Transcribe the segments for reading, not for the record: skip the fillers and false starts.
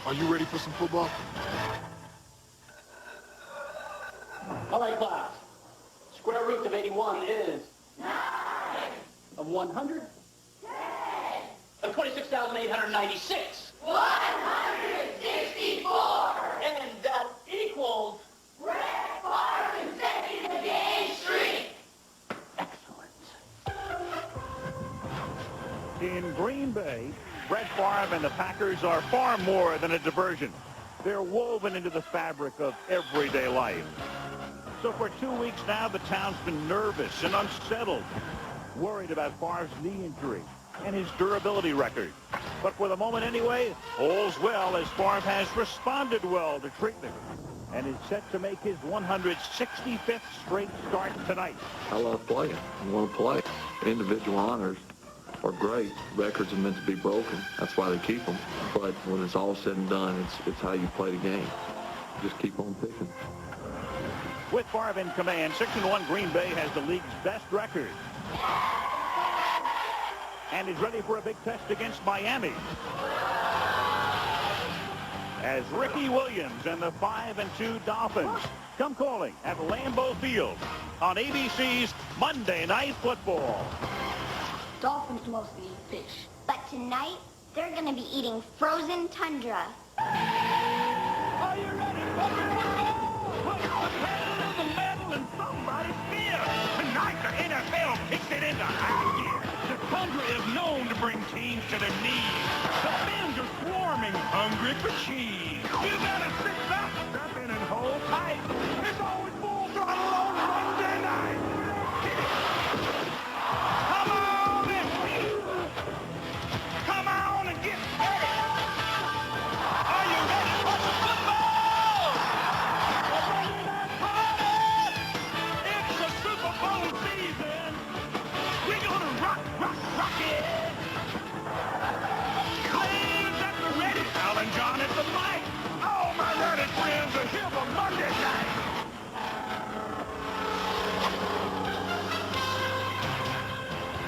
Are you ready for some football? All right, class. Square root of 81 is? 9. Of 100? 10. Of 26,896? 164. And that equals? Brett Favre's consecutive game streak. Excellent. In Green Bay, Brett Favre and the Packers are far more than a diversion. They're woven into the fabric of everyday life. So for 2 weeks now, the town's been nervous and unsettled, worried about Favre's knee injury and his durability record. But for the moment anyway, all's well as Favre has responded well to treatment and is set to make his 165th straight start tonight. I love playing. I want to play. Individual honors are great. Records are meant to be broken. That's why they keep them. But when it's all said and done, it's how you play the game. Just keep on picking. With Favre in command, 6-1 Green Bay has the league's best record. And is ready for a big test against Miami. As Ricky Williams and the 5-2 Dolphins come calling at Lambeau Field on ABC's Monday Night Football. Dolphins mostly eat fish. But tonight, they're going to be eating frozen tundra. Are you ready for the football? Put the pedal to the metal and somebody's fear. Tonight, the NFL kicks it into high gear. The tundra is known to bring teams to their knees. The fans are swarming, hungry for cheese. You better sit back, step in and hold tight. It's always full throttle on Monday night. Come on and come on and get ready. Are you ready for some football? A Monday night party. It's a Super Bowl season. We're gonna rock it. Flames at the ready. Alan John at the mic. All my nerdy friends are here for Monday night.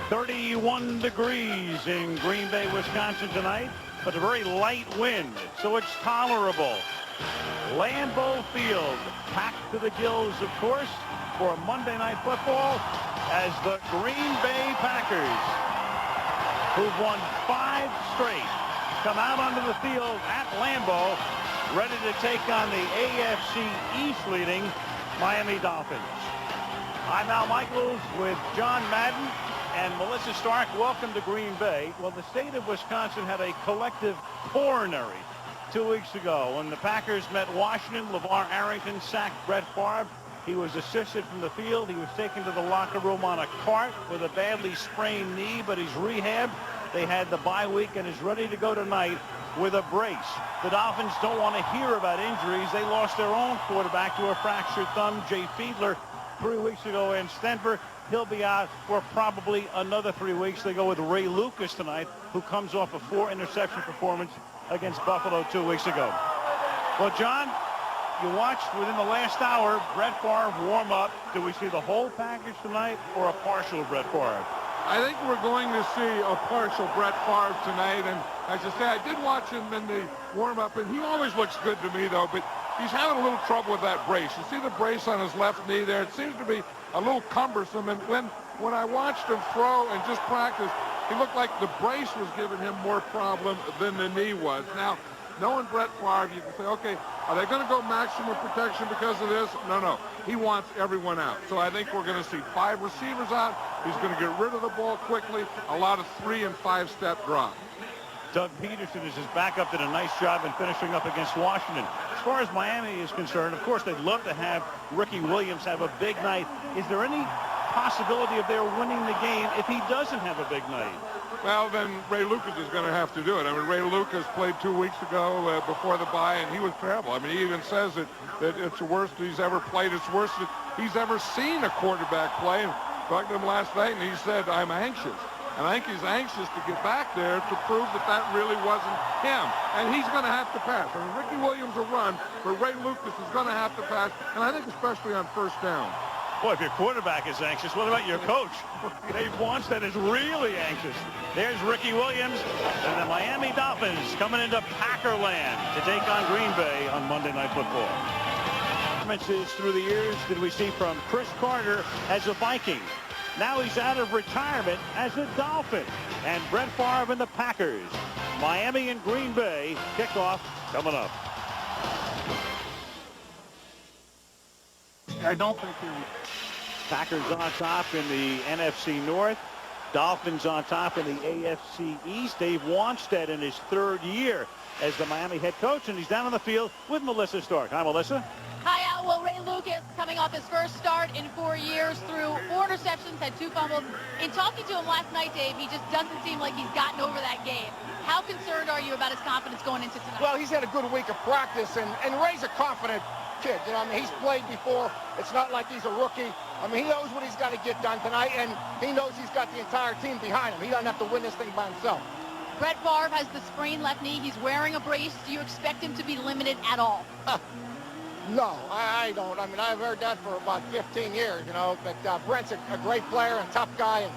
"31 degrees in Green Bay, Wisconsin tonight, but a very light wind, so it's tolerable. Lambeau Field packed to the gills, of course, for Monday Night Football as the Green Bay Packers, who've won 5 straight, come out onto the field at Lambeau, ready to take on the AFC East leading Miami Dolphins. I'm Al Michaels with John Madden and Melissa Stark. Welcome to Green Bay. Well, the state of Wisconsin had a collective coronary 2 weeks ago when the Packers met Washington. LeVar Arrington sacked Brett Favre. He was assisted from the field. He was taken to the locker room on a cart with a badly sprained knee, but he's rehabbed. They had the bye week and is ready to go tonight with a brace. The Dolphins don't want to hear about injuries. They lost their own quarterback to a fractured thumb, Jay Fiedler, 3 weeks ago in Denver. He'll be out for probably another 3 weeks. They go with Ray Lucas tonight, who comes off a 4-interception performance against Buffalo 2 weeks ago. Well, John, you watched within the last hour Brett Favre warm up. Do we see the whole package tonight or a partial Brett Favre? I think we're going to see a partial Brett Favre tonight. And as I say, I did watch him in the warm-up, and he always looks good to me, though. But he's having a little trouble with that brace. You see the brace on his left knee there? It seems to be a little cumbersome. And when I watched him throw and just practice, he looked like the brace was giving him more problem than the knee was. Now, knowing Brett Favre, you can say, okay, are they going to go maximum protection because of this? No. He wants everyone out. So I think we're going to see 5 receivers out. He's going to get rid of the ball quickly. A lot of 3- and 5-step drop. Doug Peterson is his backup, did a nice job in finishing up against Washington. As far as Miami is concerned, of course, they'd love to have Ricky Williams have a big night. Is there any possibility of their winning the game if he doesn't have a big night? Well, then Ray Lucas is going to have to do it. I mean, Ray Lucas played 2 weeks ago before the bye, and he was terrible. I mean, he even says that it's the worst he's ever played. It's worse that he's ever seen a quarterback play. And talked to him last night, and he said, I'm anxious. And I think he's anxious to get back there to prove that really wasn't him. And he's going to have to pass. I mean, Ricky Williams will run, but Ray Lucas is going to have to pass, and I think especially on first down. Boy, if your quarterback is anxious, what about your coach? Dave Wanstead is really anxious. There's Ricky Williams and the Miami Dolphins coming into Packerland to take on Green Bay on Monday Night Football. Performances through the years did we see from Chris Carter as a Viking. Now he's out of retirement as a Dolphin. And Brett Favre and the Packers. Miami and Green Bay kickoff coming up. I don't think Packers on top in the NFC North. Dolphins on top in the AFC East. Dave Wanstead in his third year as the Miami head coach, and he's down on the field with Melissa Stark. Hi, Melissa. Hi, Al. Well, Ray Lucas coming off his first start in 4 years, threw 4 interceptions, had 2 fumbles. In talking to him last night, Dave, he just doesn't seem like he's gotten over that game. How concerned are you about his confidence going into tonight? Well, he's had a good week of practice, and Ray's a confident kid. You know, I mean, he's played before. It's not like he's a rookie. I mean, he knows what he's got to get done tonight, and he knows he's got the entire team behind him. He doesn't have to win this thing by himself. Brett Favre has the sprained left knee. He's wearing a brace. Do you expect him to be limited at all? No, I don't. I mean, I've heard that for about 15 years, you know. But Brent's a great player and tough guy. And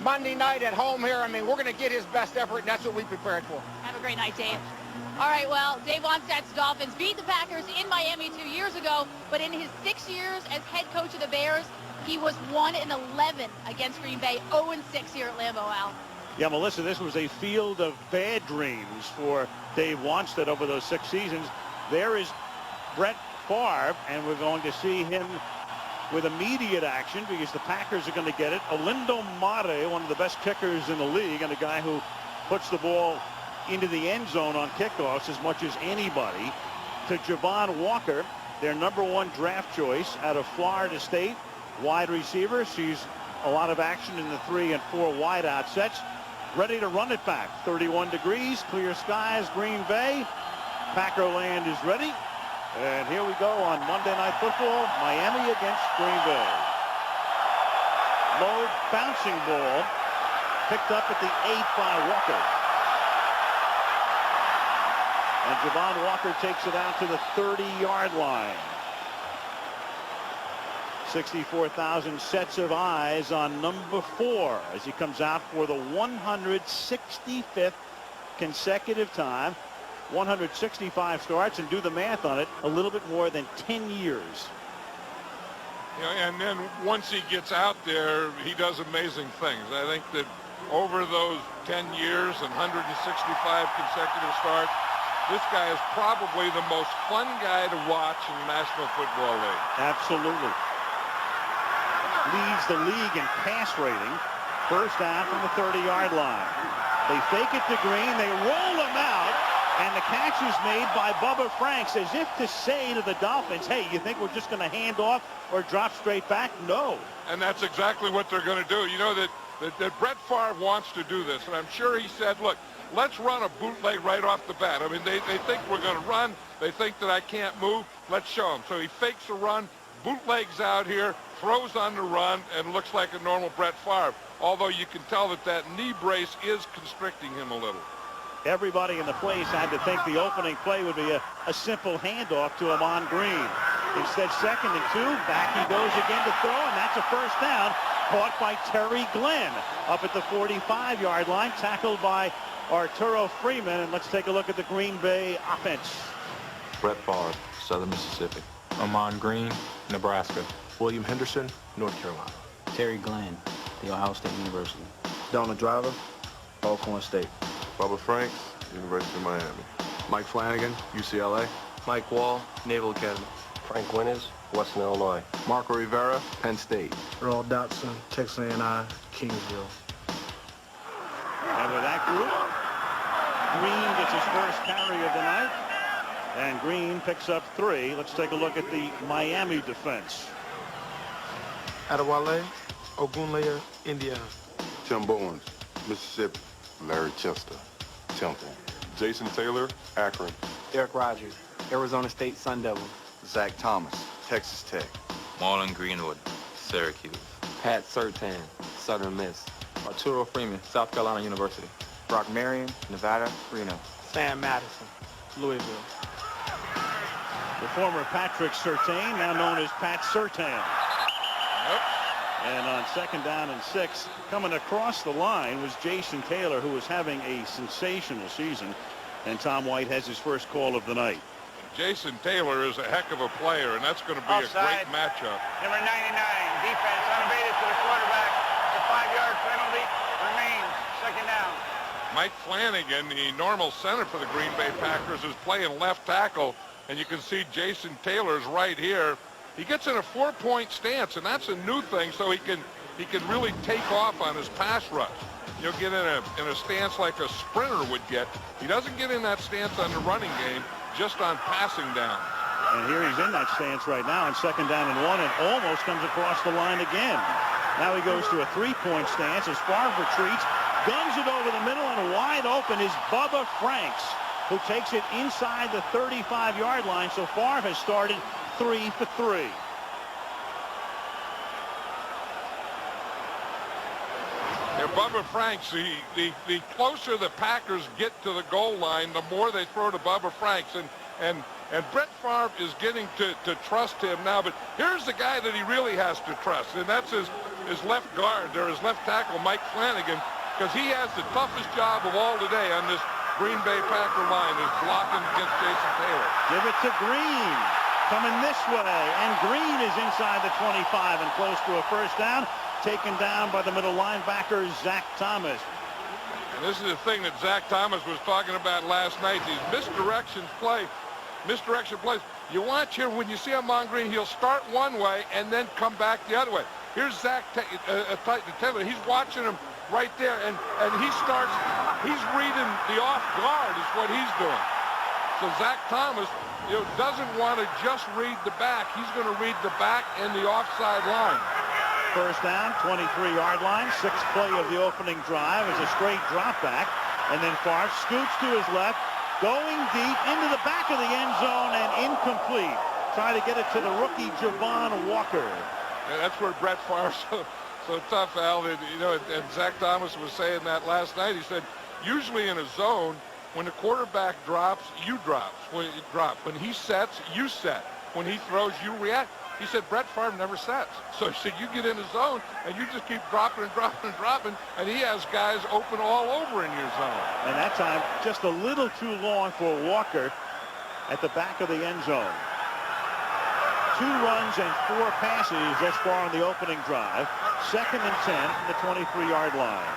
Monday night at home here, I mean, we're going to get his best effort, and that's what we prepared for. Have a great night, Dave. All right, well, Dave Wanstead's Dolphins beat the Packers in Miami 2 years ago, but in his 6 years as head coach of the Bears, he was 1-11 against Green Bay, 0-6 here at Lambeau, Al. Yeah, Melissa, this was a field of bad dreams for Dave Wanstead over those 6 seasons. There is Brett Favre, and we're going to see him with immediate action because the Packers are going to get it. Olindo Mare, one of the best kickers in the league, and a guy who puts the ball into the end zone on kickoffs as much as anybody, to Javon Walker, their #1 draft choice out of Florida State, wide receiver. Sees a lot of action in the 3 and 4 wideout sets. Ready to run it back. 31 degrees, clear skies, Green Bay. Packerland is ready. And here we go on Monday Night Football, Miami against Green Bay. Low bouncing ball picked up at the 8 by Walker. And Javon Walker takes it out to the 30-yard line. 64,000 sets of eyes on number 4 as he comes out for the 165th consecutive time. 165 starts, and do the math on it, a little bit more than 10 years. Yeah, and then once he gets out there, he does amazing things. I think that over those 10 years and 165 consecutive starts, this guy is probably the most fun guy to watch in the National Football League. Absolutely. Leads the league in pass rating. First down from the 30-yard line. They fake it to Green. They roll him out. And the catch is made by Bubba Franks, as if to say to the Dolphins, hey, you think we're just going to hand off or drop straight back? No. And that's exactly what they're going to do. You know that Brett Favre wants to do this. And I'm sure he said, look, let's run a bootleg right off the bat. I mean, they think we're going to run. They think that I can't move. Let's show them. So he fakes a run, bootlegs out here, throws on the run, and looks like a normal Brett Favre. Although you can tell that knee brace is constricting him a little. Everybody in the place had to think the opening play would be a simple handoff to Amon Green. Instead, 2nd and 2, back he goes again to throw, and that's a first down, caught by Terry Glenn up at the 45-yard line, tackled by Arturo Freeman. And let's take a look at the Green Bay offense. Brett Favre, Southern Mississippi. Amon Green, Nebraska. William Henderson, North Carolina. Terry Glenn, The Ohio State University. Donald Driver, Alcorn State. Bubba Franks, University of Miami. Mike Flanagan, UCLA. Mike Wall, Naval Academy. Frank Winters, Western Illinois. Marco Rivera, Penn State. Earl Dotson, Texas A&I, Kingsville. And with that group, Green gets his first carry of the night. And Green picks up 3. Let's take a look at the Miami defense. Adewale, Ogunleye, Indiana. Tim Bowens, Mississippi. Larry Chester, Temple. Jason Taylor, Akron. Derek Rogers, Arizona State Sun Devils. Zach Thomas, Texas Tech. Marlon Greenwood, Syracuse. Pat Surtain, Southern Miss. Arturo Freeman, South Carolina University. Brock Marion, Nevada, Reno. Sam Madison, Louisville. The former Patrick Surtain, now known as Pat Surtain. And on 2nd down and 6, coming across the line was Jason Taylor, who was having a sensational season. And Tom White has his first call of the night. Jason Taylor is a heck of a player, and that's going to be a great matchup. Number 99, defense unabated to the quarterback. The 5-yard penalty remains. 2nd down. Mike Flanagan, the normal center for the Green Bay Packers, is playing left tackle, and you can see Jason Taylor's right here. He gets in a 4-point stance, and that's a new thing, so he can really take off on his pass rush. You'll get in a stance like a sprinter would get. He doesn't get in that stance on the running game, just on passing down. And here he's in that stance right now on 2nd down and 1, and almost comes across the line again. Now he goes to a 3-point stance as Favre retreats, guns it over the middle, and wide open is Bubba Franks, who takes it inside the 35-yard line. So Favre has started 3 for 3. Yeah, Bubba Franks, the closer the Packers get to the goal line, the more they throw to Bubba Franks. And Brett Favre is getting to trust him now. But here's the guy that he really has to trust, and that's his left guard, or his left tackle, Mike Flanagan, because he has the toughest job of all today on this Green Bay Packer line, is blocking against Jason Taylor. Give it to Green, coming this way, and Green is inside the 25 and close to a first down, taken down by the middle linebacker, Zach Thomas. And this is the thing that Zach Thomas was talking about last night, these misdirection plays. You watch here, when you see him on Green, he'll start one way and then come back the other way. Here's Zach Taylor. He's watching him right there, and he's reading the off guard is what he's doing. So Zach Thomas, doesn't want to just read the back. He's going to read the back and the offside line. First down, 23-yard line, 6th play of the opening drive is a straight drop back, and then Favre scoots to his left, going deep into the back of the end zone and incomplete. Try to get it to the rookie Javon Walker. Yeah, that's where Brett Favre's so tough, Al. And Zach Thomas was saying that last night. He said, usually in a zone, when the quarterback drops, you drop. When he sets, you set. When he throws, you react. He said Brett Favre never sets. So he said you get in the zone and you just keep dropping and dropping and dropping, and he has guys open all over in your zone. And that time, just a little too long for Walker at the back of the end zone. 2 runs and 4 passes thus far on the opening drive. 2nd and 10 from the 23-yard line.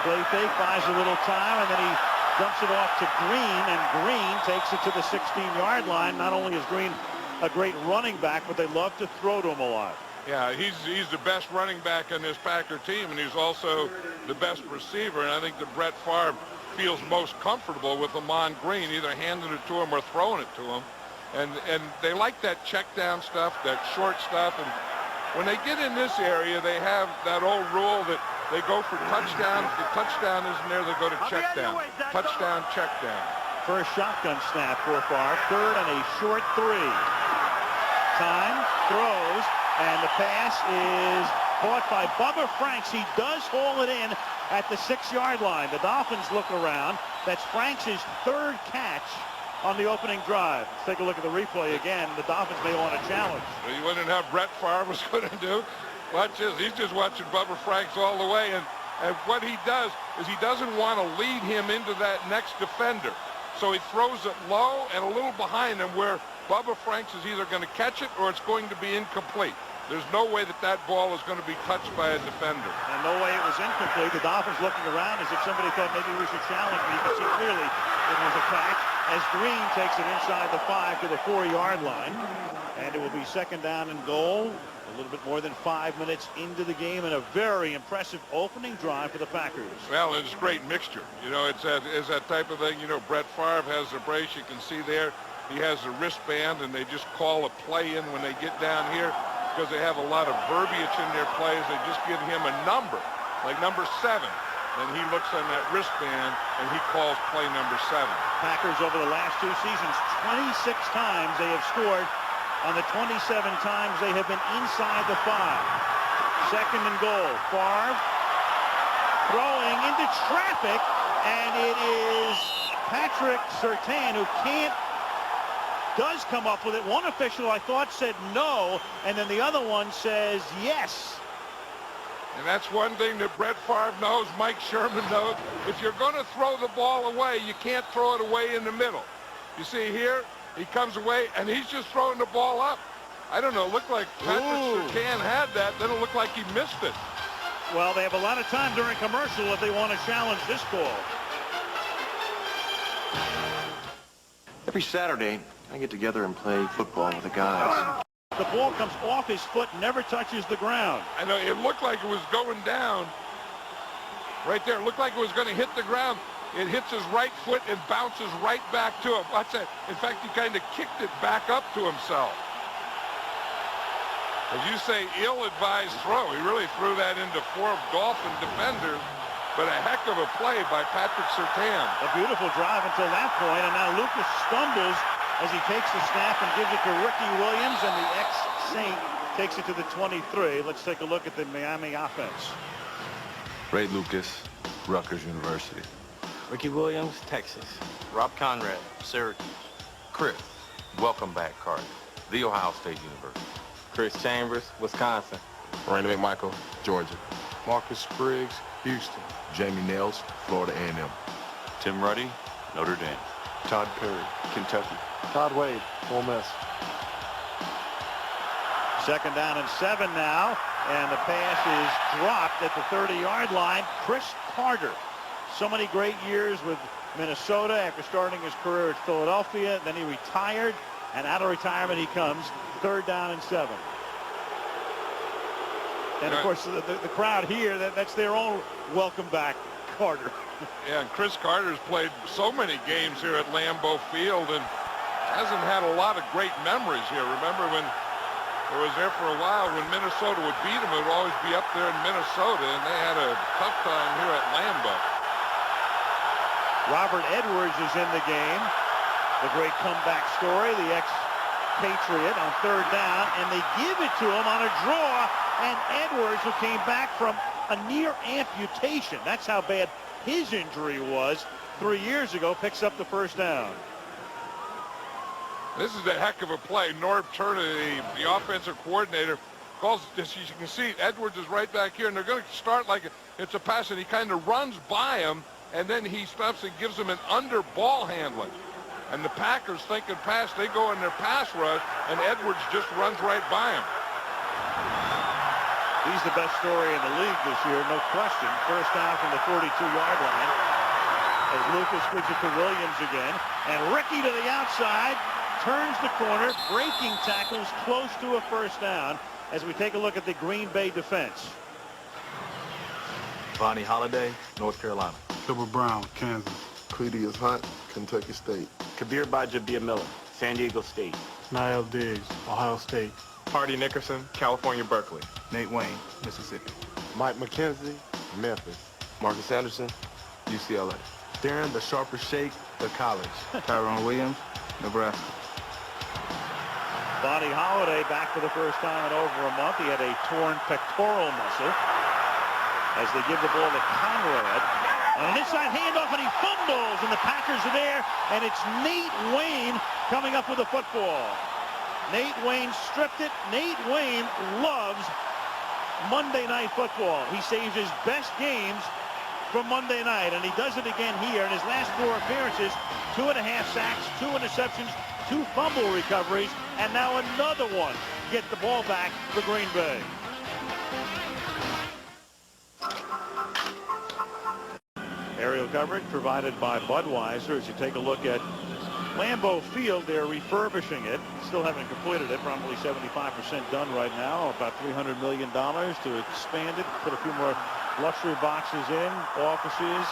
Play fake, buys a little time, and then he dumps it off to Green, and Green takes it to the 16-yard line. Not only is Green a great running back, but they love to throw to him a lot. Yeah, he's the best running back on this Packer team, and he's also the best receiver. And I think that Brett Favre feels most comfortable with him on Green, either handing it to him or throwing it to him. And they like that check down stuff, that short stuff. And when they get in this area, they have that old rule that they go for touchdowns. If the touchdown isn't there, they go to check down. Touchdown, check down. First shotgun snap for Favre. 3rd and a short 3. Time, throws, and the pass is caught by Bubba Franks. He does haul it in at the 6-yard line. The Dolphins look around. That's Franks' 3rd catch on the opening drive. Let's take a look at the replay again. The Dolphins may want to challenge. Well, you wondering how Brett Favre was going to do? Watch this. He's just watching Bubba Franks all the way, and what he does is he doesn't want to lead him into that next defender. So he throws it low and a little behind him where Bubba Franks is either going to catch it or it's going to be incomplete. There's no way that ball is going to be touched by a defender. And no way it was incomplete. The Dolphins looking around as if somebody thought maybe we should challenge me. You can see clearly it was a catch as Green takes it inside the 5 to the 4-yard line. And it will be 2nd down and goal. A little bit more than 5 minutes into the game, and a very impressive opening drive for the Packers. Well, it's a great mixture. It's that type of thing. Brett Favre has the brace. You can see there he has the wristband, and they just call a play in when they get down here because they have a lot of verbiage in their plays. They just give him a number, like number 7. Then he looks on that wristband, and he calls play number 7. Packers over the last 2 seasons, 26 times they have scored. On the 27 times they have been inside the 5. 2nd and goal. Favre throwing into traffic, and it is Patrick Surtain who can't does come up with it. One official, I thought, said no, and then the other one says yes. And that's one thing that Brett Favre knows, Mike Sherman knows. If you're going to throw the ball away, you can't throw it away in the middle. You see here, he comes away, and he's just throwing the ball up. I don't know, it looked like Patrick Surtain had that, then it looked like he missed it. Well, they have a lot of time during commercial if they want to challenge this call. Every Saturday, I get together and play football with the guys. The ball comes off his foot, never touches the ground. I know, it looked like it was going down. Right there, it looked like it was going to hit the ground. It hits his right foot and bounces right back to him. Watch that. In fact, he kind of kicked it back up to himself. As you say, ill-advised throw. He really threw that into 4 Dolphin defenders, but a heck of a play by Patrick Surtain. A beautiful drive until that point, and now Lucas stumbles as he takes the snap and gives it to Ricky Williams, and the ex-Saint takes it to the 23. Let's take a look at the Miami offense. Ray Lucas, Rutgers University. Ricky Williams, Texas. Rob Conrad, Syracuse. Chris, welcome back, Carter. The Ohio State University. Chris Chambers, Wisconsin. Randy McMichael, Georgia. Marcus Spriggs, Houston. Jamie Nails, Florida A&M. Tim Ruddy, Notre Dame. Todd Perry, Kentucky. Todd Wade, Ole Miss. 2nd down and 7 now, and the pass is dropped at the 30-yard line. Chris Carter. So many great years with Minnesota after starting his career at Philadelphia. Then he retired, and out of retirement he comes. 3rd down and 7. And, of course, the crowd here, that's their own welcome back, Carter. Yeah, and Chris Carter's played so many games here at Lambeau Field and hasn't had a lot of great memories here. Remember when it was there for a while when Minnesota would beat him, it would always be up there in Minnesota, and they had a tough time here at Lambeau. Robert Edwards is in the game. The great comeback story, the ex-Patriot on 3rd down, and they give it to him on a draw, and Edwards, who came back from a near amputation, that's how bad his injury was 3 years ago, picks up the 1st down. This is a heck of a play. Norv Turner, the offensive coordinator, calls this. You can see Edwards is right back here, and they're going to start like it's a pass, and he kind of runs by him, and then he stops and gives him an under ball handling. And the Packers thinking pass, they go in their pass rush, and Edwards just runs right by him. He's the best story in the league this year, no question. 1st down from the 42-yard line as Lucas gives it to Williams again. And Ricky to the outside, turns the corner, breaking tackles close to a 1st down as we take a look at the Green Bay defense. Vonnie Holliday, North Carolina. Gilbert Brown, Kansas. Cledius Hunt, Kentucky State. Kabir Bajabia Miller, San Diego State. Niall Diggs, Ohio State. Hardy Nickerson, California, Berkeley. Nate Wayne, Mississippi. Mike McKenzie, Memphis. Marcus Anderson, UCLA. Darren the Sharper Shake, the college. Tyrone Williams, Nebraska. Vonnie Holliday back for the 1st time in over a month. He had a torn pectoral muscle as they give the ball to Conrad. And an inside handoff, and he fumbles, and the Packers are there, and it's Nate Wayne coming up with the football. Nate Wayne stripped it. Nate Wayne loves Monday Night Football. He saves his best games from Monday night, and he does it again here in his last 4 appearances. 2.5 sacks, 2 interceptions, 2 fumble recoveries, and now another one. Get the ball back for Green Bay. Aerial coverage provided by Budweiser. As you take a look at Lambeau Field, they're refurbishing it. Still haven't completed it. Probably 75% done right now. About $300 million to expand it. Put a few more luxury boxes in, offices,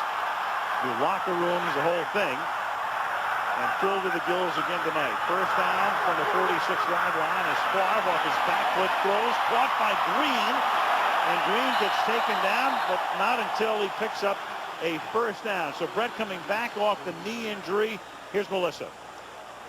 new locker rooms, the whole thing. And filled to the gills again tonight. 1st down from the 46-yard line as Favre off his back foot throws. Caught by Green. And Green gets taken down, but not until he picks up a 1st down. So Brett coming back off the knee injury. Here's Melissa.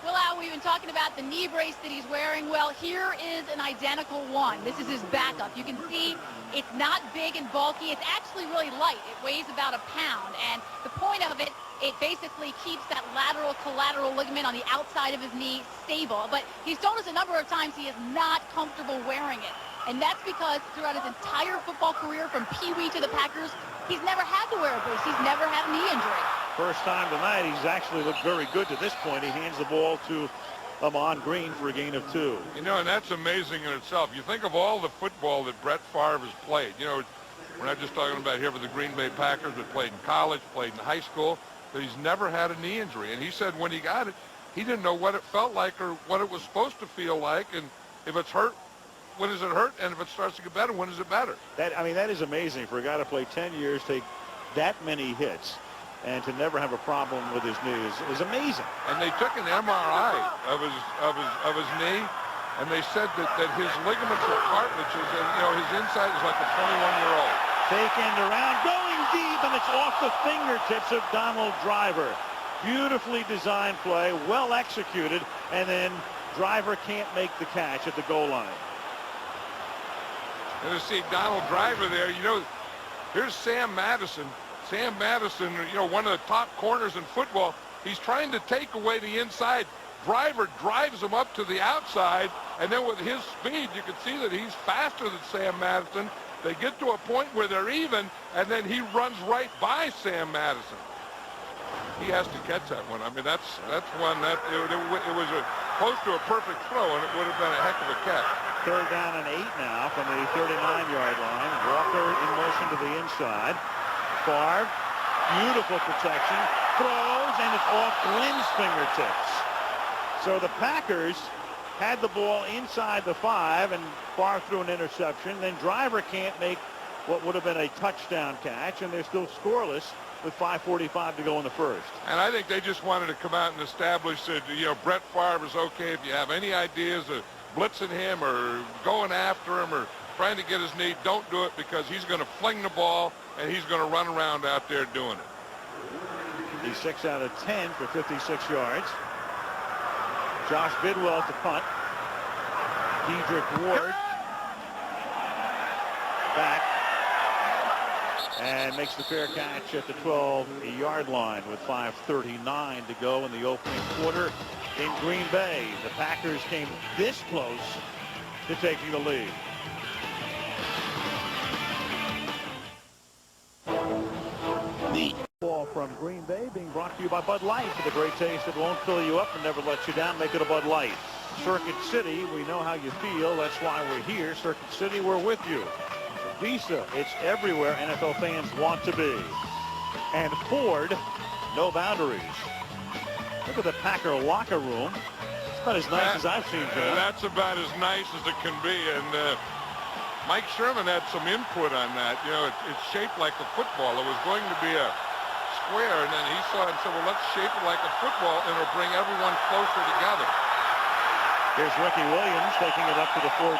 Well, Al, we've been talking about the knee brace that he's wearing. Well, here is an identical one. This is his backup. You can see it's not big and bulky. It's actually really light. It weighs about 1 pound. And the point of it It basically keeps that lateral collateral ligament on the outside of his knee stable. But he's told us a number of times he is not comfortable wearing it. And that's because throughout his entire football career, from Pee Wee to the Packers, he's never had to wear a brace. He's never had a knee injury. First time tonight, he's actually looked very good to this point. He hands the ball to Ahman Green for a gain of 2. You know, and that's amazing in itself. You think of all the football that Brett Favre has played. You know, we're not just talking about here with the Green Bay Packers, but played in college, played in high school, but he's never had a knee injury. And he said when he got it, he didn't know what it felt like or what it was supposed to feel like. And if it's hurt, when does it hurt? And if it starts to get better, when is it better? That is amazing for a guy to play 10 years, take that many hits, and to never have a problem with his knee is amazing. And they took an MRI of his knee, and they said that his ligaments are cartilages, and you know his inside is like a 21-year-old. Taken around, going deep, and it's off the fingertips of Donald Driver. Beautifully designed play, well executed, and then Driver can't make the catch at the goal line. And to see Donald Driver there, you know, here's Sam Madison. Sam Madison, you know, one of the top corners in football. He's trying to take away the inside. Driver drives him up to the outside, and then with his speed, you can see that he's faster than Sam Madison. They get to a point where they're even, and then he runs right by Sam Madison. He has to catch that one. I mean, that's one that it was close to a perfect throw, and it would have been a heck of a catch. 3rd down and 8 now from the 39-yard line. Walker in motion to the inside. Favre, beautiful protection, throws, and it's off Glenn's fingertips. So the Packers had the ball inside the 5, and Favre threw an interception. Then Driver can't make what would have been a touchdown catch, and they're still scoreless with 5:45 to go in the first. And I think they just wanted to come out and establish that, you know, Brett Favre is okay if you have any ideas of blitzing him or going after him or trying to get his knee, don't do it, because he's going to fling the ball and he's going to run around out there doing it. He's 6 out of 10 for 56 yards. Josh Bidwell to punt. Dedrick Ward back and makes the fair catch at the 12-yard line with 5:39 to go in the opening quarter in Green Bay. The Packers came this close to taking the lead. The ball from Green Bay being brought to you by Bud Light, for the great taste that won't fill you up and never let you down. Make it a Bud Light. Circuit City, we know how you feel. That's why we're here. Circuit City, we're with you. Visa, it's everywhere NFL fans want to be. And Ford, no boundaries. Look at the Packer locker room. It's about as nice as I've seen, Joe. That's about as nice as it can be. And Mike Sherman had some input on that. You know, it's shaped like a football. It was going to be a square, and then he saw it and said, well, let's shape it like a football, and it'll bring everyone closer together. Here's Ricky Williams taking it up to the 14.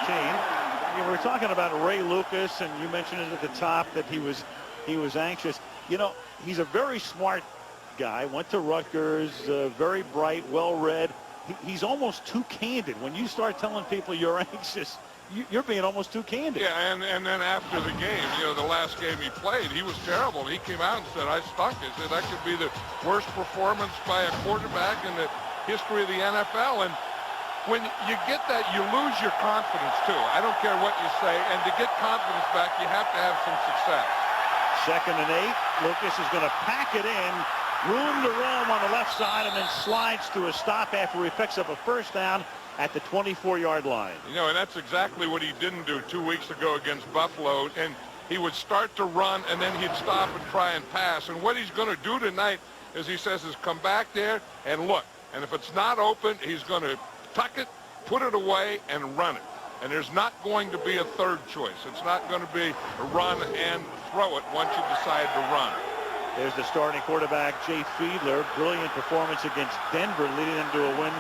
You know, we're talking about Ray Lucas, and you mentioned it at the top that he was anxious. You know, he's a very smart guy. Went to Rutgers, very bright, well-read. He's almost too candid. When you start telling people you're anxious, you're being almost too candid. Yeah, and then after the game, you know, the last game he played, he was terrible. He came out and said, I stunk. He said, that could be the worst performance by a quarterback in the history of the NFL. And when you get that, you lose your confidence, too. I don't care what you say. And to get confidence back, you have to have some success. 2nd and 8. Lucas is going to pack it in. Room to roam on the left side, and then slides to a stop after he picks up a first down at the 24-yard line. You know, and that's exactly what he didn't do 2 weeks ago against Buffalo. And he would start to run, and then he'd stop and try and pass. And what he's going to do tonight, as he says, is come back there and look. And if it's not open, he's going to tuck it, put it away, and run it. And there's not going to be a third choice. It's not going to be a run and throw it once you decide to run. There's the starting quarterback, Jay Fiedler. Brilliant performance against Denver, leading them to a win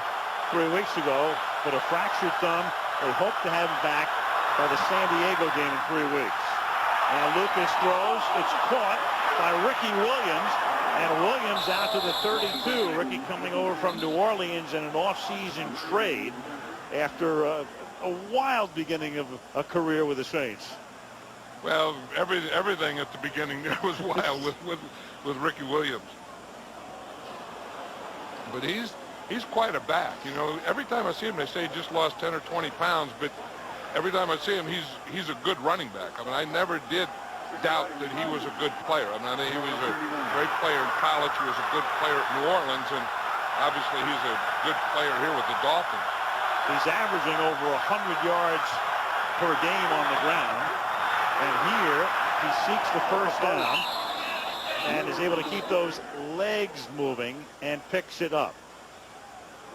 3 weeks ago. But a fractured thumb. They hope to have him back by the San Diego game in 3 weeks. And Lucas throws. It's caught by Ricky Williams. And Williams out to the 32. Ricky coming over from New Orleans in an off-season trade after a wild beginning of a career with the Saints. Well, everything at the beginning there was wild with Ricky Williams. but he's quite a back. You know, every time I see him, they say he just lost 10 or 20 pounds, but every time I see him, he's a good running back. I mean, I never did doubt that he was a good player. I mean, I think he was a great player in college. He was a good player at New Orleans, and obviously he's a good player here with the Dolphins. He's averaging over 100 yards per game on the ground, and here he seeks the first down and is able to keep those legs moving and picks it up.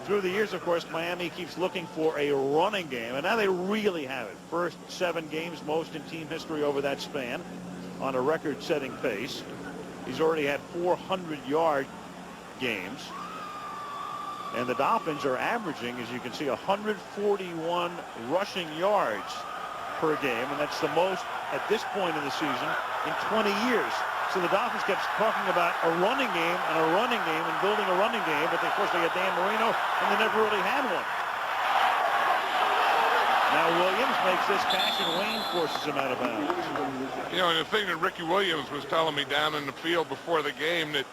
Through the years, of course, Miami keeps looking for a running game, and now they really have it. First 7 games, most in team history over that span, on a record-setting pace. He's already had 400-yard games. And the Dolphins are averaging, as you can see, 141 rushing yards per game, and that's the most at this point in the season in 20 years. So the Dolphins kept talking about a running game and a running game and building a running game, but of course they got Dan Marino, and they never really had one. Now Williams makes this catch, and Wayne forces him out of bounds. You know, and the thing that Ricky Williams was telling me down in the field before the game, that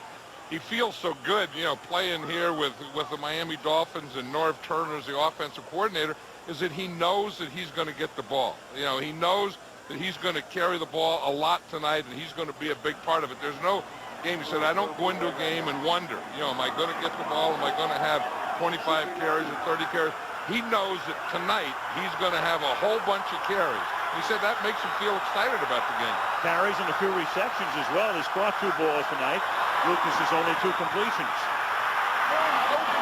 he feels so good, you know, playing here with the Miami Dolphins, and Norv Turner as the offensive coordinator, is that he knows that he's going to get the ball. You know, he knows that he's going to carry the ball a lot tonight, and he's going to be a big part of it. There's no game, he said, I don't go into a game and wonder, you know, am I going to get the ball? Am I going to have 25 carries or 30 carries? He knows that tonight he's going to have a whole bunch of carries. He said that makes him feel excited about the game. Carries and a few receptions as well. He's caught 2 balls tonight. Lucas has only 2 completions.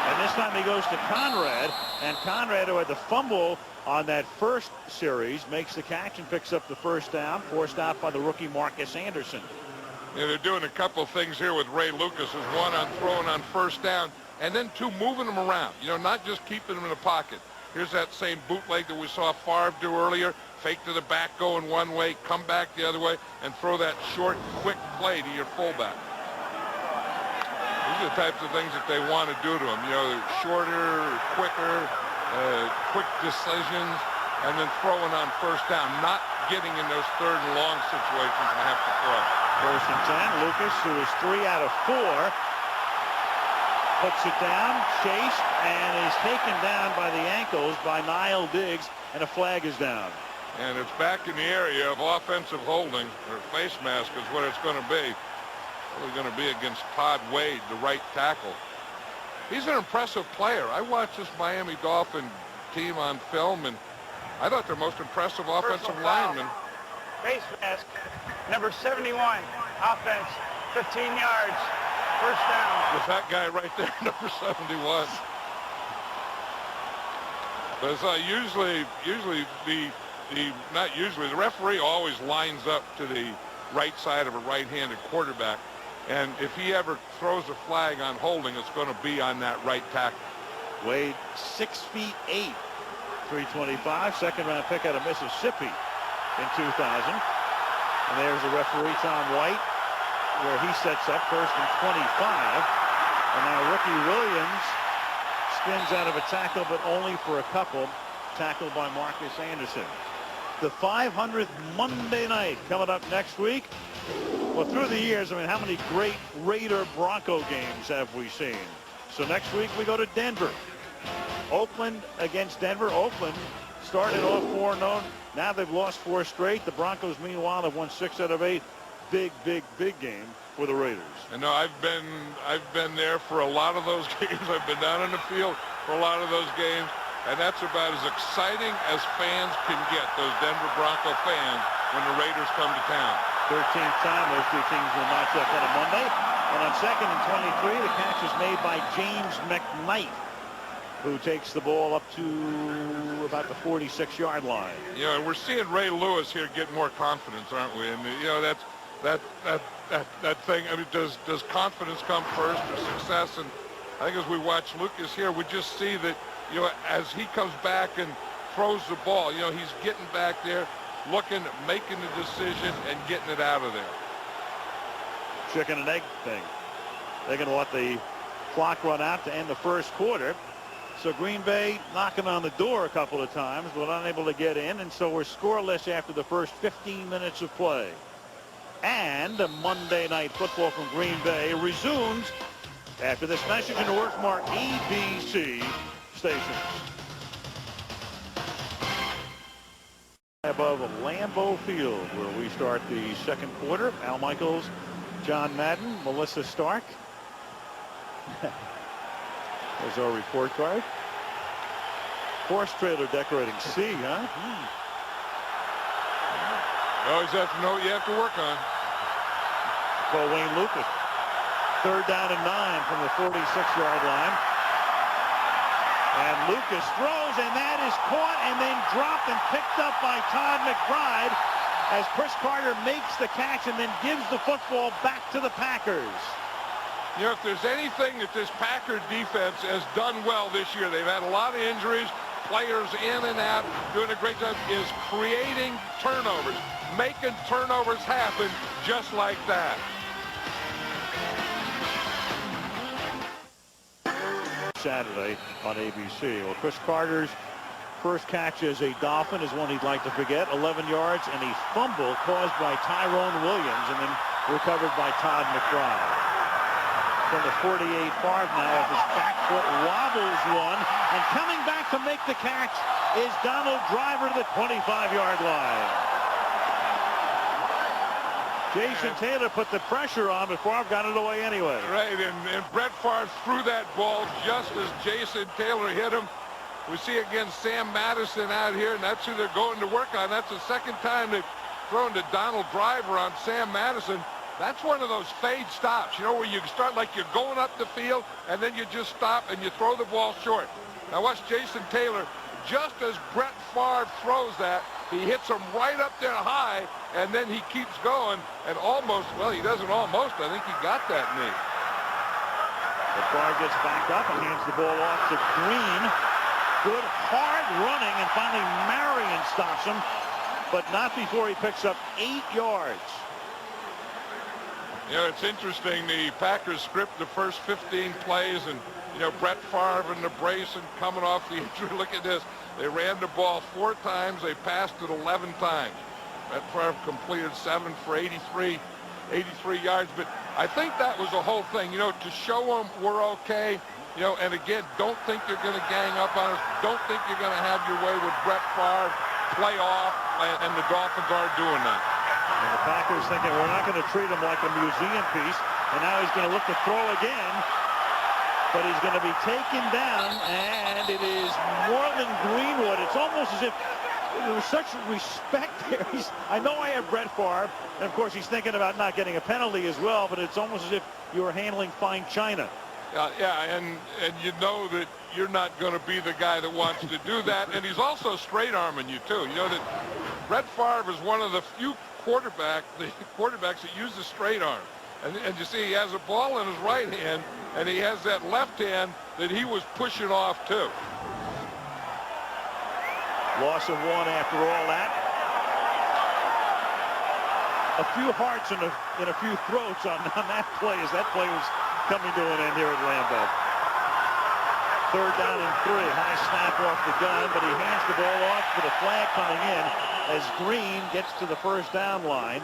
And this time he goes to Conrad, and Conrad, who had the fumble on that first series, makes the catch and picks up the first down, forced out by the rookie Marcus Anderson. Yeah, they're doing a couple of things here with Ray Lucas. Is one on throwing on first down, and then 2, moving them around. You know, not just keeping them in the pocket. Here's that same bootleg that we saw Favre do earlier. Fake to the back going one way, come back the other way, and throw that short, quick play to your fullback. These are the types of things that they want to do to him. You know, shorter, quicker, quick decisions, and then throwing on first down, not getting in those 3rd and long situations and have to throw. First and 10, Lucas, who is 3 out of 4, puts it down, chased, and is taken down by the ankles by Niall Diggs, and a flag is down. And it's back in the area of offensive holding, or face mask is what it's going to be. Probably going to be against Todd Wade, the right tackle. He's an impressive player. I watched this Miami Dolphin team on film, and I thought their most impressive offensive lineman. Face mask, number 71, offense, 15 yards, first down. With that guy right there, number 71. But the referee always lines up to the right side of a right-handed quarterback, and if he ever throws a flag on holding, it's going to be on that right tackle. Wade, 6'8", 325, second-round pick out of Mississippi in 2000. And there's the referee, Tom White, where he sets up first and 25. And now Ricky Williams spins out of a tackle, but only for a couple, tackled by Marcus Anderson. The 500th Monday night coming up next week. Well, through the years, I mean, how many great Raider-Bronco games have we seen? So next week we go to Denver. Oakland against Denver. Oakland started off 4-0. Now they've lost 4 straight. The Broncos, meanwhile, have won 6 out of 8. Big game for the Raiders. I know I've been there for a lot of those games. I've been down in the field for a lot of those games. And that's about as exciting as fans can get, those Denver Bronco fans, when the Raiders come to town. 13th time those 2 teams will match up on a Monday. And on 2nd and 23, the catch is made by James McKnight, who takes the ball up to about the 46-yard line. You know, and we're seeing Ray Lewis here get more confidence, aren't we? And, you know, that thing, I mean, does confidence come first or success? And I think as we watch Lucas here, we just see that, you know, as he comes back and throws the ball, you know, he's getting back there, looking, making the decision, and getting it out of there. Chicken and egg thing. They're going to let the clock run out to end the first quarter. So Green Bay knocking on the door a couple of times, but unable to get in, and so we're scoreless after the first 15 minutes of play. And Monday Night Football from Green Bay resumes after this message in the words mark ABC stations. Above Lambeau Field, where we start the second quarter. Al Michaels, John Madden, Melissa Stark. There's our report card. Horse trailer decorating C, huh? You always have to know what you have to work on. Call Wayne Lucas. 3rd down and 9 from the 46-yard line. And Lucas throws, and that is caught and then dropped and picked up by Todd McBride as Chris Carter makes the catch and then gives the football back to the Packers. You know, if there's anything that this Packer defense has done well this year, they've had a lot of injuries, players in and out, doing a great job, is creating turnovers, making turnovers happen just like that. Saturday on ABC. Well, Chris Carter's first catch as a Dolphin is one he'd like to forget. 11 yards and a fumble caused by Tyrone Williams and then recovered by Todd McBride. From the 48 far now, if his back foot wobbles one, and coming back to make the catch is Donald Driver to the 25-yard line. Jason Taylor put the pressure on, but Favre got it away anyway. Right, and Brett Favre threw that ball just as Jason Taylor hit him. We see again Sam Madison out here, and that's who they're going to work on. That's the second time they've thrown to Donald Driver on Sam Madison. That's one of those fade stops, you know, where you start like you're going up the field, and then you just stop and you throw the ball short. Now watch Jason Taylor, just as Brett Favre throws that, he hits him right up there high, and then he keeps going, and almost, well, he doesn't almost, I think he got that knee. But Favre gets back up and hands the ball off to Green. Good hard running, and finally Marion stops him, but not before he picks up 8 yards. You know, it's interesting, the Packers script the first 15 plays, and, you know, Brett Favre and the brace and coming off the injury. Look at this. They ran the ball 4 times. They passed it 11 times. Brett Favre completed 7 for 83 yards. But I think that was the whole thing, you know, to show them we're okay. You know, and again, don't think you're going to gang up on us. Don't think you're going to have your way with Brett Favre, play off, and the Dolphins aren't doing that. And the Packers thinking we're not going to treat him like a museum piece. And now he's going to look to throw again. But he's going to be taken down, and it is Marlon Greenwood. It's almost as if there was such respect there. I know I have Brett Favre, and of course he's thinking about not getting a penalty as well, but it's almost as if you were handling fine china. Yeah, and you know that you're not going to be the guy that wants to do that. And he's also straight-arming you, too. You know that Brett Favre is one of the few quarterbacks that use the straight arm. And you see, he has a ball in his right hand, and he has that left hand that he was pushing off, too. Loss of 1 after all that. A few hearts and a few throats on that play as that play was coming to an end here at Lambeau. 3rd down and 3. High snap off the gun, but he hands the ball off with a flag coming in as Green gets to the 1st down line.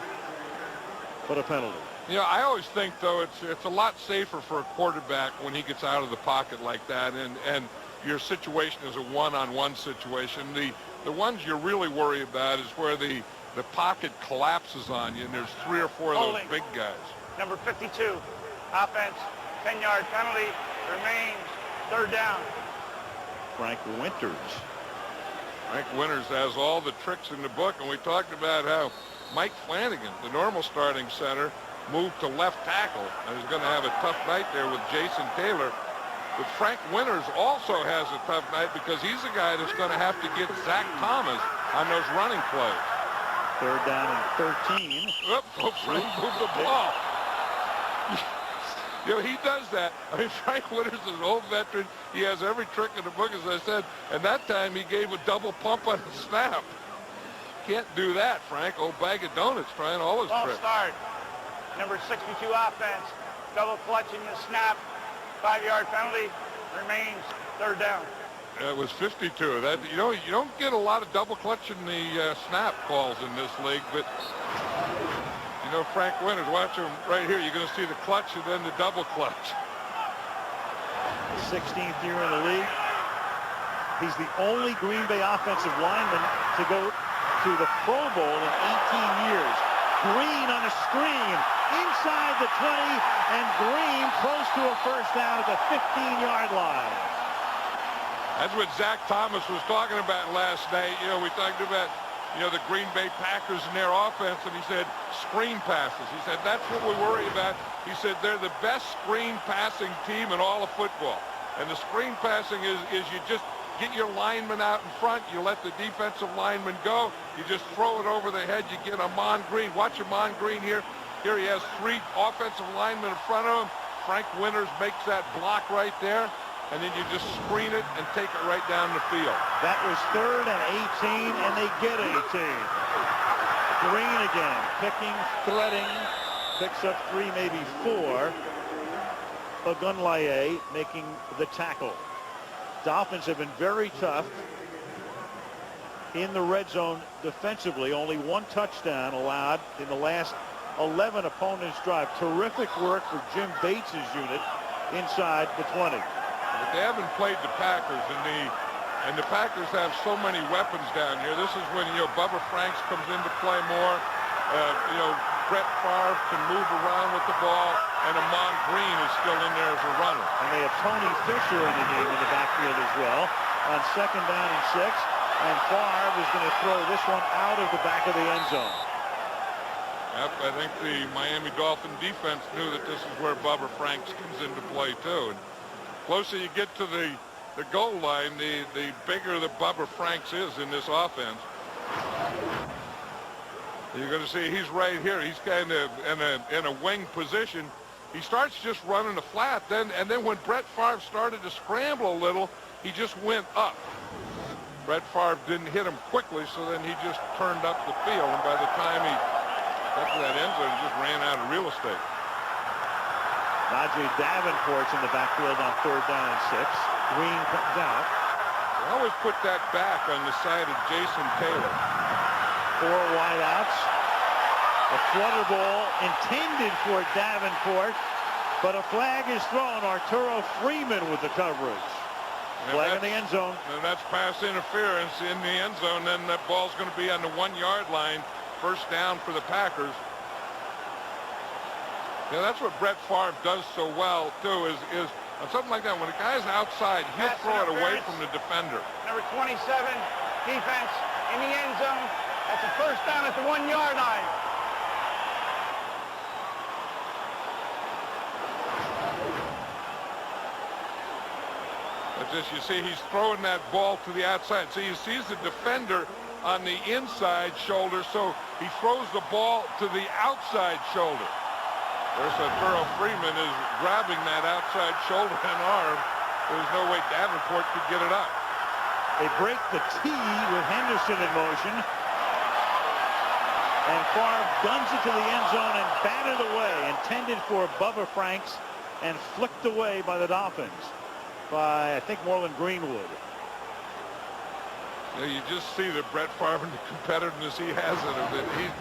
But a penalty. You know, I always think, though, it's a lot safer for a quarterback when he gets out of the pocket like that, and your situation is a one-on-one situation. The ones you really worry about is where the pocket collapses on you, and there's 3 or 4 of those big guys. Number 52, offense, 10-yard penalty, remains 3rd down. Frank Winters. Frank Winters has all the tricks in the book, and we talked about how Mike Flanagan, the normal starting center, moved to left tackle, and he's going to have a tough night there with Jason Taylor. But Frank Winters also has a tough night because he's the guy that's going to have to get Zach Thomas on those running plays. 3rd down and 13. Frank moved the ball. You know, he does that. I mean, Frank Winters is an old veteran. He has every trick in the book, as I said. And that time he gave a double pump on the snap. Can't do that, Frank. Old bag of donuts trying all his tricks. Start. Number 62 offense. Double clutching the snap. 5-yard penalty. Remains 3rd down. It was 52. That, you know, you don't get a lot of double clutching the snap calls in this league, but you know, Frank Winters, watch him right here. You're going to see the clutch and then the double clutch. 16th year in the league. He's the only Green Bay offensive lineman to go to the Pro Bowl in 18 years. Green on a screen inside the 20, and Green close to a first down at the 15-yard line. That's what Zach Thomas was talking about last night. You know, we talked about, you know, the Green Bay Packers and their offense, and he said screen passes. He said that's what we worry about. He said they're the best screen passing team in all of football. And the screen passing is you just get your lineman out in front, you let the defensive lineman go, you just throw it over the head, you get Ahman Green. Watch Ahman Green here. Here he has 3 offensive linemen in front of him. Frank Winters makes that block right there, and then you just screen it and take it right down the field. That was 3rd and 18, and they get 18. Green again, picking, threading, picks up 3, maybe 4. Ogunlaye making the tackle. Dolphins have been very tough in the red zone defensively. Only 1 touchdown allowed in the last 11 opponents' drive. Terrific work for Jim Bates' unit inside the 20. But they haven't played the Packers, and the Packers have so many weapons down here. This is when, you know, Bubba Franks comes into play more. You know, Brett Favre can move around with the ball, and Ahman Green is still in there as a runner. And they have Tony Fisher in the game in the backfield as well on 2nd down and 6. And Favre is going to throw this one out of the back of the end zone. Yep, I think the Miami Dolphin defense knew that this is where Bubba Franks comes into play too. And closer you get to the goal line, the bigger the Bubba Franks is in this offense. You're going to see he's right here. He's kind of in a wing position. He starts just running the flat, and then when Brett Favre started to scramble a little, he just went up. Brett Favre didn't hit him quickly, so then he just turned up the field, and by the time he got to that end zone, he just ran out of real estate. Najee Davenport's in the backfield on 3rd down and 6. Green comes out. They always put that back on the side of Jason Taylor. 4 wideouts. A flutter ball intended for Davenport, but a flag is thrown. Arturo Freeman with the coverage. Flag in the end zone. And that's pass interference in the end zone. Then that ball's going to be on the 1-yard line. First down for the Packers. Yeah, that's what Brett Favre does so well, too, is on something like that, when a guy's outside, he'll throw it away from the defender. Number 27, defense in the end zone. That's a first down at the 1-yard line. But just, you see, he's throwing that ball to the outside. So he sees the defender on the inside shoulder, so he throws the ball to the outside shoulder. There's Arturo Freeman is grabbing that outside shoulder and arm. There's no way Davenport could get it up. They break the T with Henderson in motion. And Favre guns it to the end zone and batted away. Intended for Bubba Franks and flicked away by the Dolphins. By, I think, Moreland Greenwood. Yeah, you just see that Brett Favre and the competitiveness he has in him. That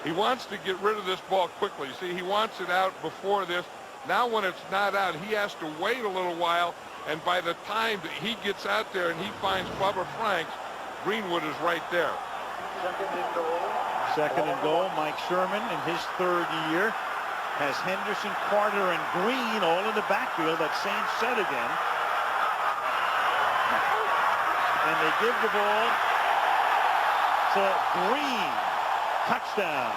he wants to get rid of this ball quickly. See, he wants it out before this. Now when it's not out, he has to wait a little while. And by the time that he gets out there and he finds Bubba Franks, Greenwood is right there. Second and goal. Mike Sherman in his 3rd year has Henderson, Carter, and Green all in the backfield. That same set again. And they give the ball to Green. Touchdown.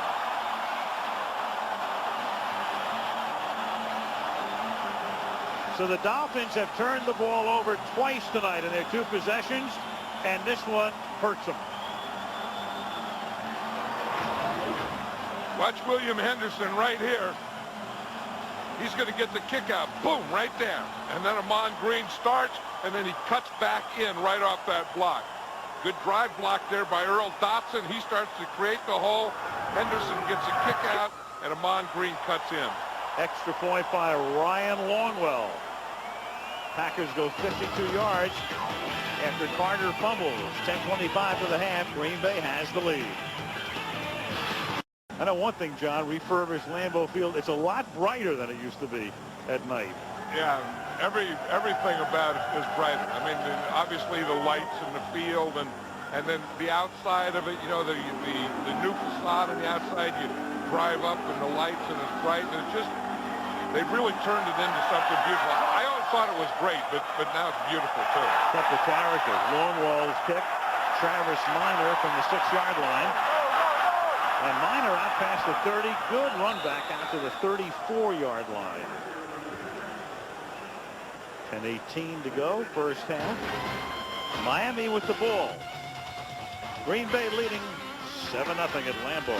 So the Dolphins have turned the ball over twice tonight in their 2 possessions, and this one hurts them. Watch William Henderson right here. He's going to get the kick out. Boom, right there. And then Ahman Green starts, and then he cuts back in right off that block. Good drive block there by Earl Dotson. He starts to create the hole. Henderson gets a kick out, and Ahman Green cuts in. Extra point by Ryan Longwell. Packers go 52 yards after Carter fumbles. 10:25 to the half. Green Bay has the lead. I know one thing, John, refurbished Lambeau Field. It's a lot brighter than it used to be at night. Yeah, everything about it is brighter. I mean, obviously the lights in the field and then the outside of it, you know, the new facade on the outside, you drive up and the lights and it's bright and it's just, they've really turned it into something beautiful. I always thought it was great, but now it's beautiful too. Cut the character. Longwall's kick. Travis Minor from the 6-yard line. And Minor out past the 30. Good run back out to the 34-yard line. 10:18 to go, first half. Miami with the ball. Green Bay leading 7-0 at Lambeau.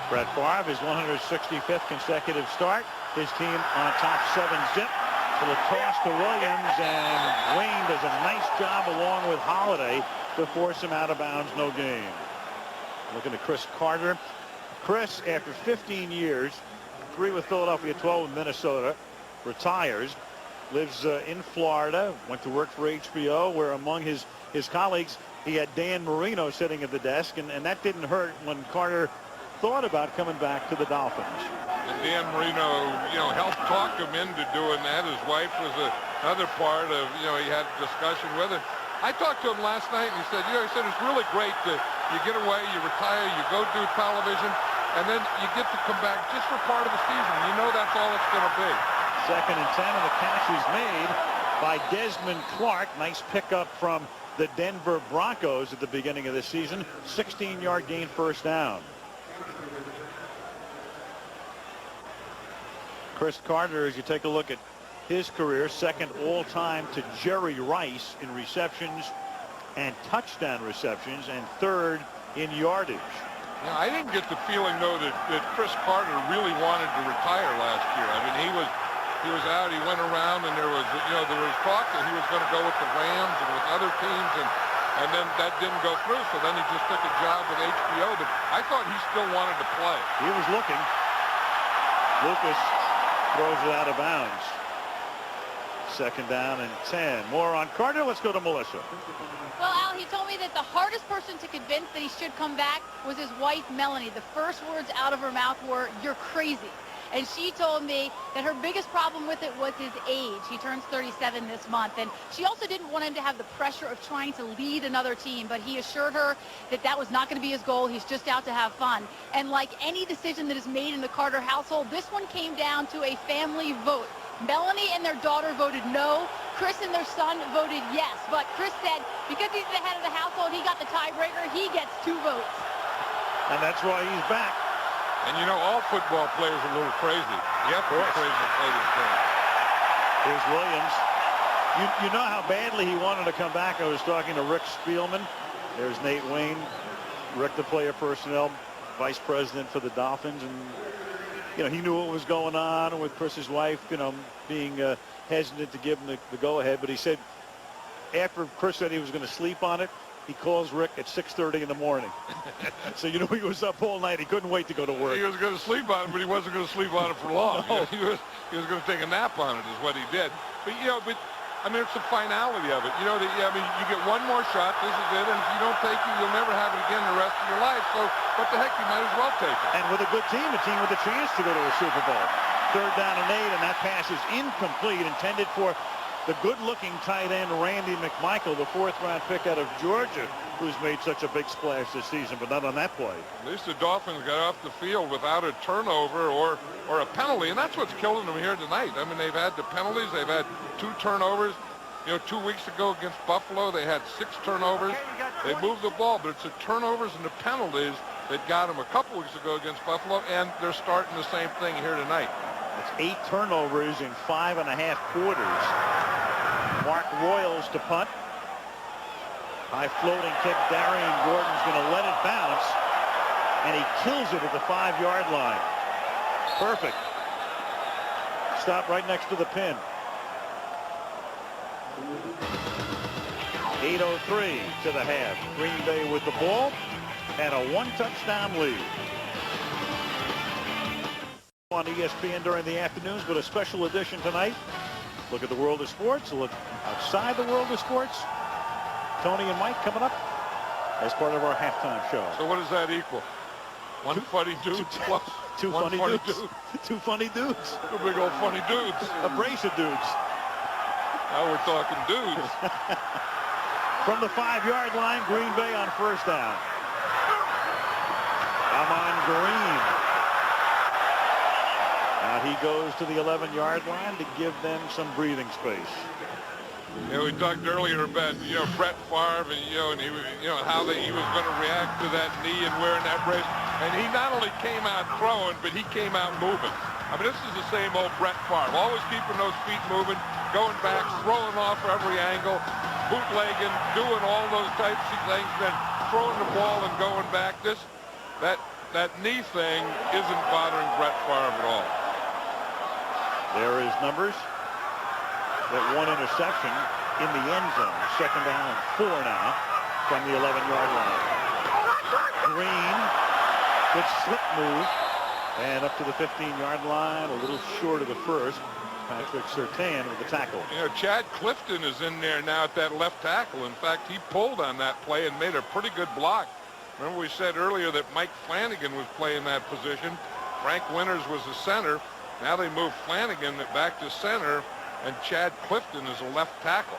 Brett Favre, his 165th consecutive start. His team on top 7-zip. Little toss to Williams, and Wayne does a nice job along with Holiday to force him out of bounds. No gain. Looking at Chris Carter. Chris, after 15 years, 3 with Philadelphia, 12 with Minnesota, retires, lives in Florida, went to work for HBO, where among his colleagues, he had Dan Marino sitting at the desk, and that didn't hurt when Carter thought about coming back to the Dolphins. And Dan Marino, you know, helped talk him into doing that. His wife was another part of, you know, he had a discussion with him. I talked to him last night, and he said, you know, it's really great that you get away, you retire, you go do television, and then you get to come back just for part of the season. You know that's all it's going to be. 2nd and 10, and the catch is made by Desmond Clark. Nice pickup from the Denver Broncos at the beginning of the season. 16-yard gain, first down. Chris Carter, as you take a look at his career, 2nd all-time to Jerry Rice in receptions and touchdown receptions, and 3rd in yardage. Yeah, I didn't get the feeling, though, that Chris Carter really wanted to retire last year. I mean, he was out, he went around, and there was talk that he was going to go with the Rams and with other teams, and then that didn't go through, so then he just took a job with HBO, but I thought he still wanted to play. He was looking. Lucas throws it out of bounds. 2nd down and 10. More on Carter. Let's go to Melissa. Well, Al, he told me that the hardest person to convince that he should come back was his wife, Melanie. The first words out of her mouth were, "You're crazy." And she told me that her biggest problem with it was his age. He turns 37 this month. And she also didn't want him to have the pressure of trying to lead another team. But he assured her that that was not going to be his goal. He's just out to have fun. And like any decision that is made in the Carter household, this one came down to a family vote. Melanie and their daughter voted no. Chris and their son voted yes. But Chris said because he's the head of the household, he got the tiebreaker. He gets 2 votes. And that's why he's back. And you know, all football players are a little crazy. You have to be crazy to play this game. Here's Williams. You know how badly he wanted to come back. I was talking to Rick Spielman. There's Nate Wayne, Rick, the player personnel vice president for the Dolphins, and you know, he knew what was going on with Chris's wife, you know, being hesitant to give him the go-ahead. But he said after Chris said he was going to sleep on it, he calls Rick at 6:30 in the morning. So you know he was up all night. He couldn't wait to go to work. He was going to sleep on it, but he wasn't going to sleep on it for long. No. He was going to take a nap on it is what he did. But, you know, I mean, it's the finality of it. You know, I mean, you get one more shot. This is it. And if you don't take it, you'll never have it again the rest of your life. So what the heck, you might as well take it. And with a good team, a team with a chance to go to a Super Bowl. 3rd down and 8, and that pass is incomplete, intended for the good-looking tight end Randy McMichael, the 4th-round pick out of Georgia, who's made such a big splash this season, but not on that play. At least the Dolphins got off the field without a turnover or a penalty, and that's what's killing them here tonight. I mean, they've had the penalties. They've had 2 turnovers. You know, 2 weeks ago against Buffalo, they had 6 turnovers. They moved the ball, but it's the turnovers and the penalties that got them a couple weeks ago against Buffalo, and they're starting the same thing here tonight. It's 8 turnovers in 5.5 quarters. Mark Royals to punt. High floating kick. Darian Gordon's going to let it bounce, and he kills it at the 5-yard line. Perfect. Stop right next to the pin. 8:03 to the half. Green Bay with the ball and a 1-touchdown lead. On ESPN during the afternoons, but a special edition tonight. Look at the world of sports. Look outside the world of sports. Tony and Mike coming up as part of our halftime show. So what does that equal? One funny dude plus two one funny dudes. dude. Two funny dudes. Two big old funny dudes. A brace of dudes. Now we're talking dudes. From the 5-yard line, Green Bay on first down. Amon Green. Now he goes to the 11-yard line to give them some breathing space. Yeah, we talked earlier about, Brett Favre and, how he was going to react to that knee and wearing that brace. And he not only came out throwing, but he came out moving. I mean, this is the same old Brett Favre, always keeping those feet moving, going back, throwing off every angle, bootlegging, doing all those types of things, then throwing the ball and going back. That knee thing isn't bothering Brett Favre at all. There is numbers. That one interception in the end zone. Second down and 4 now from the 11-yard line. Green, good slip move, and up to the 15-yard line, a little short of the first. Patrick Surtain with the tackle. Chad Clifton is in there now at that left tackle. In fact, he pulled on that play and made a pretty good block. Remember we said earlier that Mike Flanagan was playing that position. Frank Winters was the center. Now they move Flanagan back to center, and Chad Clifton is a left tackle.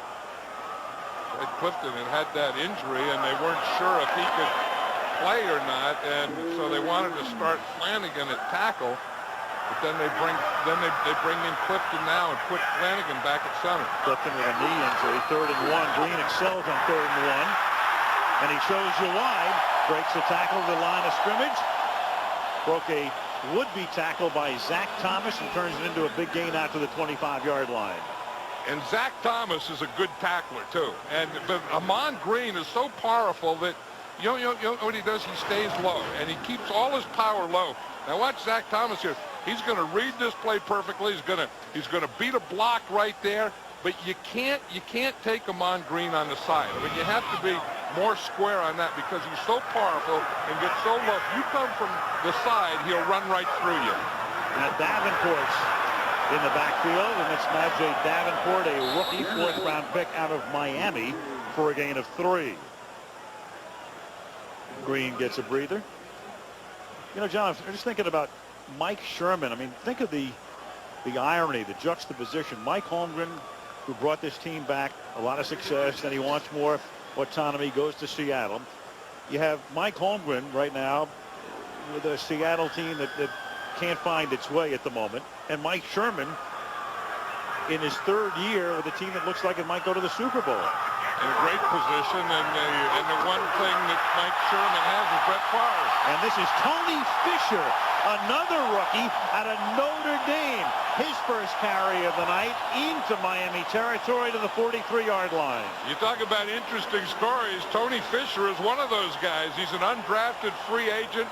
Chad Clifton had that injury, and they weren't sure if he could play or not, and so they wanted to start Flanagan at tackle. But then they bring in Clifton now and put Flanagan back at center. Clifton with a knee injury. 3rd and 1. Green excels on 3rd and 1, and he shows you wide. Breaks the tackle to the line of scrimmage. Broke a would-be tackle by Zach Thomas and turns it into a big gain out to the 25-yard line. And Zach Thomas is a good tackler too. But Amon Green is so powerful that you know what he does? He stays low and he keeps all his power low. Now watch Zach Thomas here. He's going to read this play perfectly. He's going to beat a block right there. But you can't take Amon Green on the side. I mean, you have to be more square on that because he's so powerful and gets so low. If you come from the side, he'll run right through you. Now Davenport's in the backfield, and it's Najee Davenport, a rookie 4th-round pick out of Miami for a gain of 3. Green gets a breather. John, I'm just thinking about Mike Sherman. I mean, think of the irony, the juxtaposition. Mike Holmgren, who brought this team back, a lot of success, and he wants more autonomy, goes to Seattle. You have Mike Holmgren right now with a Seattle team that can't find its way at the moment, and Mike Sherman in his 3rd year with a team that looks like it might go to the Super Bowl. In a great position, and the one thing that Mike Sherman has is Brett Favre. And this is Tony Fisher, another rookie out of Notre Dame. His first carry of the night into Miami territory to the 43-yard line. You talk about interesting stories. Tony Fisher is one of those guys. He's an undrafted free agent.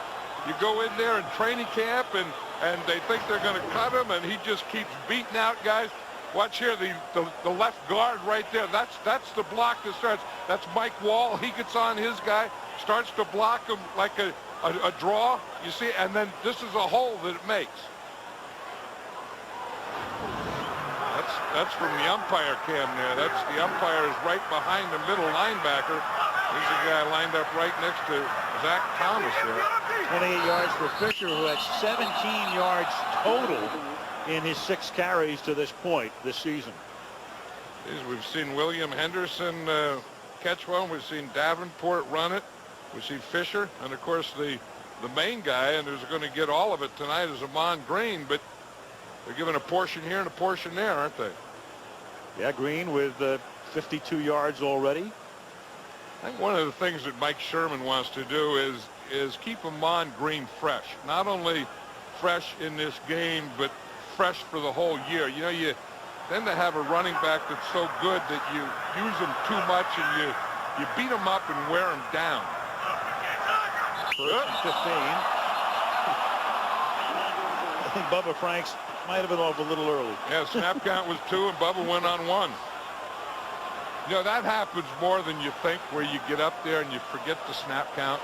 You go in there in training camp, and they think they're going to cut him, and he just keeps beating out guys. Watch here, the left guard right there. That's the block that starts. That's Mike Wall. He gets on his guy, starts to block him like a draw. You see, and then this is a hole that it makes. That's from the umpire cam there. The umpire is right behind the middle linebacker. He's the guy lined up right next to Zach Thomas there. 28 yards for Fisher, who had 17 yards total in his 6 carries to this point this season. We've seen William Henderson catch one. We've seen Davenport run it. We've seen Fisher. And, of course, the main guy, and who's going to get all of it tonight, is Amon Green. But they're giving a portion here and a portion there, aren't they? Yeah, Green with 52 yards already. I think one of the things that Mike Sherman wants to do is keep Amon Green fresh. Not only fresh in this game, but fresh for the whole year. You tend to have a running back that's so good that you use him too much and you beat him up and wear him down. First and 15. I think Bubba Franks might have been off a little early. Yeah, snap count was 2 and Bubba went on 1. That happens more than you think, where you get up there and you forget the snap count.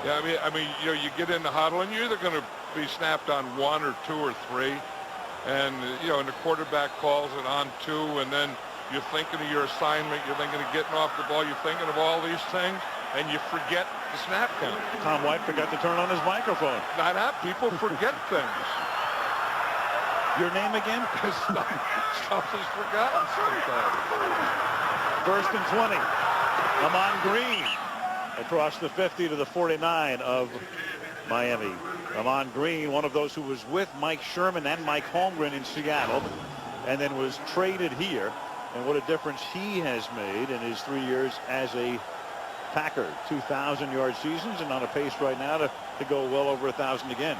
Yeah, I mean, you get in the huddle and you're either going to be snapped on 1 or 2 or 3, and and the quarterback calls it on 2, and then you're thinking of your assignment, you're thinking of getting off the ball, you're thinking of all these things. and you forget the snap count. Tom White forgot to turn on his microphone. Not that people forget things. Your name again? Stuff is forgotten sometimes. 1st and 20. Amon Green across the 50 to the 49 of Miami. Amon Green, one of those who was with Mike Sherman and Mike Holmgren in Seattle and then was traded here. And what a difference he has made in his 3 years as a Packer. 2,000-yard seasons and on a pace right now to go well over 1,000 again.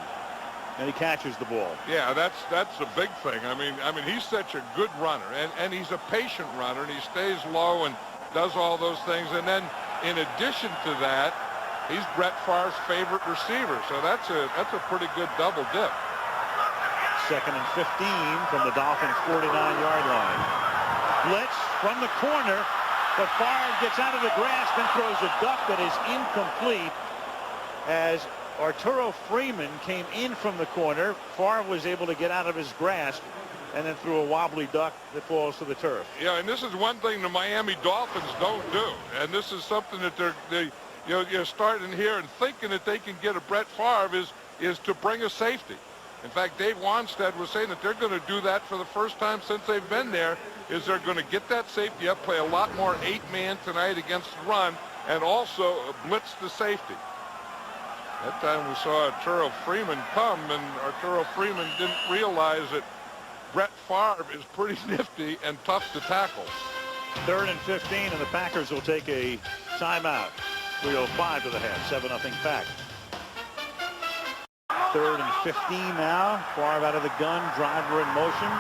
And he catches the ball. Yeah, that's a big thing. I mean, he's such a good runner, and he's a patient runner, and he stays low and does all those things. And then, in addition to that, he's Brett Favre's favorite receiver. So that's a pretty good double dip. 2nd and 15 from the Dolphins' 49-yard line. Blitz from the corner, but Favre gets out of the grasp and throws a duck that is incomplete as Arturo Freeman came in from the corner. Favre was able to get out of his grasp and then threw a wobbly duck that falls to the turf. Yeah, and this is one thing the Miami Dolphins don't do, and this is something that you're starting here and thinking that they can get a Brett Favre is to bring a safety. In fact, Dave Wanstead was saying that they're going to do that for the first time since they've been there, is they're going to get that safety up, play a lot more 8-man tonight against the run, and also blitz the safety. That time we saw Arturo Freeman come, and Arturo Freeman didn't realize that Brett Favre is pretty nifty and tough to tackle. 3rd and 15, and the Packers will take a timeout. 3:05 to the half, 7-0 Pack. 3rd and 15 now. Favre out of the gun, driver in motion.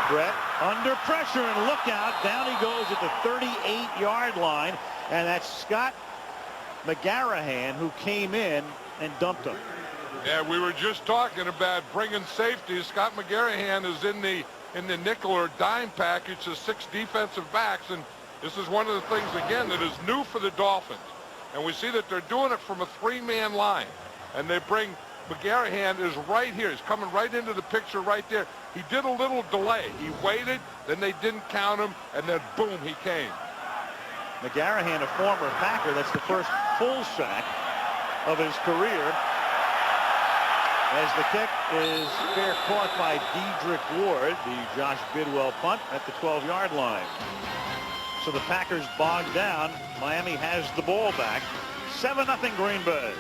Brett under pressure, and look out. Down he goes at the 38-yard line, and that's Scott McGarrahan who came in and dumped him. Yeah, we were just talking about bringing safety. Scott McGarrahan is in the nickel or dime package of 6 defensive backs, and this is one of the things, again, that is new for the Dolphins. And we see that they're doing it from a 3-man line. And they bring McGarrahan is right here. He's coming right into the picture right there. He did a little delay. He waited, then they didn't count him, and then boom, he came. McGarrahan, a former Packer, that's the first full sack of his career. As the kick is fair caught by Dedrick Ward, the Josh Bidwell punt at the 12-yard line. So the Packers bogged down. Miami has the ball back. 7-0 Green Bay.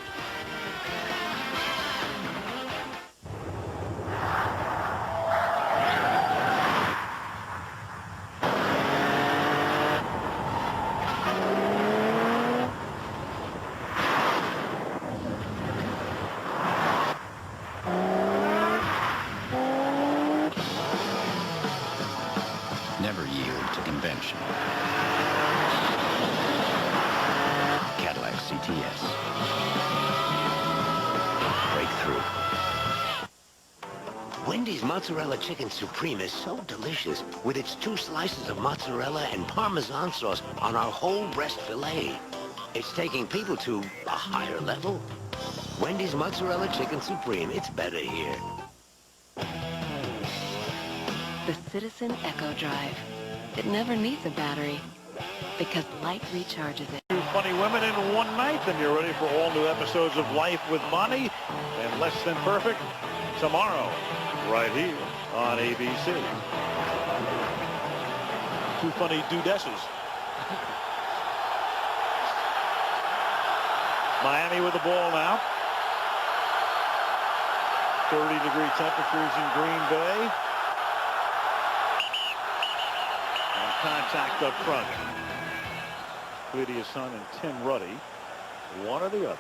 Never yield to convention. Cadillac CTS. Breakthrough. Wendy's Mozzarella Chicken Supreme is so delicious with its 2 slices of mozzarella and Parmesan sauce on our whole breast filet. It's taking people to a higher level. Wendy's Mozzarella Chicken Supreme, it's better here. The Citizen Echo Drive. It never needs a battery because light recharges it. 2 funny women in one night, and you're ready for all new episodes of Life with Bonnie and Less Than Perfect tomorrow, right here on ABC. 2 funny dudesses. Miami with the ball now. 30-degree temperatures in Green Bay. Contact up front. Lydia's son and Tim Ruddy, one or the other.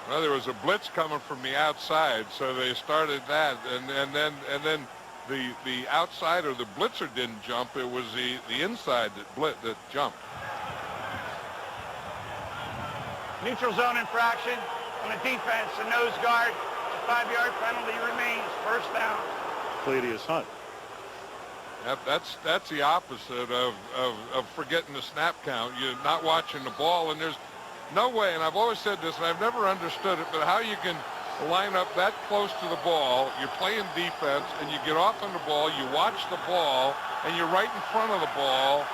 Well, there was a blitz coming from the outside, so they started that, and then the outside or the blitzer didn't jump. It was the inside that jumped. Neutral zone infraction on the defense, a nose guard, a 5-yard penalty remains, 1st down. Lydia's Hunt. That's the opposite of forgetting the snap count. You're not watching the ball, and there's no way, and I've always said this, and I've never understood it, but how you can line up that close to the ball, you're playing defense, and you get off on the ball, you watch the ball, and you're right in front of the ball,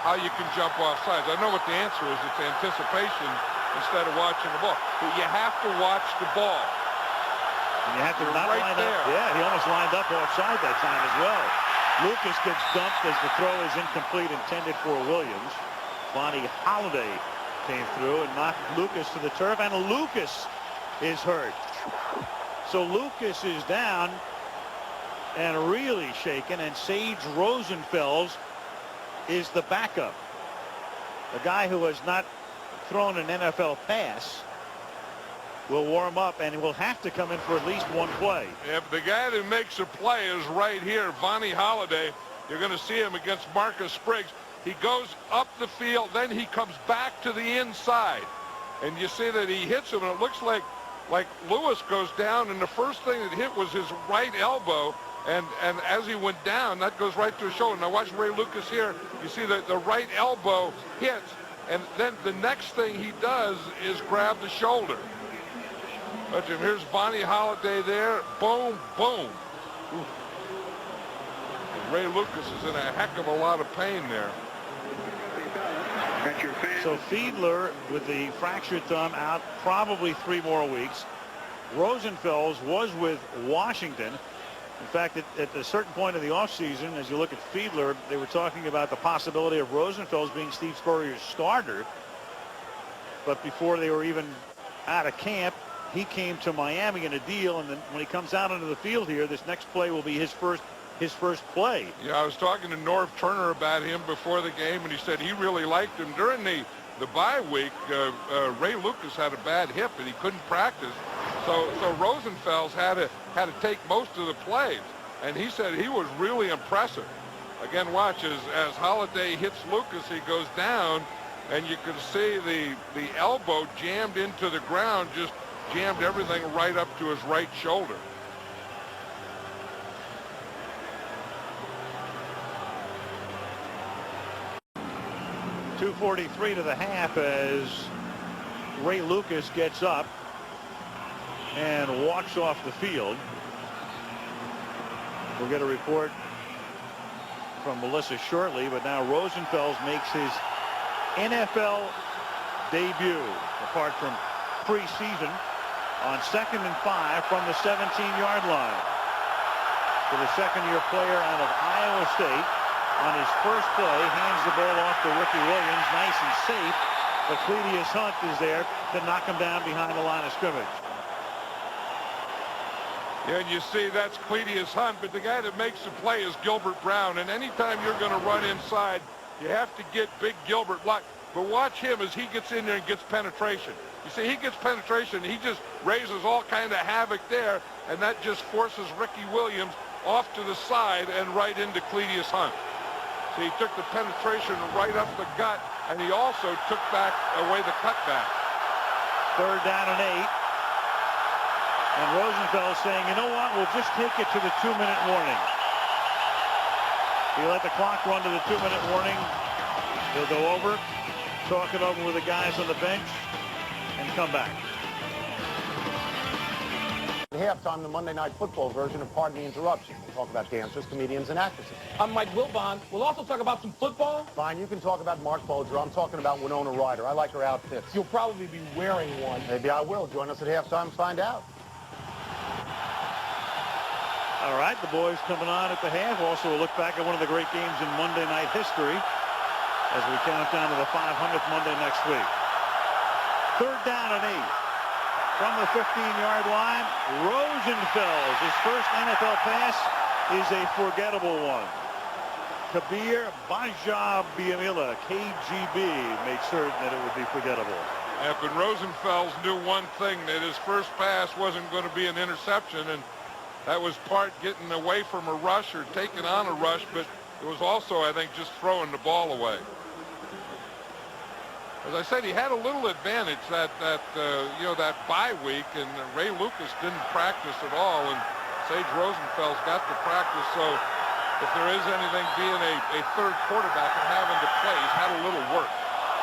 how you can jump off sides. I know what the answer is. It's anticipation instead of watching the ball. But you have to watch the ball. And you have to not right line there. up. Yeah, he almost lined up offside that time as well. Lucas gets dumped as the throw is incomplete, intended for Williams. Bonnie Holiday came through and knocked Lucas to the turf, and Lucas is hurt. So Lucas is down and really shaken, and Sage Rosenfels is the backup. A guy who has not thrown an NFL pass will warm up and will have to come in for at least one play. If the guy that makes a play is right here, Bonnie Holiday, you're going to see him against Marcus Spriggs. He goes up the field, then he comes back to the inside. And you see that he hits him, and it looks like Lewis goes down, and the first thing that hit was his right elbow. And as he went down, that goes right to his shoulder. Now watch Ray Lucas here. You see that the right elbow hits, and then the next thing he does is grab the shoulder. But here's Bonnie Holiday there. Boom, boom. Ooh. Ray Lucas is in a heck of a lot of pain there. So Fiedler with the fractured thumb out probably 3 more weeks. Rosenfels was with Washington. In fact, at a certain point in the offseason, as you look at Fiedler, they were talking about the possibility of Rosenfels being Steve Spurrier's starter. But before they were even out of camp, he came to Miami in a deal, and then when he comes out onto the field here, this next play will be his first play. Yeah, I was talking to Norv Turner about him before the game, and he said he really liked him. During the bye week, Ray Lucas had a bad hip, and he couldn't practice. So Rosenfels had to take most of the plays, and he said he was really impressive. Again, watch as Holiday hits Lucas, he goes down, and you can see the elbow jammed into the ground, just jammed everything right up to his right shoulder. .243 to the half as Ray Lucas gets up and walks off the field. We'll get a report from Melissa shortly, but now Rosenfels makes his NFL debut, apart from preseason, on 2nd and 5 from the 17-yard line. For the second-year player out of Iowa State, on his first play, hands the ball off to Ricky Williams, nice and safe, but Cledius Hunt is there to knock him down behind the line of scrimmage. Yeah, and you see that's Cledius Hunt, but the guy that makes the play is Gilbert Brown, and anytime you're going to run inside, you have to get big Gilbert blocked. But watch him as he gets in there and gets penetration. You see, he gets penetration, he just raises all kind of havoc there, and that just forces Ricky Williams off to the side and right into Cledius Hunt. So he took the penetration right up the gut, and he also took away the cutback. 3rd down and 8. And Rosenfels saying, you know what, we'll just take it to the 2-minute warning. He let the clock run to the 2-minute warning. He'll go over, talk it over with the guys on the bench, and come back. At halftime, the Monday Night Football version of Pardon the Interruption. We'll talk about dancers, comedians, and actresses. I'm Mike Wilbon. We'll also talk about some football. Fine, you can talk about Mark Bolger. I'm talking about Winona Ryder. I like her outfits. You'll probably be wearing one. Maybe I will. Join us at halftime and find out. All right, the boys coming on at the half. Also a look back at one of the great games in Monday night history as we count down to the 500th Monday next week. 3rd down and 8. From the 15-yard line, Rosenfels, his first NFL pass is a forgettable one. Kabir Bajabiamila, KGB, made certain that it would be forgettable. Yeah, but Rosenfels knew one thing, that his first pass wasn't going to be an interception, and that was part getting away from a rush or taking on a rush, but it was also, I think, just throwing the ball away. As I said, he had a little advantage that bye week, and Ray Lucas didn't practice at all, and Sage Rosenfels got to practice. So if there is anything being a third quarterback and having to play, he's had a little work.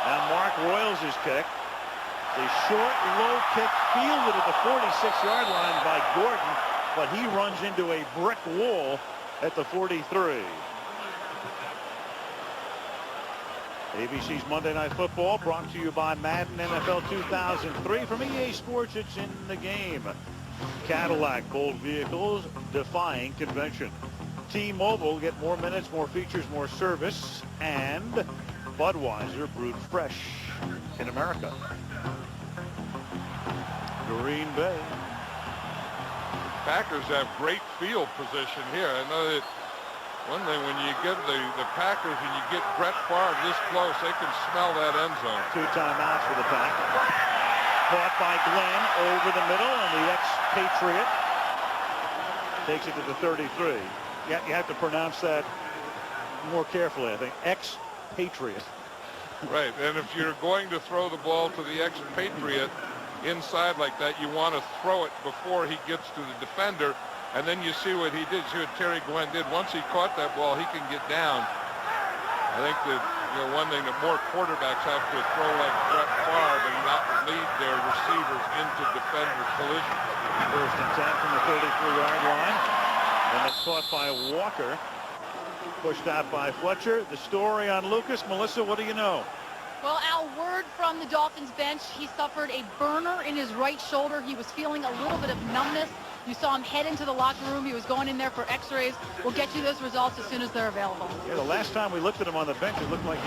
Now Mark Royals' kick, a short, low kick fielded at the 46-yard line by Gordon, but he runs into a brick wall at the 43. ABC's Monday Night Football brought to you by Madden NFL 2003. From EA Sports, it's In the Game. Cadillac, bold vehicles defying convention. T-Mobile, get more minutes, more features, more service. And Budweiser, brewed fresh in America. Green Bay. Packers have great field position here. I know that one thing, when you get the Packers and you get Brett Favre this close, they can smell that end zone. 2 timeouts for the Pack. Caught by Glenn over the middle, and the ex-Patriot takes it to the 33. Yeah, you have to pronounce that more carefully, I think. Ex-Patriot. Right, and if you're going to throw the ball to the ex-Patriot inside like that, you want to throw it before he gets to the defender. And then you see what he did, see what Terry Glenn did. Once he caught that ball, he can get down. I think that, one thing that more quarterbacks have to throw like Brett Favre and not lead their receivers into defender collision. First and 10 from the 33-yard line. And it's caught by Walker. Pushed out by Fletcher. The story on Lucas. Melissa, what do you know? Well, Al, word from the Dolphins bench, he suffered a burner in his right shoulder. He was feeling a little bit of numbness. You saw him head into the locker room. He was going in there for x-rays. We'll get you those results as soon as they're available. Yeah, the last time we looked at him on the bench, it looked like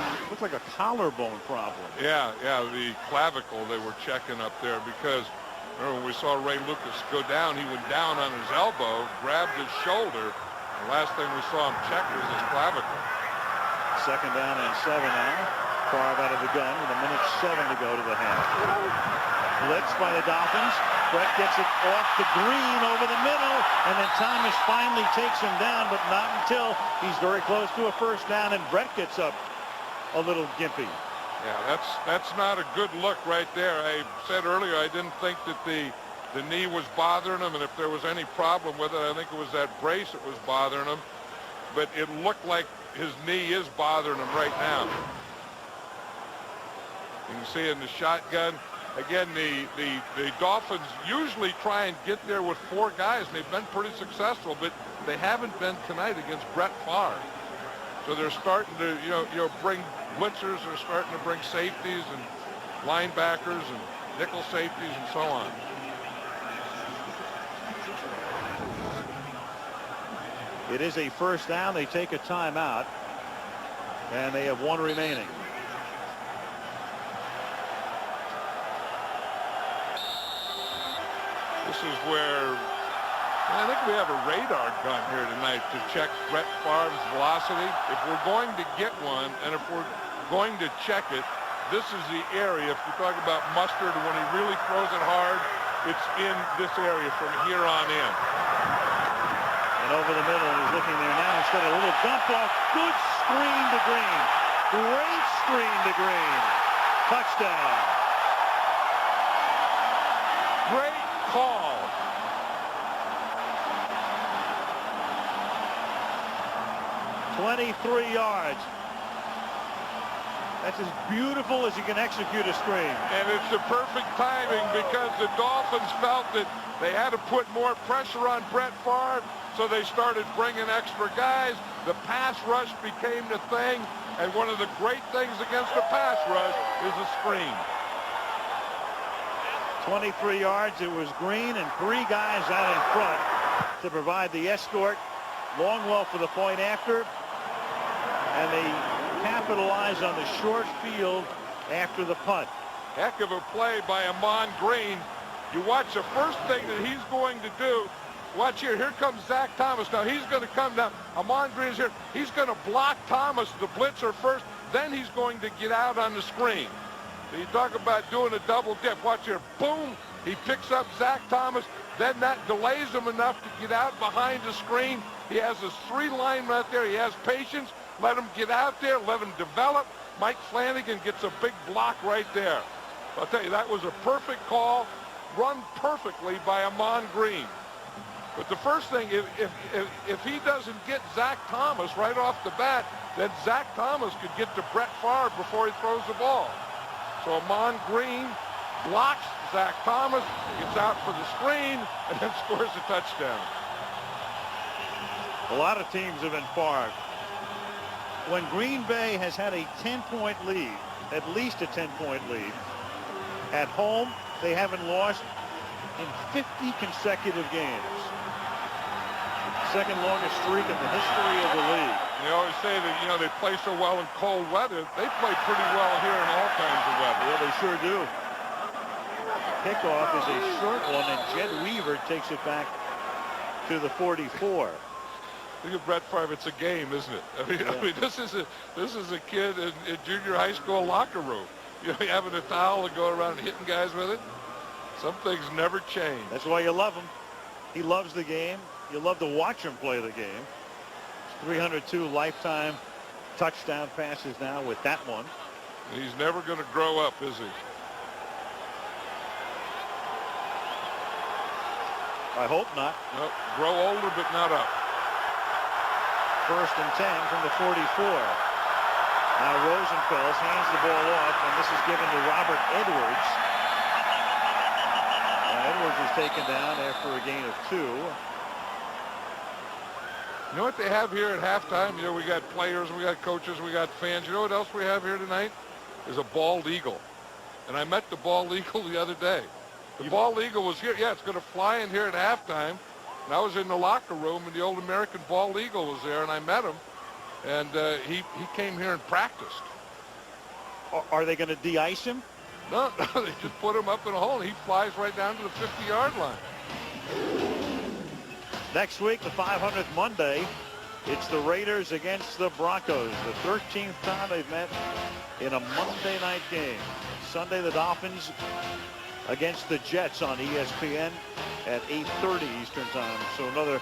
a collarbone problem. Yeah, the clavicle they were checking up there, because remember when we saw Ray Lucas go down, he went down on his elbow, grabbed his shoulder. The last thing we saw him check was his clavicle. 2nd down and 7 now. Favre out of the gun with 1:07 to go to the half. Blitz by the Dolphins. Brett gets it off to Green over the middle, and then Thomas finally takes him down, but not until he's very close to a first down, and Brett gets up a little gimpy. Yeah, that's not a good look right there. I said earlier I didn't think that the knee was bothering him, and if there was any problem with it, I think it was that brace that was bothering him. But it looked like his knee is bothering him right now. You can see in the shotgun. Again, the Dolphins usually try and get there with 4 guys, and they've been pretty successful, but they haven't been tonight against Brett Favre. So they're starting to, bring blitzers. They're starting to bring safeties and linebackers and nickel safeties and so on. It is a first down. They take a timeout, and they have 1 remaining. This is where I think we have a radar gun here tonight to check Brett Favre's velocity. If we're going to get one, and if we're going to check it, this is the area. If you talk about Mustard, when he really throws it hard, it's in this area from here on in. And over the middle, and he's looking there now. Instead of a little dump off, good screen to Green. Great screen to Green. Touchdown. Great call. "23 yards. That's as beautiful as you can execute a screen. And it's the perfect timing, because the Dolphins felt that they had to put more pressure on Brett Favre, so they started bringing extra guys. The pass rush became the thing, and one of the great things against the pass rush is a screen. 23 yards. It was Green and 3 guys out in front to provide the escort. Longwell for the point after, and they capitalize on the short field after the punt. Heck of a play by Amon Green. You watch the first thing that he's going to do. Watch here. Here comes Zach Thomas. Now he's going to come down. Amon Green's here. He's going to block Thomas, the blitzer, first. Then he's going to get out on the screen. So you talk about doing a double dip. Watch here. Boom. He picks up Zach Thomas. Then that delays him enough to get out behind the screen. He has his 3 linemen out there. He has patience. Let him get out there. Let him develop. Mike Flanagan gets a big block right there. I'll tell you, that was a perfect call, run perfectly by Amon Green. But the first thing, if he doesn't get Zach Thomas right off the bat, then Zach Thomas could get to Brett Favre before he throws the ball. So Amon Green blocks Zach Thomas, gets out for the screen, and then scores a touchdown. A lot of teams have been Favre. when Green Bay has had a 10-point lead, at least a 10-point lead, at home, they haven't lost in 50 consecutive games. Second longest streak in the history of the league. They always say that, you know, they play so well in cold weather. They play pretty well here in all kinds of weather. Yeah, they sure do. Kickoff is a short one, and Jed Weaver takes it back to the 44. Look at Brett Favre. It's a game, isn't it? I mean, this is a kid in junior high school locker room. You know, having a towel and going around and hitting guys with it. Some things never change. That's why you love him. He loves the game. You love to watch him play the game. 302 lifetime touchdown passes now with that one. He's never going to grow up, is he? I hope not. Nope. Grow older, but not up. 1st and 10 from the 44. Now Rosenfels hands the ball off, and this is given to Robert Edwards. Edwards is taken down after a gain of 2. You know what they have here at halftime? You know, we got players, we got coaches, we got fans. You know what else we have here tonight? Is a bald eagle. And I met the bald eagle the other day. The bald eagle was here. Yeah, it's going to fly in here at halftime. And I was in the locker room, and the old American bald eagle was there, and I met him. And he came here and practiced. Are they going to de-ice him? No, they just put him up in a hole, and he flies right down to the 50-yard line. Next week, the 500th Monday, it's the Raiders against the Broncos. The 13th time they've met in a Monday night game. Sunday, the Dolphins against the Jets on ESPN at 8:30 Eastern time. So another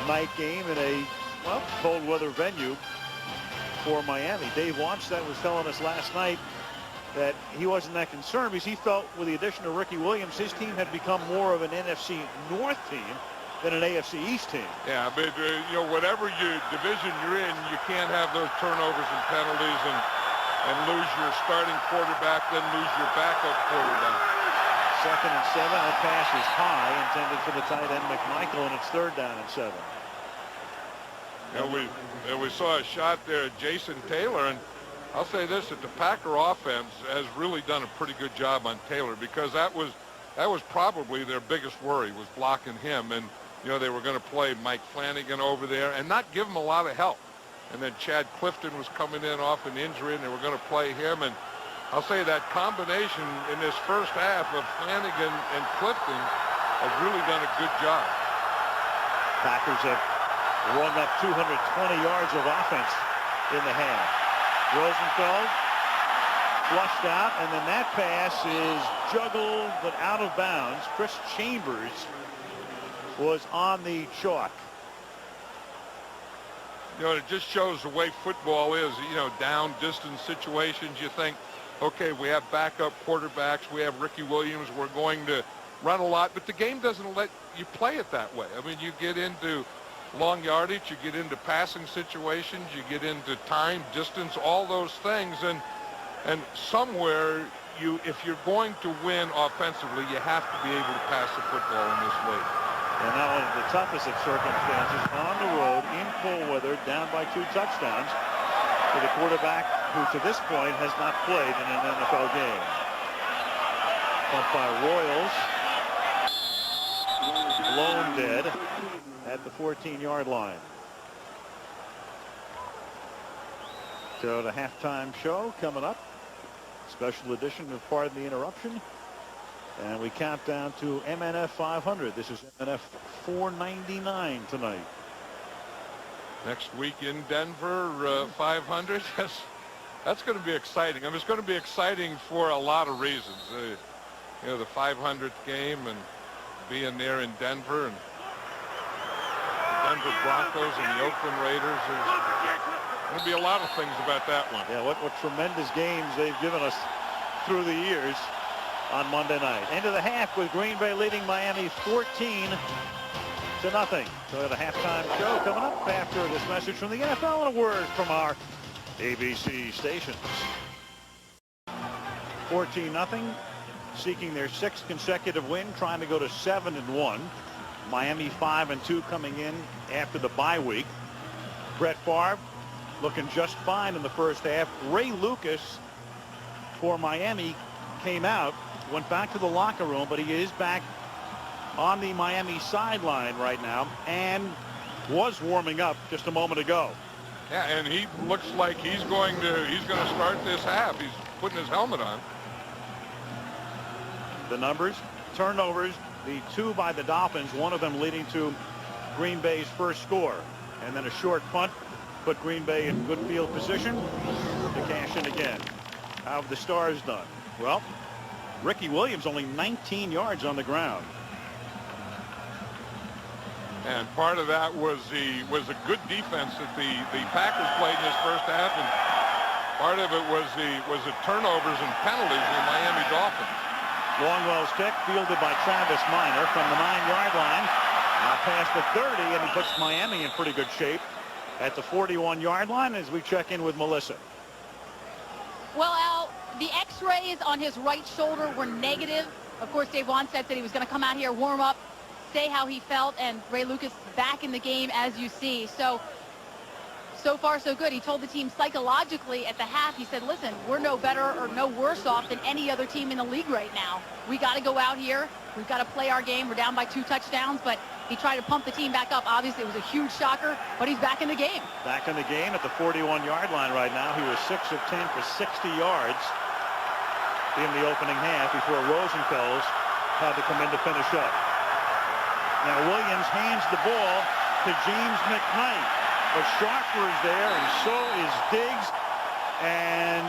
night game in a, well, cold weather venue for Miami. Dave Wannstedt was telling us last night that he wasn't that concerned because he felt with the addition of Ricky Williams, his team had become more of an NFC North team than an AFC East team. Yeah, but you know, whatever your division you're in, you can't have those turnovers and penalties and lose your starting quarterback, then lose your backup quarterback. 2nd and 7. That pass is high, intended for the tight end McMichael, and it's 3rd down and 7. You know, we saw a shot there at Jason Taylor, and I'll say this, that the Packer offense has really done a pretty good job on Taylor, because that was probably their biggest worry, was blocking him. And you know, they were going to play Mike Flanagan over there and not give him a lot of help. And then Chad Clifton was coming in off an injury, and they were going to play him. And I'll say that combination in this first half of Flanagan and Clifton has really done a good job. Packers have run up 220 yards of offense in the half. Rosenfeld flushed out, and then that pass is juggled but out of bounds. Chris Chambers was on the chalk. You know, it just shows the way football is. You know, down distance situations, you think, okay, we have backup quarterbacks, we have Ricky Williams, we're going to run a lot, but the game doesn't let you play it that way. I mean, you get into long yardage, you get into passing situations, you get into time, distance, all those things, and somewhere if you're going to win offensively, you have to be able to pass the football in this league. And now in the toughest of circumstances, on the road, in cold weather, down by 2 touchdowns for the quarterback who to this point has not played in an NFL game. Pumped by Royals. Blown dead at the 14-yard line. So the halftime show coming up. Special edition of Pardon the Interruption. And we count down to MNF 500. This is MNF 499 tonight. Next week in Denver, 500. That's going to be exciting. I mean, it's going to be exciting for a lot of reasons. You know, the 500th game and being there in Denver, and the Denver Broncos and the Oakland Raiders. There's going to be a lot of things about that one. Yeah, what tremendous games they've given us through the years on Monday night. End of the half with Green Bay leading Miami 14-0. So the halftime show coming up after this message from the NFL and a word from our ABC stations. 14-0, seeking their 6th consecutive win, trying to go to 7-1. Miami 5-2 coming in after the bye week. Brett Favre looking just fine in the first half. Ray Lucas for Miami came out, went back to the locker room, but he is back on the Miami sideline right now and was warming up just a moment ago. Yeah, and he looks like he's going to start this half. He's putting his helmet on. The numbers, turnovers, the 2 by the Dolphins, one of them leading to Green Bay's first score, and then a short punt put Green Bay in good field position to cash in again. How have the Stars done? Well, Ricky Williams only 19 yards on the ground. And part of that was a good defense that the Packers played in this first half, and part of it was the turnovers and penalties of the Miami Dolphins. Longwell's kick fielded by Travis Minor from the 9-yard line. Past the 30, and he puts Miami in pretty good shape at the 41-yard line as we check in with Melissa. Well, Al, the x-rays on his right shoulder were negative. Of course, Dave Wannstedt said he was going to come out here, warm up, say how he felt, and Ray Lucas back in the game, as you see. So far, so good. He told the team psychologically at the half, he said, listen, we're no better or no worse off than any other team in the league right now. We got to go out here. We've got to play our game. We're down by 2 touchdowns, but he tried to pump the team back up. Obviously, it was a huge shocker, but he's back in the game. Back in the game at the 41-yard line right now. He was 6 of 10 for 60 yards in the opening half before Rosenfels had to come in to finish up. Now Williams hands the ball to James McKnight, but Sharper is there, and so is Diggs, and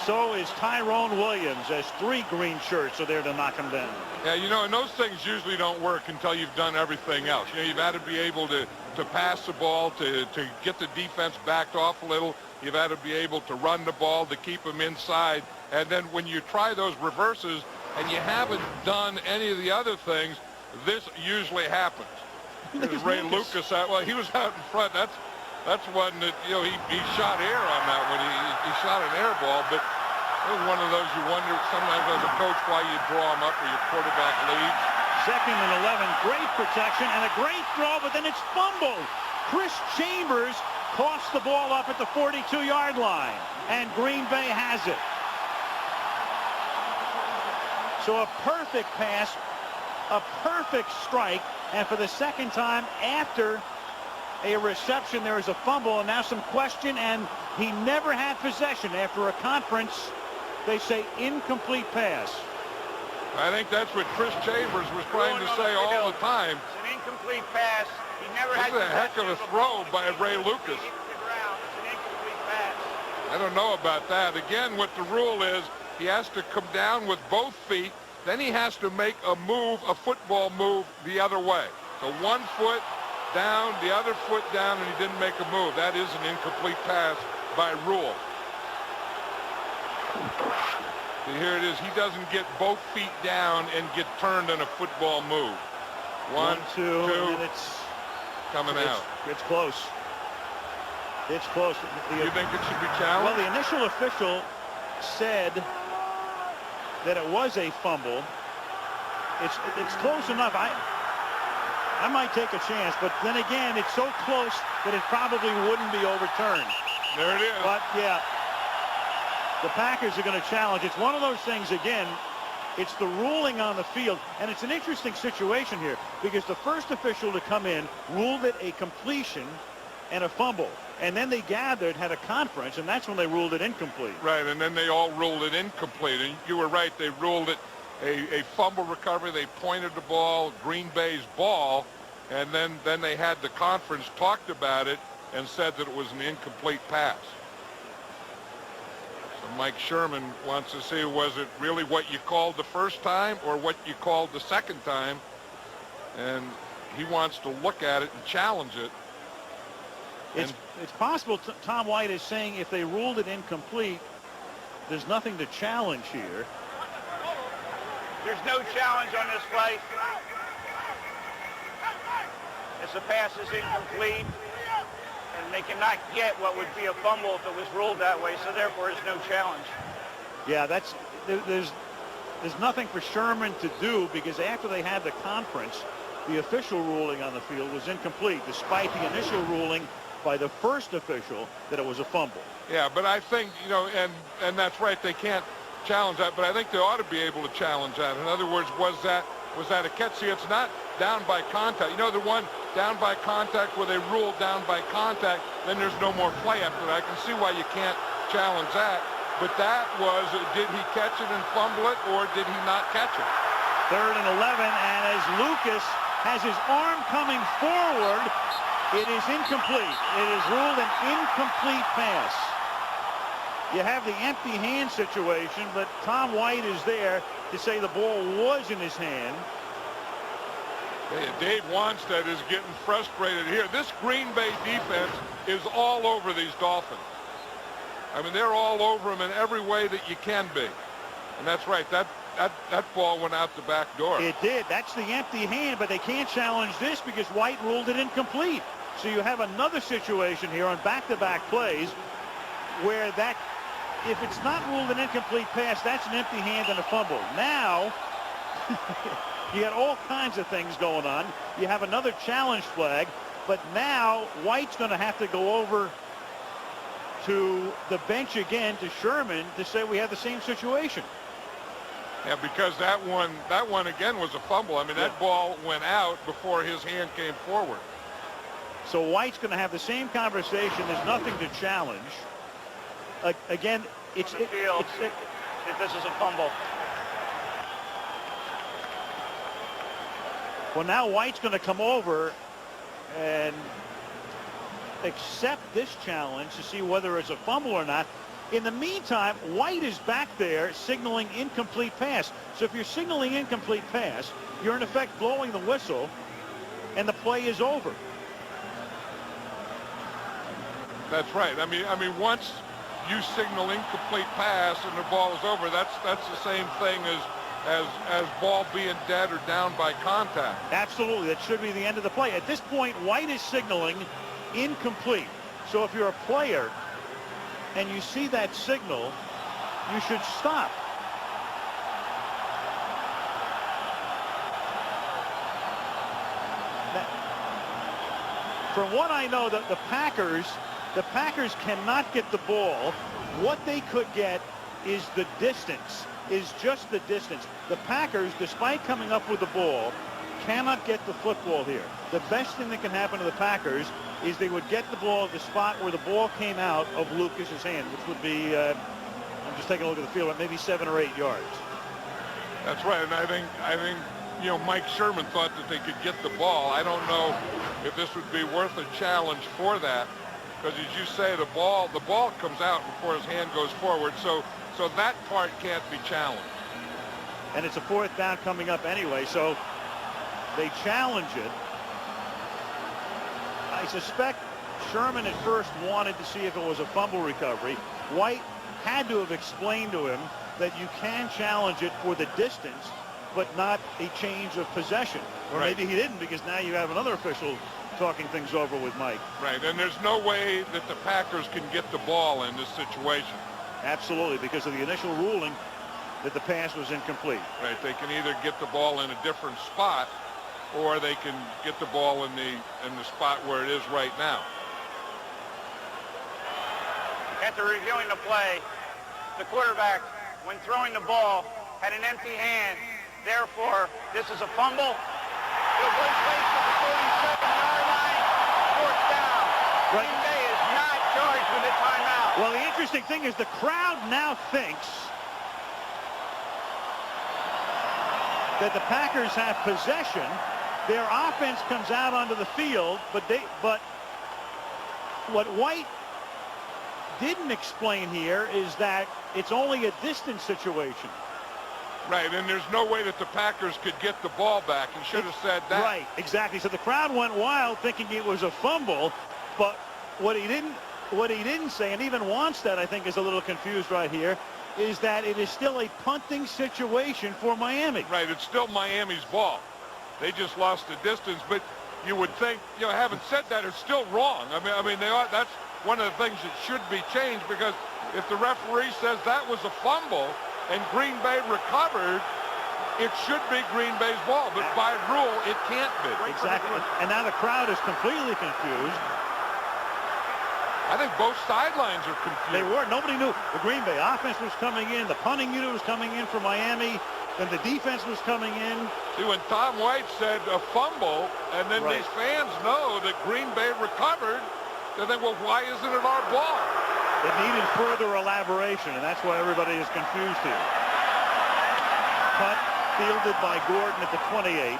so is Tyrone Williams, as 3 green shirts are there to knock him down. Yeah, you know, and those things usually don't work until you've done everything else. You know, you've had to be able to pass the ball, to get the defense backed off a little. You've had to be able to run the ball, to keep them inside. And then when you try those reverses and you haven't done any of the other things, this usually happens. There's Ray Lucas out. Well, he was out in front. That's one that, you know, he shot air on that one. He shot an air ball, but it was one of those you wonder sometimes as a coach why you draw him up or your quarterback leads. 2nd and 11, great protection and a great throw, but then it's fumbled. Chris Chambers coughs the ball up at the 42-yard line, and Green Bay has it. So a perfect pass, a perfect strike, and for the second time after a reception, there is a fumble, and now some question, and he never had possession. After a conference, they say incomplete pass. I think that's what Chris Chambers was trying to say all the time. It's an incomplete pass. He never had a heck of a throw by Ray Lucas. I don't know about that. Again, what the rule is, he has to come down with both feet. Then he has to make a move, a football move, the other way. So 1 foot down, the other foot down, and he didn't make a move. That is an incomplete pass by rule. So here it is. He doesn't get both feet down and get turned in a football move. 1, 2, and it's coming out. It's close. It's close. You think it should be challenged? Well, the initial official said that it was a fumble. It's close enough. I might take a chance, but then again, it's so close that it probably wouldn't be overturned. There it is. But yeah, the Packers are going to challenge. It's one of those things, again, it's the ruling on the field, and it's an interesting situation here because the first official to come in ruled it a completion and a fumble, and then they gathered, had a conference, and that's when they ruled it incomplete. Right, and then they all ruled it incomplete, and you were right, they ruled it a fumble recovery. They pointed the ball, Green Bay's ball, and then they had the conference talked about it and said that it was an incomplete pass. So Mike Sherman wants to see, was it really what you called the first time or what you called the second time? And he wants to look at it and challenge it. It's possible Tom White is saying if they ruled it incomplete, there's nothing to challenge here. There's no challenge on this play. As the pass is incomplete, and they cannot get what would be a fumble if it was ruled that way, so therefore there's no challenge. Yeah, there's nothing for Sherman to do because after they had the conference, the official ruling on the field was incomplete, despite the initial ruling by the first official that it was a fumble. Yeah, but I think, you know, and that's right, they can't challenge that, but I think they ought to be able to challenge that. In other words, was that a catch? See, it's not down by contact. You know, the one down by contact where they ruled down by contact, then there's no more play after that. I can see why you can't challenge that. But that was, did he catch it and fumble it, or did he not catch it? 3rd and 11, and as Lucas has his arm coming forward, it is incomplete. It is ruled an incomplete pass. You have the empty hand situation, but Tom White is there to say the ball was in his hand. Hey, Dave Wanstead is getting frustrated here. This Green Bay defense is all over these Dolphins. I mean, they're all over them in every way that you can be. And that's right. That ball went out the back door. It did. That's the empty hand, but they can't challenge this because White ruled it incomplete. So you have another situation here on back-to-back plays where that, if it's not ruled an incomplete pass, that's an empty hand and a fumble. Now, you got all kinds of things going on. You have another challenge flag, but now White's going to have to go over to the bench again to Sherman to say we have the same situation. Yeah, because that one again was a fumble. I mean, that ball went out before his hand came forward. So White's going to have the same conversation. There's nothing to challenge. Again, it's if this is a fumble. Well, now White's going to come over and accept this challenge to see whether it's a fumble or not. In the meantime, White is back there signaling incomplete pass. So if you're signaling incomplete pass, you're in effect blowing the whistle, and the play is over. That's right. I mean, once you signal incomplete pass and the ball is over, that's the same thing as ball being dead or down by contact. Absolutely. That should be the end of the play. At this point, White is signaling incomplete. So if you're a player and you see that signal, you should stop. From what I know, the Packers cannot get the ball. What they could get is the distance, is just the distance. The Packers, despite coming up with the ball, cannot get the football here. The best thing that can happen to the Packers is they would get the ball at the spot where the ball came out of Lucas's hand, which would be, I'm just taking a look at the field, maybe 7 or 8 yards. That's right, and I think you know, Mike Sherman thought that they could get the ball. I don't know if this would be worth a challenge for that, because as you say, the ball comes out before his hand goes forward, so that part can't be challenged. And it's a 4th down coming up anyway, so they challenge it. I suspect Sherman at first wanted to see if it was a fumble recovery. White had to have explained to him that you can challenge it for the distance, but not a change of possession. Or right. Maybe he didn't, because now you have another official talking things over with Mike. Right, and there's no way that the Packers can get the ball in this situation. Absolutely, because of the initial ruling that the pass was incomplete. Right, they can either get the ball in a different spot, or they can get the ball in the spot where it is right now. After reviewing the play, the quarterback, when throwing the ball, had an empty hand. Therefore, this is a fumble. It was placed at the 47-yard line. 4th down. Green Bay is not charged with a timeout. Well, the interesting thing is the crowd now thinks that the Packers have possession. Their offense comes out onto the field, but what White didn't explain here is that it's only a distance situation. Right, and there's no way that the Packers could get the ball back. He should have said that. Right, exactly. So the crowd went wild thinking it was a fumble, but what he didn't say, and even Wanstead I think is a little confused right here, is that it is still a punting situation for Miami. Right, it's still Miami's ball. They just lost the distance, but you would think, you know, having said that, it's still wrong. I mean, that's one of the things that should be changed, because if the referee says that was a fumble and Green Bay recovered, it should be Green Bay's ball, but by rule, it can't be. Exactly, and now the crowd is completely confused. I think both sidelines are confused. They were. Nobody knew. The Green Bay offense was coming in. The punting unit was coming in for Miami. Then the defense was coming in. See, when Tom White said a fumble, and then these fans know that Green Bay recovered, they think, well, why isn't it our ball? It needed further elaboration, and that's why everybody is confused here. Punt fielded by Gordon at the 28.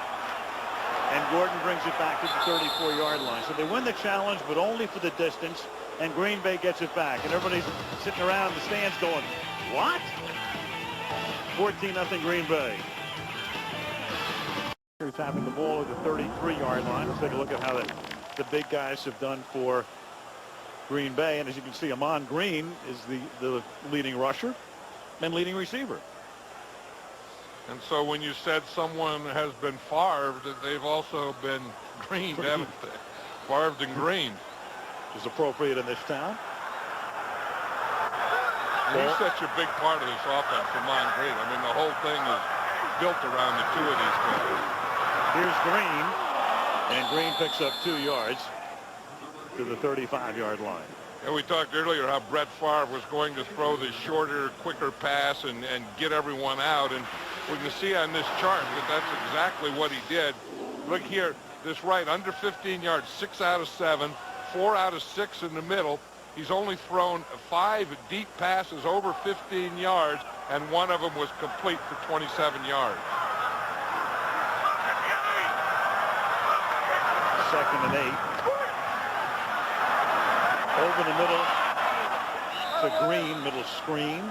And Gordon brings it back to the 34-yard line. So they win the challenge, but only for the distance. And Green Bay gets it back. And everybody's sitting around the stands going, what? 14-0 Green Bay. Here's having the ball at the 33-yard line. Let's take a look at how the big guys have done for Green Bay. And as you can see, Amon Green is the leading rusher and leading receiver. And so when you said someone has been Favred, they've also been greened, haven't they? Favred and greened. Which is appropriate in this town. He's such a big part of this offense, Amon Green. I mean, the whole thing is built around the two of these guys. Here's Green, and Green picks up 2 yards to the 35-yard line. And we talked earlier how Brett Favre was going to throw the shorter, quicker pass and get everyone out. And we can see on this chart that that's exactly what he did. Look here, this right, under 15 yards, 6 out of 7, 4 out of 6 in the middle. He's only thrown 5 deep passes over 15 yards, and 1 of them was complete for 27 yards. 2nd and 8. Over the middle to Green, middle screen.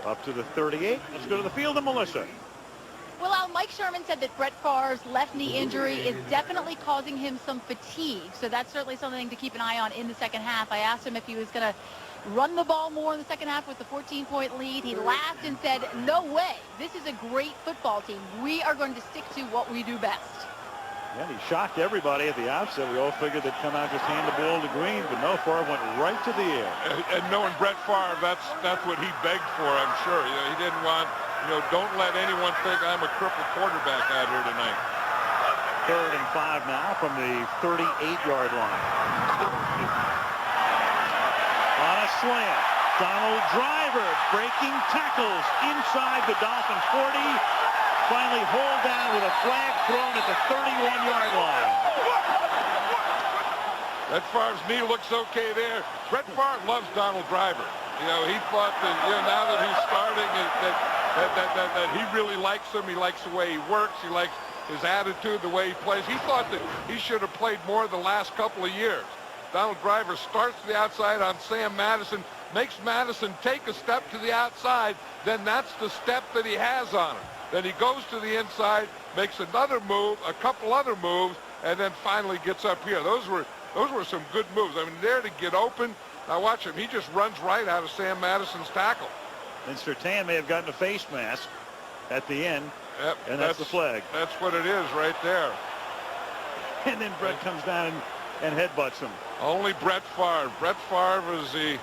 Up to the 38. Let's go to the field of Melissa. Well, Mike Sherman said that Brett Favre's left knee injury is definitely causing him some fatigue. So that's certainly something to keep an eye on in the second half. I asked him if he was going to run the ball more in the second half with the 14-point lead. He laughed and said, no way. This is a great football team. We are going to stick to what we do best. And he shocked everybody at the outset. We all figured they'd come out, just hand the ball to Green, but no, Favre went right to the air. And knowing Brett Favre, that's what he begged for, I'm sure. You know, he didn't want, don't let anyone think I'm a crippled quarterback out here tonight. 3rd and 5 now from the 38-yard line. On a slant, Donald Driver breaking tackles inside the Dolphin 40. Finally hauled down with a flag thrown at the 31-yard line. Brett Favre's knee looks okay there. Brett Favre loves Donald Driver. He thought that, now that he's starting, that he really likes him. He likes the way he works. He likes his attitude, the way he plays. He thought that he should have played more the last couple of years. Donald Driver starts to the outside on Sam Madison, makes Madison take a step to the outside. Then that's the step that he has on him. Then he goes to the inside, makes another move, a couple other moves, and then finally gets up here. Those were some good moves. I mean, there to get open. Now watch him. He just runs right out of Sam Madison's tackle. And Surtain may have gotten a face mask at the end. Yep, and that's the flag. That's what it is right there. And then Brett comes down and headbutts him. Only Brett Favre. Brett Favre is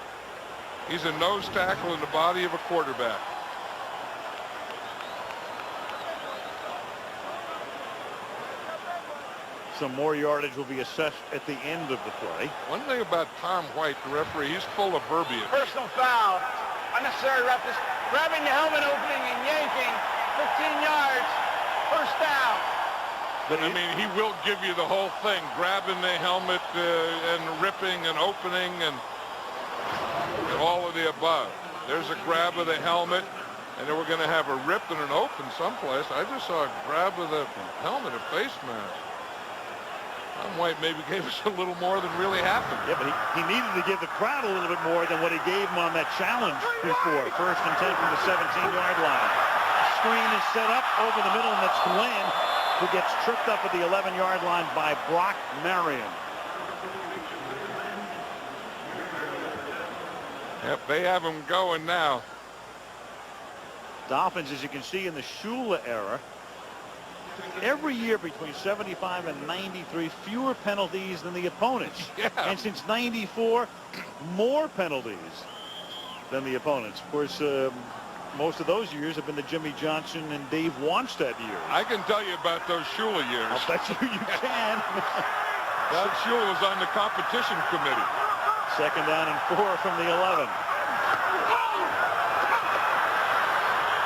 he's a nose tackle in the body of a quarterback. Some more yardage will be assessed at the end of the play. One thing about Tom White, the referee, he's full of verbiage. Personal foul. Unnecessary roughness. Grabbing the helmet opening and yanking. 15 yards. First down. But I mean, he will give you the whole thing. Grabbing the helmet and ripping and opening and all of the above. There's a grab of the helmet. And then we're going to have a rip and an open someplace. I just saw a grab of the helmet, a face mask. Tom White maybe gave us a little more than really happened. Yeah, but he needed to give the crowd a little bit more than what he gave him on that challenge before. 1st and 10 from the 17-yard line. Screen is set up over the middle, and that's Glenn, who gets tripped up at the 11-yard line by Brock Marion. Yep, they have him going now. Dolphins, as you can see in the Shula era, every year between 75 and 93, fewer penalties than the opponents. Yeah. And since 94, more penalties than the opponents. Of course, most of those years have been the Jimmy Johnson and Dave Wanstead years. I can tell you about those Shula years. I'll bet you can. Doug Shula was on the competition committee. Second down and 4 from the 11.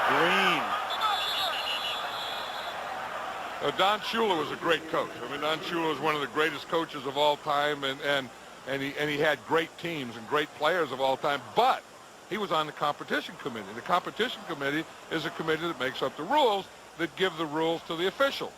Green. Don Shula was a great coach. I mean, Don Shula was one of the greatest coaches of all time, and he had great teams and great players of all time, but he was on the competition committee. The competition committee is a committee that makes up the rules that give the rules to the officials.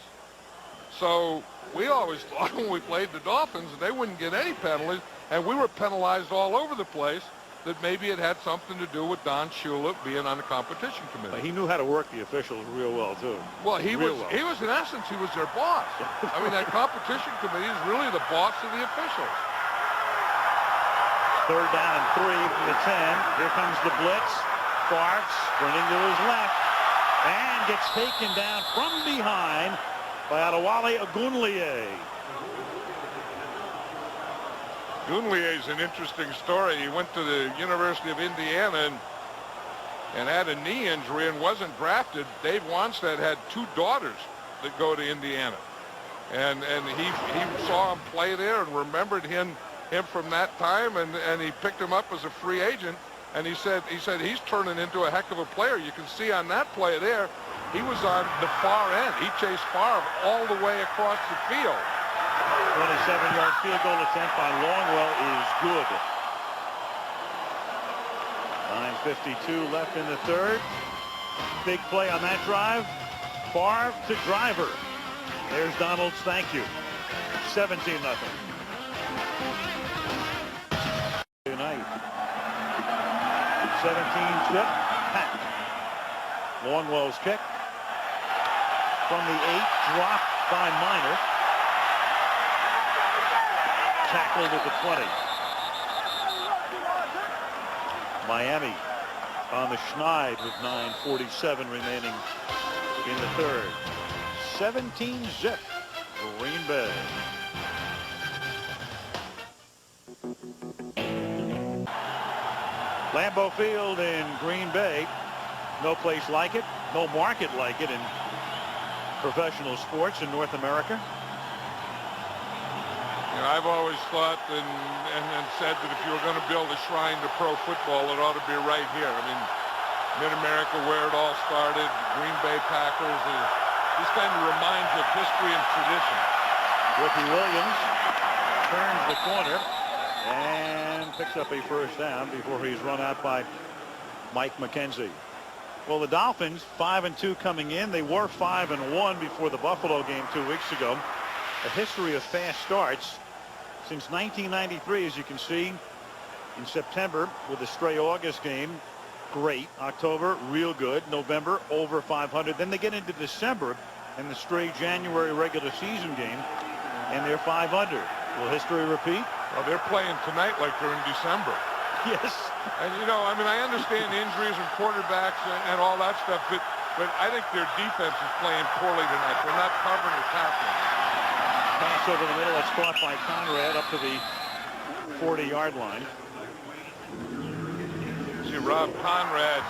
So we always thought when we played the Dolphins they wouldn't get any penalties, and we were penalized all over the place, that maybe it had something to do with Don Shula being on the competition committee. He knew how to work the officials real well, too. Well, he was, in essence, he was their boss. I mean, that competition committee is really the boss of the officials. Third down and 3 from the 10. Here comes the blitz. Favre sprinting to his left and gets taken down from behind by Adewale Ogunleye. Ogunleye is an interesting story. He went to the University of Indiana and had a knee injury and wasn't drafted. Dave Wanstead had 2 daughters that go to Indiana, and he saw him play there and remembered him from that time, and he picked him up as a free agent. And he said he's turning into a heck of a player. You can see on that play there, he was on the far end. He chased Favre all the way across the field. 27-yard field goal attempt by Longwell is good. 9:52 left in the third. Big play on that drive. Favre to Driver. There's Donald's thank you. 17-0. Tonight. 17 chip. Pat. Longwell's kick. From the 8, dropped by Minor. Tackled at the 20. Miami on the schneid with 9:47 remaining in the third. 17-0 Green Bay. Lambeau Field in Green Bay. No place like it. No market like it in professional sports in North America. I've always thought and said that if you were going to build a shrine to pro football, it ought to be right here. I mean, Mid-America, where it all started, Green Bay Packers, this kind of reminds you of history and tradition. Ricky Williams turns the corner and picks up a first down before he's run out by Mike McKenzie. Well, the Dolphins 5-2 coming in. They were 5-1 before the Buffalo game 2 weeks ago. A history of fast starts since 1993, as you can see. In September with a stray August game, great. October, real good. November, over 500. Then they get into December and the stray January regular season game, and they're 500. Will history repeat? Well, they're playing tonight like they're in December. Yes. And, I mean, I understand injuries and quarterbacks and all that stuff, but I think their defense is playing poorly tonight. They're not covering or tackling. Pass over the middle. That's caught by Conrad up to the 40-yard line. See, Rob Conrad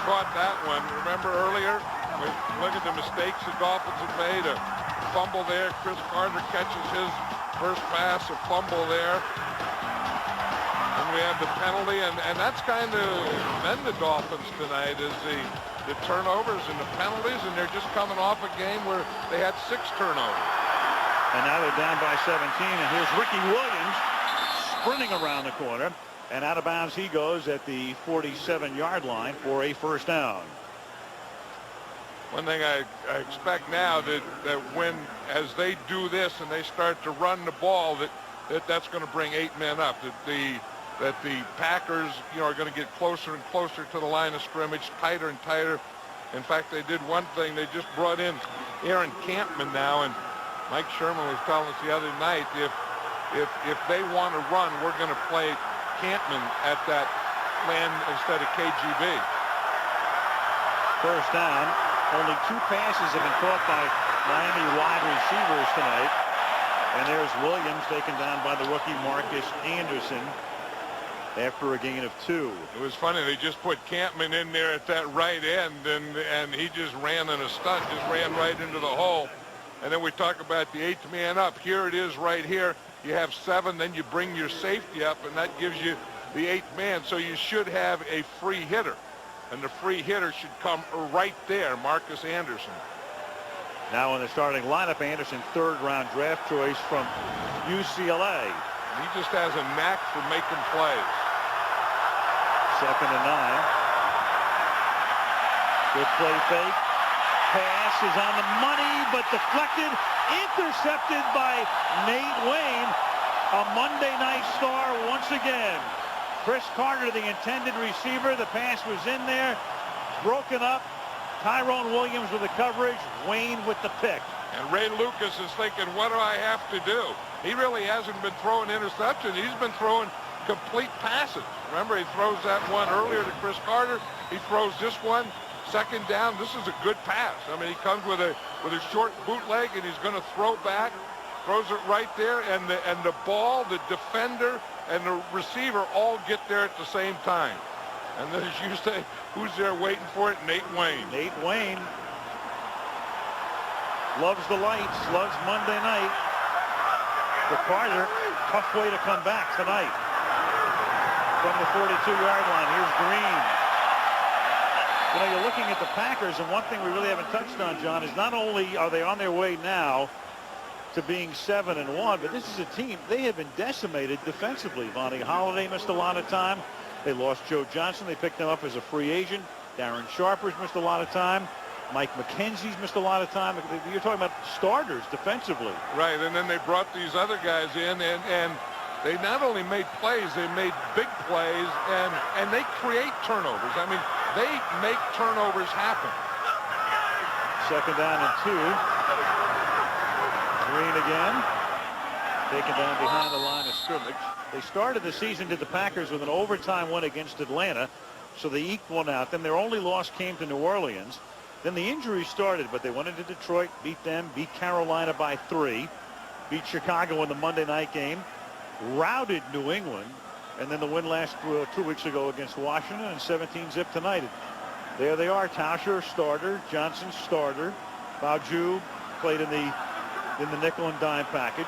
caught that one. Remember earlier? Look at the mistakes the Dolphins have made. A fumble there. Chris Carter catches his first pass, a fumble there. And we have the penalty, and that's kind of been the Dolphins tonight, is the turnovers and the penalties, and they're just coming off a game where they had 6 turnovers. And now they're down by 17, and here's Ricky Williams sprinting around the corner, and out of bounds he goes at the 47-yard line for a first down. One thing I expect now that when, as they do this and they start to run the ball, that's going to bring 8 men up, that the Packers, are going to get closer and closer to the line of scrimmage, tighter and tighter. In fact, they did one thing. They just brought in Aaron Campman now, and Mike Sherman was telling us the other night, if they want to run, we're going to play Campman at that man instead of KGB. First down. Only 2 passes have been caught by Miami wide receivers tonight. And there's Williams taken down by the rookie Marcus Anderson after a gain of 2. It was funny. They just put Campman in there at that right end, and he just ran in a stunt, just ran right into the hole. And then we talk about the 8th man up. Here it is right here. you have 7, then you bring your safety up, and that gives you the 8th man. So you should have a free hitter, and the free hitter should come right there, Marcus Anderson. Now in the starting lineup, Anderson, 3rd-round draft choice from UCLA. He just has a knack for making plays. 2nd and 9. Good play fake. Pass is on the money, but deflected, intercepted by Nate Wayne, a Monday night star once again. Chris Carter, the intended receiver. The pass was in there, broken up. Tyrone Williams with the coverage, Wayne with the pick. And Ray Lucas is thinking, what do I have to do? He really hasn't been throwing interceptions. He's been throwing complete passes. Remember, he throws that one earlier to Chris Carter. He throws this one, 2nd down. This is a good pass. I mean, he comes with a short bootleg, and he's going to throw back, throws it right there, and the ball, the defender, and the receiver all get there at the same time. And then, as you say, who's there waiting for it? Nate Wayne. Nate Wayne loves the lights, loves Monday night. For Carter, tough way to come back tonight. From the 42-yard line, here's Green. You know, you're looking at the Packers, and one thing we really haven't touched on, John, is not only are they on their way now to being 7-1, but this is a team, they have been decimated defensively. Vonnie Holiday missed a lot of time. They lost Joe Johnson. They picked him up as a free agent. Darren Sharper's missed a lot of time. Mike McKenzie's missed a lot of time. You're talking about starters defensively. Right, and then they brought these other guys in, and they not only made plays, they made big plays, and they create turnovers. I mean, they make turnovers happen. 2nd down and 2. Green again. Taken down behind the line of scrimmage. They started the season, did the Packers, with an overtime win against Atlanta, so they eked one out. Then their only loss came to New Orleans. Then the injuries started, but they went into Detroit, beat them, beat Carolina by 3, beat Chicago in the Monday night game, routed New England, and then the win last 2 weeks ago against Washington, and 17-zip tonight. There they are. Tauscher, starter. Johnson, starter. Bauju played in the nickel and dime package,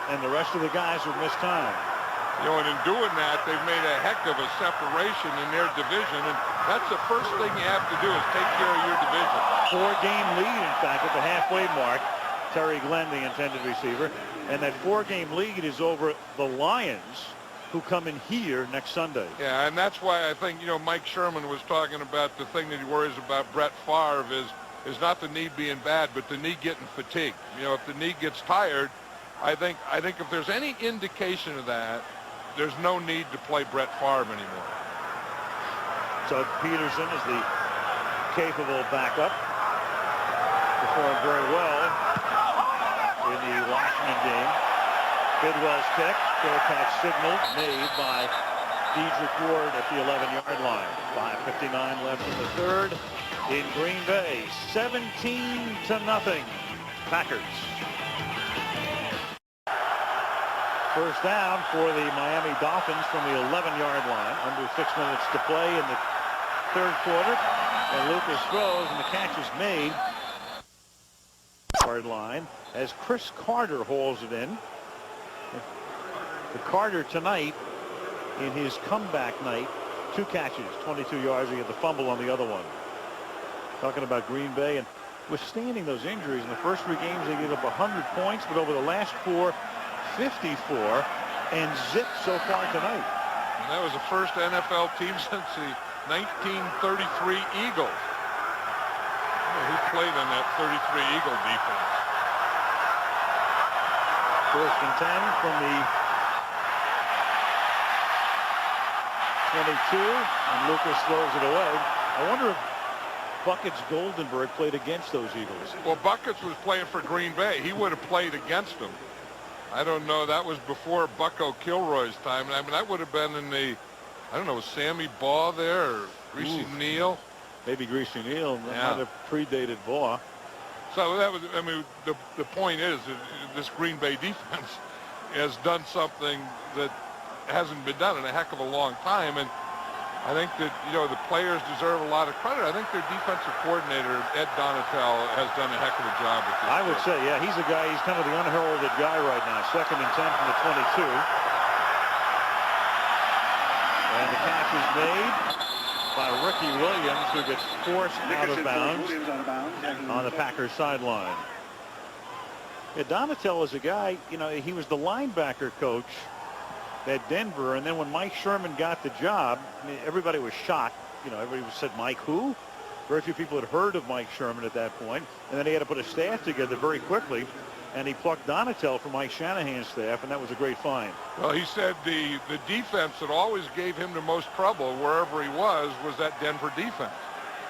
and the rest of the guys would miss time. You know, and in doing that, they've made a heck of a separation in their division, and that's the first thing you have to do is take care of your division. 4-game lead, in fact, at the halfway mark. Terry Glenn, the intended receiver, and that 4-game lead is over the Lions, who come in here next Sunday. Yeah, and that's why I think, you know, Mike Sherman was talking about the thing that he worries about Brett Favre is not the knee being bad, but the knee getting fatigued. You know, if the knee gets tired, I think if there's any indication of that, there's no need to play Brett Favre anymore. Doug Peterson is the capable backup. Performed very well in the Washington game. Bidwell's kick, fair catch signal made by Dedrick Ward at the 11-yard line. 5:59 left in the 3rd in Green Bay. 17-0 Packers. First down for the Miami Dolphins from the 11-yard line. Under 6 minutes to play in the 3rd quarter. And Lucas throws, and the catch is made. Yard line as Chris Carter hauls it in. The Carter tonight, in his comeback night, 2 catches, 22 yards. He had the fumble on the other one. Talking about Green Bay and withstanding those injuries. In the first 3 games, they gave up 100 points, but over the last 4, 54, and zip so far tonight. And that was the first NFL team since the 1933 Eagles. Who played on that 33 Eagle defense? 1st and 10 from the 22, and Lucas throws it away. I wonder if Buckets Goldenberg played against those Eagles. Well, Buckets was playing for Green Bay. He would have played against them. I don't know. That was before Bucko Kilroy's time. I mean, that would have been in the, I don't know, was Sammy Baugh there or Greasy Neal? Maybe Greasy Neal. Yeah. Might have predated Baugh. So that was, I mean, the point is that this Green Bay defense has done something that hasn't been done in a heck of a long time. And I think that, the players deserve a lot of credit. I think their defensive coordinator, Ed Donatel, has done a heck of a job with this. I would say, yeah, he's a guy, he's kind of the unheralded guy right now. 2nd and 10 from the 22. And the catch is made by Ricky Williams, who gets forced out of bounds on the Packers sideline. Yeah, Donatel is a guy, he was the linebacker coach at Denver, and then when Mike Sherman got the job, everybody was shocked. Everybody said, Mike who? Very few people had heard of Mike Sherman at that point, and then he had to put a staff together very quickly, and he plucked Donatel from Mike Shanahan's staff, and that was a great find. Well, he said the defense that always gave him the most trouble wherever he was that Denver defense.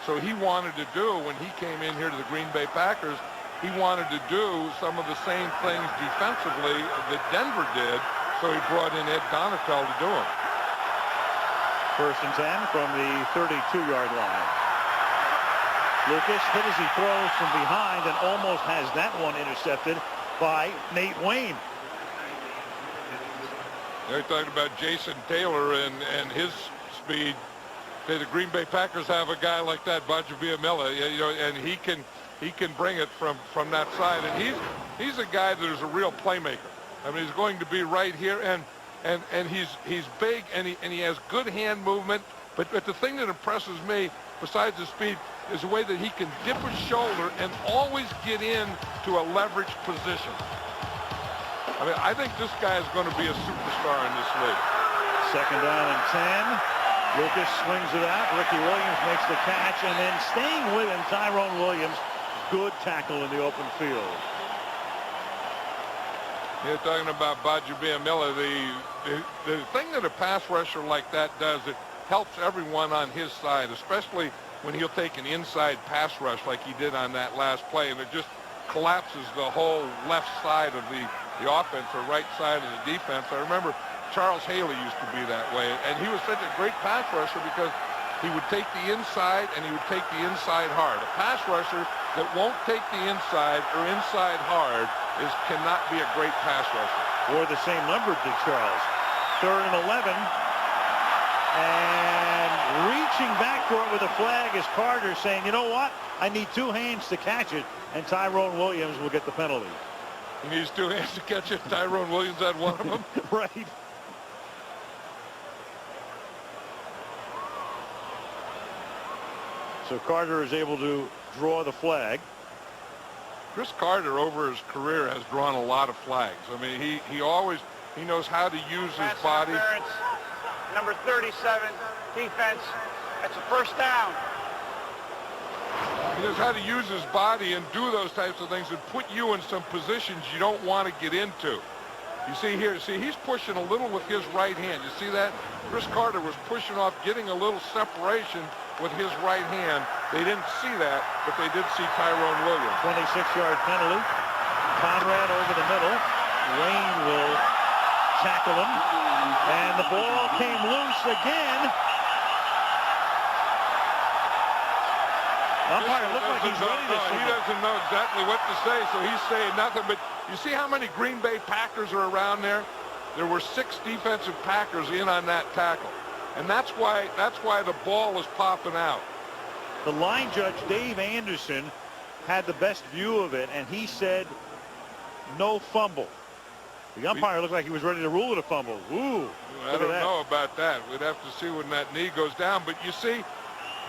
So he wanted to do, when he came in here to the Green Bay Packers, he wanted to do some of the same things defensively that Denver did. So he brought in Ed Donatel to do it. 1st and 10 from the 32-yard line. Lucas hit as he throws from behind and almost has that one intercepted by Nate Wayne. They're talking about Jason Taylor and his speed. The Green Bay Packers have a guy like that, Bajaviamila, and he can bring it from that side. And he's a guy that is a real playmaker. I mean, he's going to be right here, and he's big, and he has good hand movement. But the thing that impresses me, besides his speed, is the way that he can dip his shoulder and always get in to a leveraged position. I mean, I think this guy is going to be a superstar in this league. 2nd down and 10. Lucas swings it out. Ricky Williams makes the catch, and then staying with him, Tyrone Williams. Good tackle in the open field. You're talking about Bajaviamila. The thing that a pass rusher like that does, it helps everyone on his side, especially when he'll take an inside pass rush like he did on that last play, and it just collapses the whole left side of the offense or right side of the defense. I remember Charles Haley used to be that way, and he was such a great pass rusher because he would take the inside and he would take the inside hard. A pass rusher that won't take the inside or inside hard cannot be a great pass rusher. Wore the same number to Charles. 3rd and 11. And reaching back for it with a flag is Carter, saying, you know what? I need 2 hands to catch it, and Tyrone Williams will get the penalty. He needs 2 hands to catch it. Tyrone Williams had one of them. Right. So Carter is able to draw the flag. Chris Carter, over his career, has drawn a lot of flags. I mean, he knows how to use his body. Number 37, defense. That's a 1st down. He knows how to use his body and do those types of things and put you in some positions you don't want to get into. You see here, he's pushing a little with his right hand. You see that? Chris Carter was pushing off, getting a little separation with his right hand. They didn't see that, but they did see Tyrone Williams. 26-yard penalty. Conrad over the middle. Wayne will tackle him. And the ball came loose again. Umpire looked like he's ready to he doesn't know exactly what to say, so he's saying nothing. But you see how many Green Bay Packers are around there? There were 6 defensive Packers in on that tackle. And that's why the ball is popping out. The line judge, Dave Anderson, had the best view of it, and he said no fumble. The umpire looked like he was ready to rule it a fumble. Ooh, I don't know about that. We'd have to see when that knee goes down. But you see,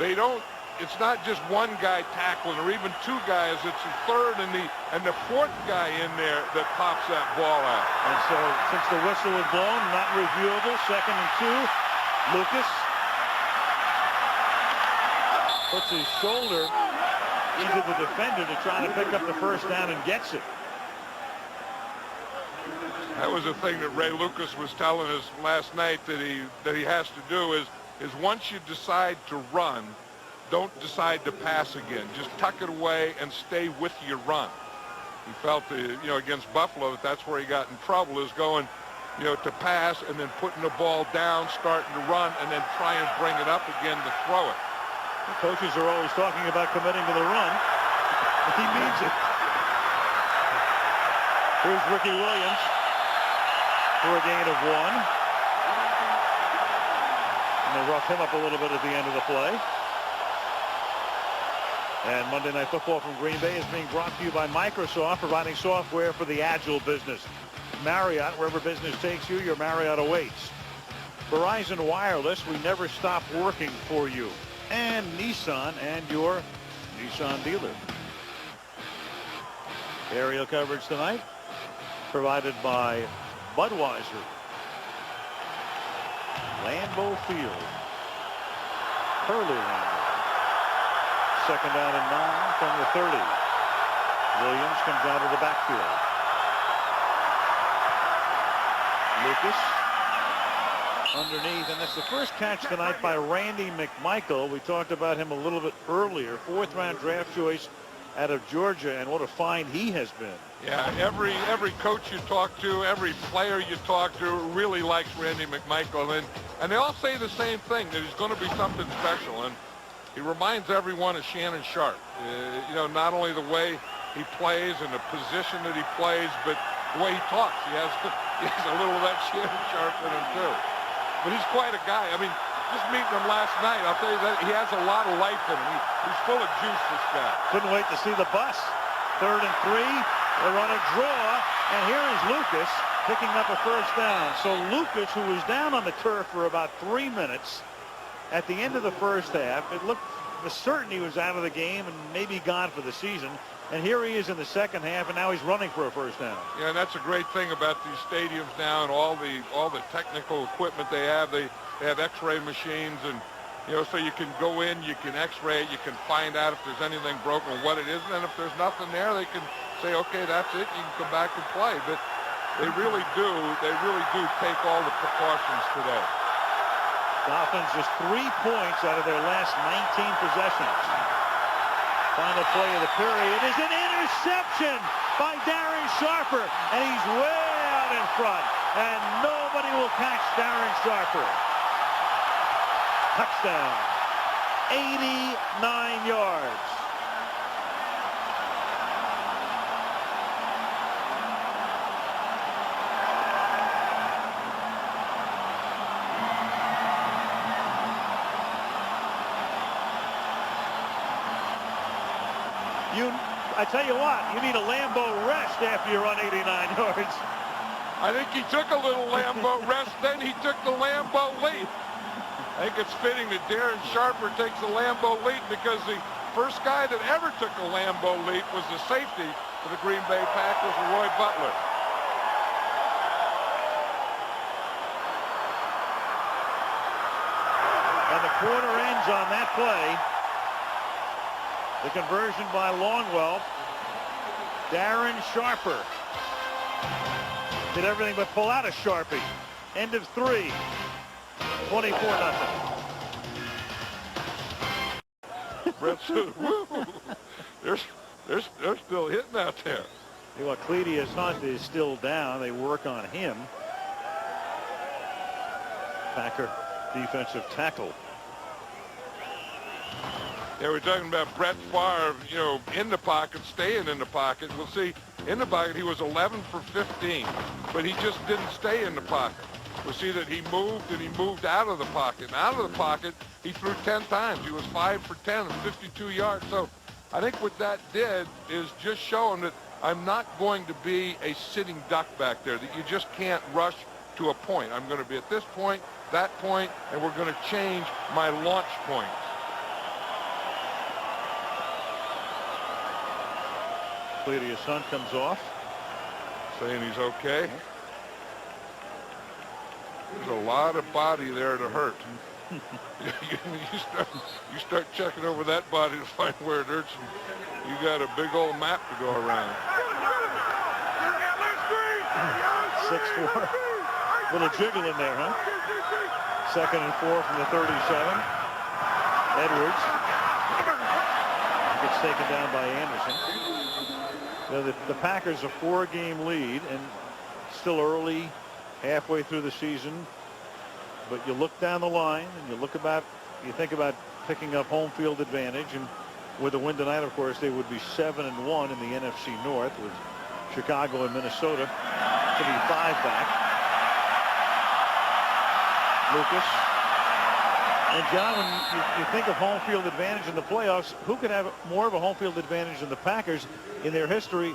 it's not just one guy tackling or even 2 guys. It's the 3rd and the 4th guy in there that pops that ball out. And so since the whistle was blown, not reviewable, 2nd and 2, Lucas puts his shoulder into the defender to try to pick up the 1st down and gets it. That was the thing that Ray Lucas was telling us last night that he has to do is once you decide to run, don't decide to pass again. Just tuck it away and stay with your run. He felt against Buffalo that's where he got in trouble, is going to pass and then putting the ball down, starting to run, and then try and bring it up again to throw it. The coaches are always talking about committing to the run. He means it. Here's Ricky Williams for a gain of 1. And they rough him up a little bit at the end of the play. And Monday Night Football from Green Bay is being brought to you by Microsoft, providing software for the agile business. Marriott, wherever business takes you, your Marriott awaits. Verizon Wireless, we never stop working for you. And Nissan and your Nissan dealer. Aerial coverage tonight provided by Budweiser. Lambeau Field. Hurley Lambeau. Second down and 9 from the 30. Williams comes out of the backfield. Lucas underneath, and that's the first catch tonight by Randy McMichael. We talked about him a little bit earlier. Fourth-round draft choice out of Georgia, and what a find he has been. Yeah, every coach you talk to, every player you talk to really likes Randy McMichael, and they all say the same thing, that he's going to be something special, and he reminds everyone of Shannon Sharp. You know, not only the way he plays and the position that he plays, but the way he talks. He has a little of that Shannon Sharp in him too. But he's quite a guy. I mean, just meeting him last night, I'll tell you that he has a lot of life in him. He's full of juice, this guy. Couldn't wait to see the bus. 3rd and 3. They run a draw, and here is Lucas picking up a first down. So Lucas, who was down on the turf for about 3 minutes at the end of the first half, it looked for certain he was out of the game and maybe gone for the season. And here he is in the second half, and now he's running for a first down. Yeah, and that's a great thing about these stadiums now, and all the technical equipment they have. They have X-ray machines, and you know, so you can go in, you can X-ray it, you can find out if there's anything broken or what it is, and if there's nothing there, they can say, okay, that's it. You can come back and play. But they really do take all the precautions today. Dolphins just 3 points out of their last 19 possessions. Final play of the period is an interception by Darren Sharper, and he's way out in front, and nobody will catch Darren Sharper. Touchdown. 89 yards. I tell you what, you need a Lambeau rest after you run 89 yards. I think he took a little Lambeau rest, then he took the Lambeau leap. I think it's fitting that Darren Sharper takes the Lambeau leap, because the first guy that ever took a Lambeau leap was the safety for the Green Bay Packers, Roy Butler. And the quarter ends on that play. The conversion by Longwell. Darren Sharper did everything but pull out a Sharpie. End of 3. 24-0. Brett said, woo, they're still hitting out there. You know, Cledius Hunt is still down. They work on him. Packer defensive tackle. Yeah, we're talking about Brett Favre, you know, in the pocket, staying in the pocket. We'll see, in the pocket, he was 11 for 15, but he just didn't stay in the pocket. We'll see that he moved, and he moved out of the pocket. And out of the pocket, he threw 10 times. He was 5 for 10 and 52 yards. So I think what that did is just show him that I'm not going to be a sitting duck back there, that you just can't rush to a point. I'm going to be at this point, that point, and we're going to change my launch points. Cledius Hunt comes off. Saying he's okay. There's a lot of body there to hurt. you start checking over that body to find where it hurts, and you got a big old map to go around. 6'4". Little jiggle in there, huh? 2nd and 4 from the 37. Edwards gets taken down by Anderson. You know, the Packers a 4-game lead, and still early, halfway through the season. But you look down the line, and you think about picking up home field advantage, and with a win tonight, of course, they would be 7-1 in the NFC North, with Chicago and Minnesota to be 5 back. Lucas And John, when you think of home field advantage in the playoffs, who could have more of a home field advantage than the Packers in their history?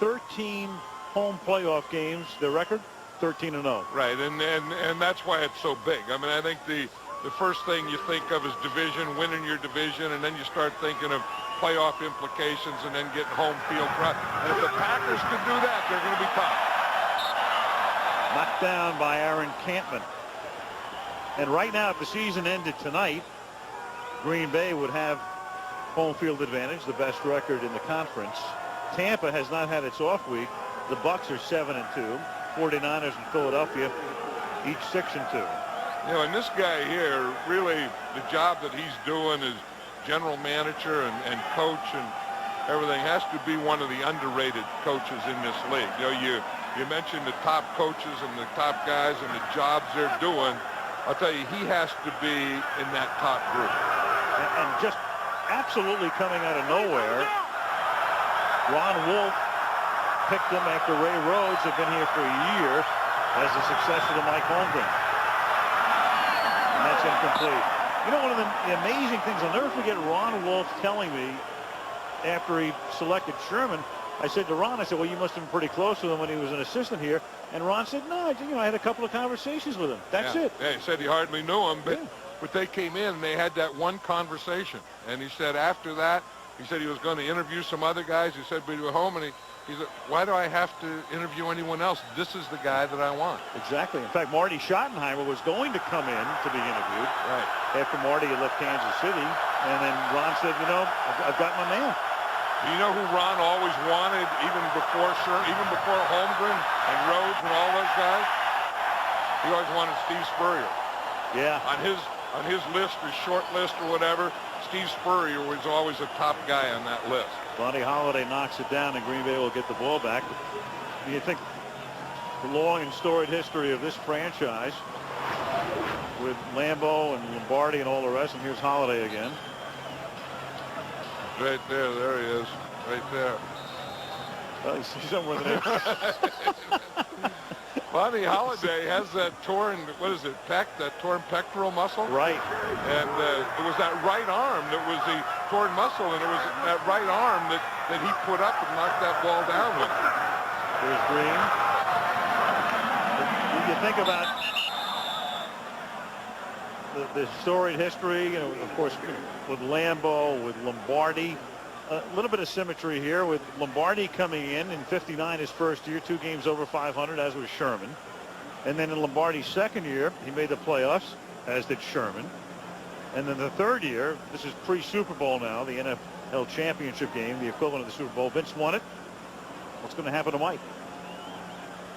13 home playoff games, their record 13-0. Right, and that's why it's so big. I mean, I think the first thing you think of is division, winning your division, and then you start thinking of playoff implications and then getting home field. And if the Packers could do that, they're going to be tough. Knocked down by Aaron Campman. And right now, if the season ended tonight, Green Bay would have home field advantage, the best record in the conference. Tampa has not had its off week. The Bucs are 7-2. 49ers and Philadelphia, each 6-2. You know, and this guy here, really, the job that he's doing as general manager and coach and everything has to be one of the underrated coaches in this league. You know, you mentioned the top coaches and the top guys and the jobs they're doing. I'll tell you, he has to be in that top group. And just absolutely coming out of nowhere, Ron Wolf picked him after Ray Rhodes had been here for a year as the successor to Mike Holmgren. And that's incomplete. You know, one of the amazing things, I'll never forget Ron Wolf telling me after he selected Sherman, I said to Ron, I said, well, you must have been pretty close with him when he was an assistant here. And Ron said, no, I had a couple of conversations with him. That's it. Yeah, he said he hardly knew him, but they came in and they had that one conversation. And he said after that, he said he was going to interview some other guys. He said, but he was home and he said, why do I have to interview anyone else? This is the guy that I want. Exactly. In fact, Marty Schottenheimer was going to come in to be interviewed. Right. After Marty had left Kansas City. And then Ron said, you know, I've got my man. You know who Ron always wanted, even before Holmgren and Rhodes and all those guys? He always wanted Steve Spurrier. Yeah. On his list, his short list or whatever, Steve Spurrier was always a top guy on that list. Buddy Holiday knocks it down, and Green Bay will get the ball back. Do you think the long and storied history of this franchise with Lambeau and Lombardi and all the rest, and here's Holiday again. Right there, there he is, right there. Well, he's somewhere there. Buddy Holiday has that torn, what is it, that torn pectoral muscle? Right. And it was that right arm that was the torn muscle, and it was that right arm that he put up and knocked that ball down with. There's Green. When you think about the storied history, you know, of course, with Lambeau, with Lombardi, a little bit of symmetry here with Lombardi coming in 59 his first year, 2 games over 500, as was Sherman. And then in Lombardi's second year, he made the playoffs, as did Sherman. And then the third year, this is pre-Super Bowl now, the NFL championship game, the equivalent of the Super Bowl. Vince won it. What's going to happen to Mike?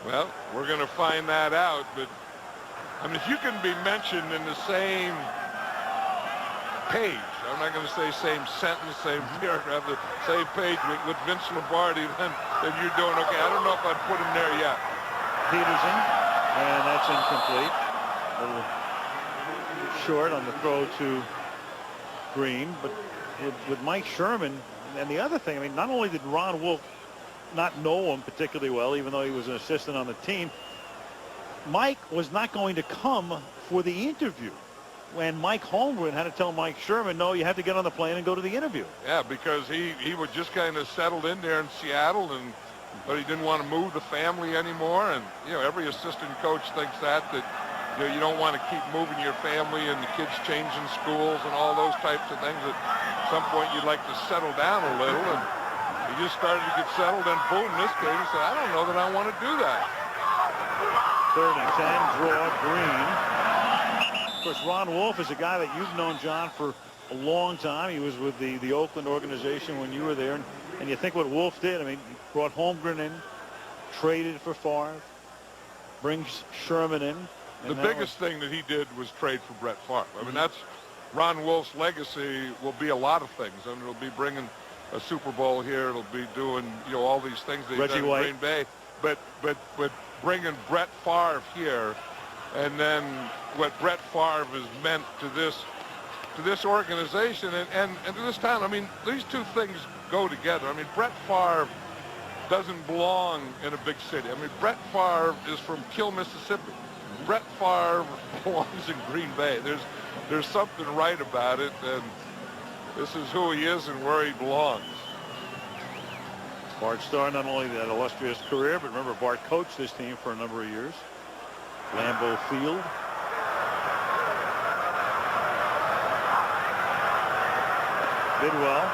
Well, we're going to find that out, but I mean, if you can be mentioned in the same page, I'm not going to say same sentence, same paragraph, the same page with Vince Lombardi, then you're doing okay. I don't know if I'd put him there yet. Peterson, and that's incomplete. A little short on the throw to Green, but with Mike Sherman, and the other thing, I mean, not only did Ron Wolf not know him particularly well, even though he was an assistant on the team, Mike was not going to come for the interview. When Mike Holmgren had to tell Mike Sherman, no, you have to get on the plane and go to the interview. Yeah, because he was just kind of settled in there in Seattle, but he didn't want to move the family anymore. And, you know, every assistant coach thinks that you know, you don't want to keep moving your family and the kids changing schools and all those types of things. At some point, you'd like to settle down a little. And he just started to get settled, and boom, this game, he said, I don't know that I want to do that. 3rd and 10, draw, Green. Of course, Ron Wolf is a guy that you've known, John, for a long time. He was with the Oakland organization when you were there. And you think what Wolf did, I mean, he brought Holmgren in, traded for Favre, brings Sherman in. The biggest thing that he did was trade for Brett Favre. I mean, that's Ron Wolf's legacy will be a lot of things. I mean, it'll be bringing a Super Bowl here. It'll be doing, you know, all these things that he's done in Green Bay. But bringing Brett Favre here, and then what Brett Favre has meant to this organization and to this town. I mean, these two things go together. I mean, Brett Favre doesn't belong in a big city. I mean, Brett Favre is from Kill, Mississippi. Brett Favre belongs in Green Bay. There's something right about it, and this is who he is and where he belongs. Bart Starr, not only that illustrious career, but remember, Bart coached this team for a number of years. Lambeau Field. Bidwell.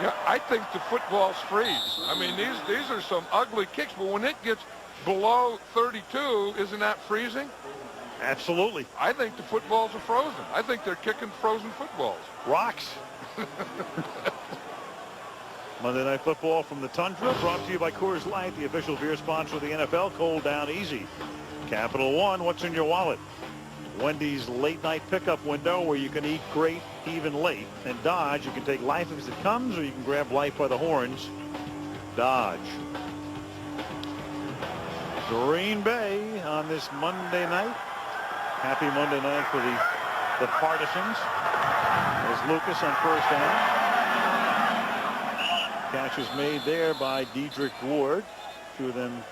Yeah, I think the footballs freeze. I mean, these are some ugly kicks, but when it gets below 32, isn't that freezing? Absolutely. I think the footballs are frozen. I think they're kicking frozen footballs. Rocks. Monday Night Football from the Tundra, brought to you by Coors Light, the official beer sponsor of the NFL. Cold down easy. Capital One, what's in your wallet? Wendy's late night pickup window where you can eat great even late. And Dodge, you can take life as it comes, or you can grab life by the horns. Dodge. Green Bay on this Monday night. Happy Monday night for the partisans. There's Lucas on first down. Catch is made there by Dedrick Ward. Two of them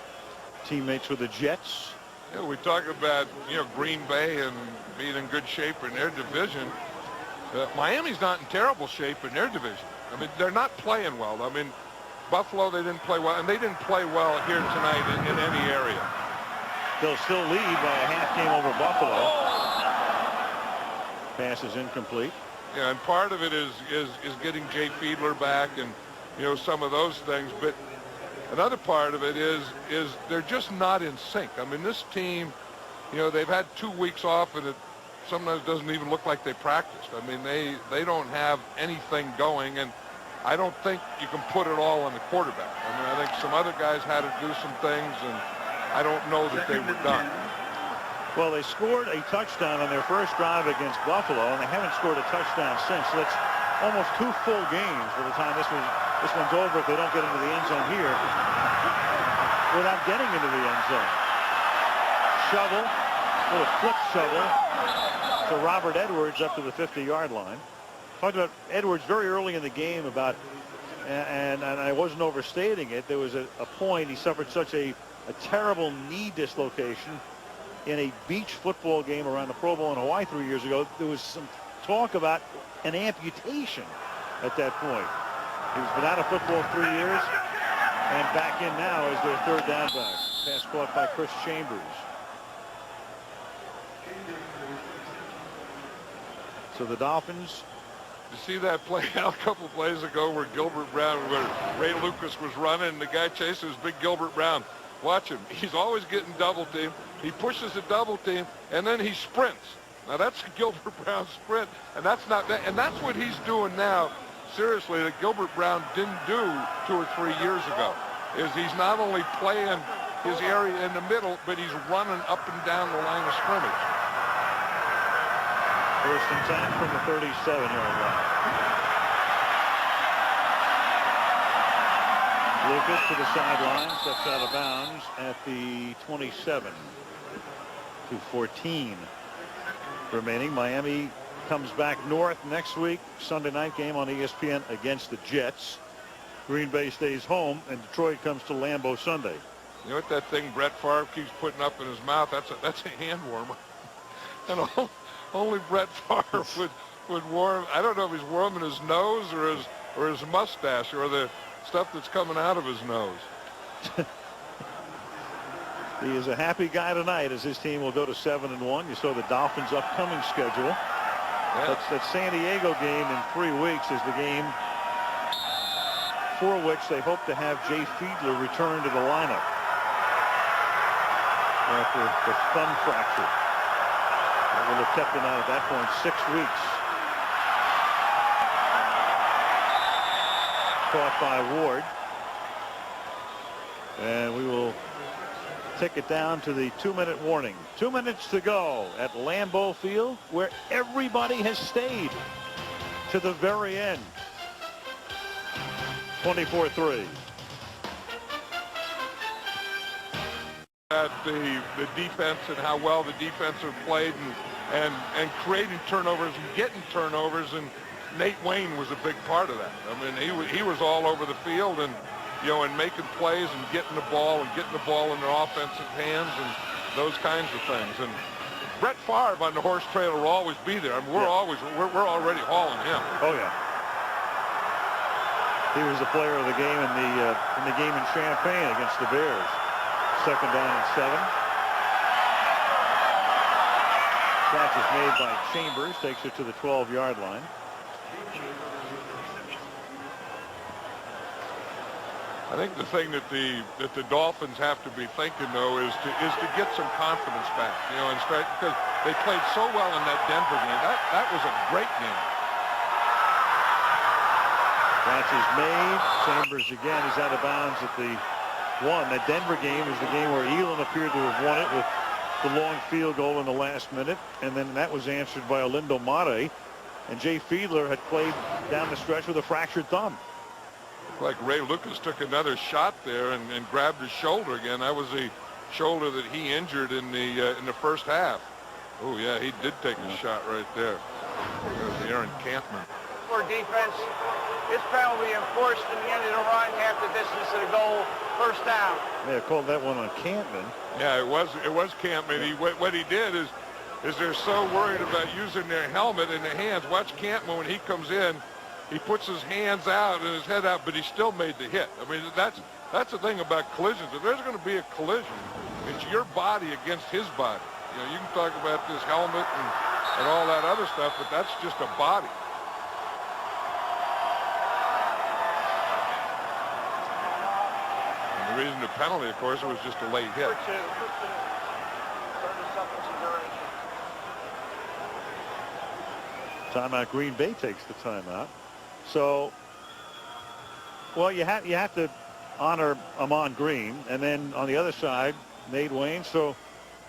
teammates with the Jets. Yeah, we talk about, Green Bay and being in good shape in their division. Miami's not in terrible shape in their division. I mean, they're not playing well. I mean, Buffalo, they didn't play well, and they didn't play well here tonight in any area. They'll still lead by a half game over Buffalo. Pass is incomplete. Yeah, and part of it is getting Jay Fiedler back and, some of those things. But another part of it is they're just not in sync. I mean, this team, they've had 2 weeks off, and it sometimes doesn't even look like they practiced. I mean, they don't have anything going, and I don't think you can put it all on the quarterback. I mean, I think some other guys had to do some things, and I don't know that they were done. Well, they scored a touchdown on their first drive against Buffalo, and they haven't scored a touchdown since. So that's almost 2 full games by the time this one's over if they don't get into the end zone here without getting into the end zone. Shovel, little flip shovel to Robert Edwards up to the 50-yard line. Talked about Edwards very early in the game about, and I wasn't overstating it, there was a point he suffered such a terrible knee dislocation in a beach football game around the Pro Bowl in Hawaii 3 years ago. There was some talk about an amputation at that point. He's been out of football 3 years and back in now as their third down back. Pass caught by Chris Chambers. So the Dolphins. You see that play out a couple plays ago where where Ray Lucas was running and the guy chasing was big Gilbert Brown. Watch him. He's always getting double teamed. He pushes the double team and then he sprints. Now that's a Gilbert Brown sprint, and that's what he's doing now. Seriously, that Gilbert Brown didn't do 2 or 3 years ago. Is he's not only playing his area in the middle, but he's running up and down the line of scrimmage. First and 10 from the 37-yard line. Lucas to the sideline, steps out of bounds at the 27. 2:14 remaining. Miami comes back north next week. Sunday night game on ESPN against the Jets. Green Bay stays home, and Detroit comes to Lambeau Sunday. You know what that thing Brett Favre keeps putting up in his mouth? That's a hand warmer. And only Brett Favre would warm. I don't know if he's warming his nose or his mustache or the stuff that's coming out of his nose. He is a happy guy tonight as his team will go to 7-1. You saw the Dolphins' upcoming schedule. Yeah. That San Diego game in 3 weeks is the game for which they hope to have Jay Fiedler return to the lineup after the thumb fracture. That will have kept him out at that point 6 weeks. Caught by Ward. And we will take it down to the 2-minute warning. 2 minutes to go at Lambeau Field, where everybody has stayed to the very end. 24-3. At the defense and how well the defense have played and creating turnovers and getting turnovers, and Nate Wayne was a big part of that. I mean, he was all over the field, and you know, and making plays and getting the ball in their offensive hands and those kinds of things. And Brett Favre on the horse trailer will always be there. I mean, we're already hauling him. Oh yeah. He was the player of the game in the game in Champaign against the Bears. 2nd down and 7. Catch is made by Chambers, takes it to the 12-yard line. I think the thing that the Dolphins have to be thinking, though, is to get some confidence back, you know, and start, because they played so well in that Denver game. That was a great game. Catch is made. Chambers again is out of bounds at the 1. That Denver game is the game where Elam appeared to have won it with the long field goal in the last minute, and then that was answered by Olindo Mare, and Jay Fiedler had played down the stretch with a fractured thumb. Like Ray Lucas took another shot there and grabbed his shoulder again. That was the shoulder that he injured in the first half. Oh yeah, he did take a shot right there. There's Aaron Campman. For defense, this penalty enforced in the end of the run, half the distance to the goal, first down. Yeah, called that one on Campman. Yeah, it was Campman. What he did is they're so worried about using their helmet in their hands. Watch Campman when he comes in. He puts his hands out and his head out, but he still made the hit. I mean, that's the thing about collisions. If there's going to be a collision, it's your body against his body. You know, you can talk about this helmet and all that other stuff, but that's just a body. And the reason the penalty, of course, it was just a late hit. Timeout. Green Bay takes the timeout. So, well, you have to honor Amon Green, and then on the other side, Nate Wayne. So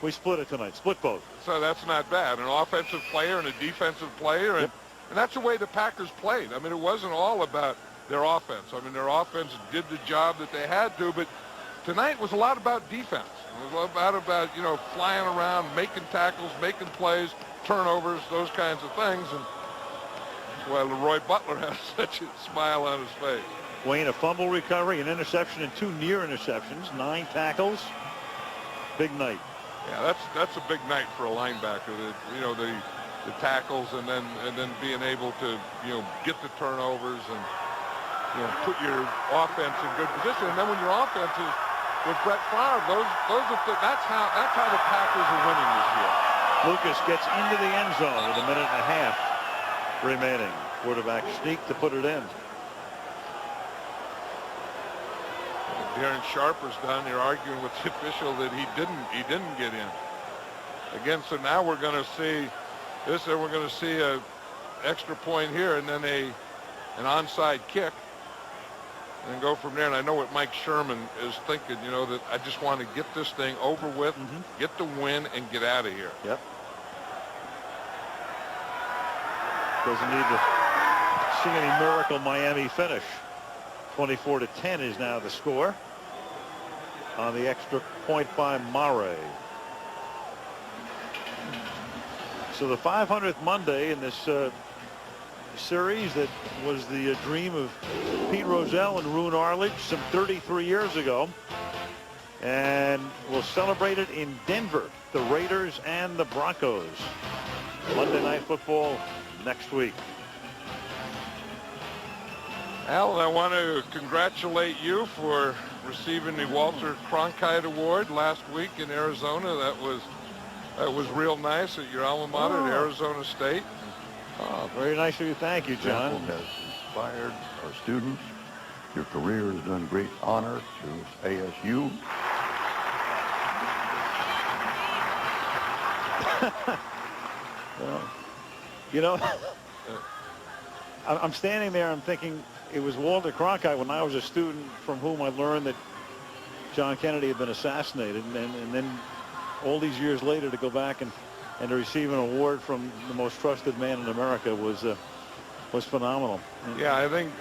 we split it tonight. Split both. So that's not bad. An offensive player and a defensive player, and that's the way the Packers played. I mean, it wasn't all about their offense. I mean, their offense did the job that they had to, but tonight was a lot about defense. It was a lot about, you know, flying around, making tackles, making plays, turnovers, those kinds of things, and well, Leroy Butler has such a smile on his face. Wayne, a fumble recovery, an interception, and 2 near interceptions, 9 tackles. Big night. Yeah, that's a big night for a linebacker. You know, the tackles and then being able to, you know, get the turnovers and, you know, put your offense in good position. And then when your offense is with Brett Favre, that's how the Packers are winning this year. Lucas gets into the end zone with 1.5 minutes remaining. Quarterback sneak to put it in. Darren Sharper's down there arguing with the official that he didn't get in. Again, so now we're going to see this, and we're going to see a extra point here, and then an onside kick, and then go from there. And I know what Mike Sherman is thinking. You know, that I just want to get this thing over with, get the win, and get out of here. Yep. Doesn't need to see any miracle Miami finish. 24-10 is now the score on the extra point by Mare. So the 500th Monday in this series that was the dream of Pete Rozelle and Roone Arledge some 33 years ago. And we'll celebrate it in Denver, the Raiders and the Broncos. Monday Night Football next week. Al, I want to congratulate you for receiving the Walter Cronkite Award last week in Arizona. That was real nice at your alma mater at Arizona State. Oh, very nice of you. Thank you, John. Has inspired our students. Your career has done great honor to ASU. Well, you know, I'm standing there, I'm thinking it was Walter Cronkite when I was a student from whom I learned that John Kennedy had been assassinated, and then all these years later to go back and to receive an award from the most trusted man in America was phenomenal. Yeah, I think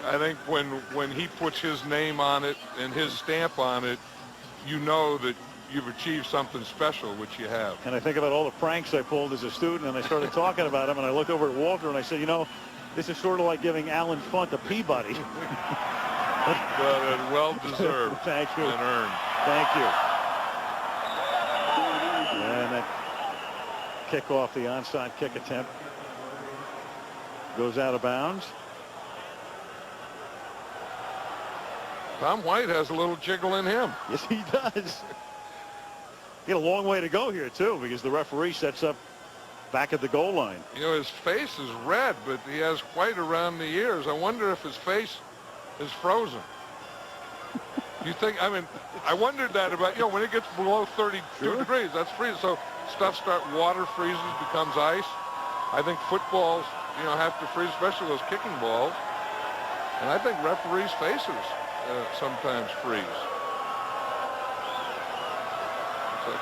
when he puts his name on it and his stamp on it, you know that you've achieved something special, which you have. And I think about all the pranks I pulled as a student, and I started talking about him, and I looked over at Walter and I said, you know, this is sort of like giving Alan Funt a Peabody. But well deserved. Thank you. And earned. Thank you. And that kick off the onside kick attempt goes out of bounds. Tom White has a little jiggle in him. Yes, he does. He had a long way to go here, too, because the referee sets up back at the goal line. You know, his face is red, but he has white around the ears. I wonder if his face is frozen. You think, I mean, I wondered that about, you know, when it gets below 32 degrees, that's freezing. So water freezes, becomes ice. I think footballs, you know, have to freeze, especially those kicking balls. And I think referees' faces sometimes freeze.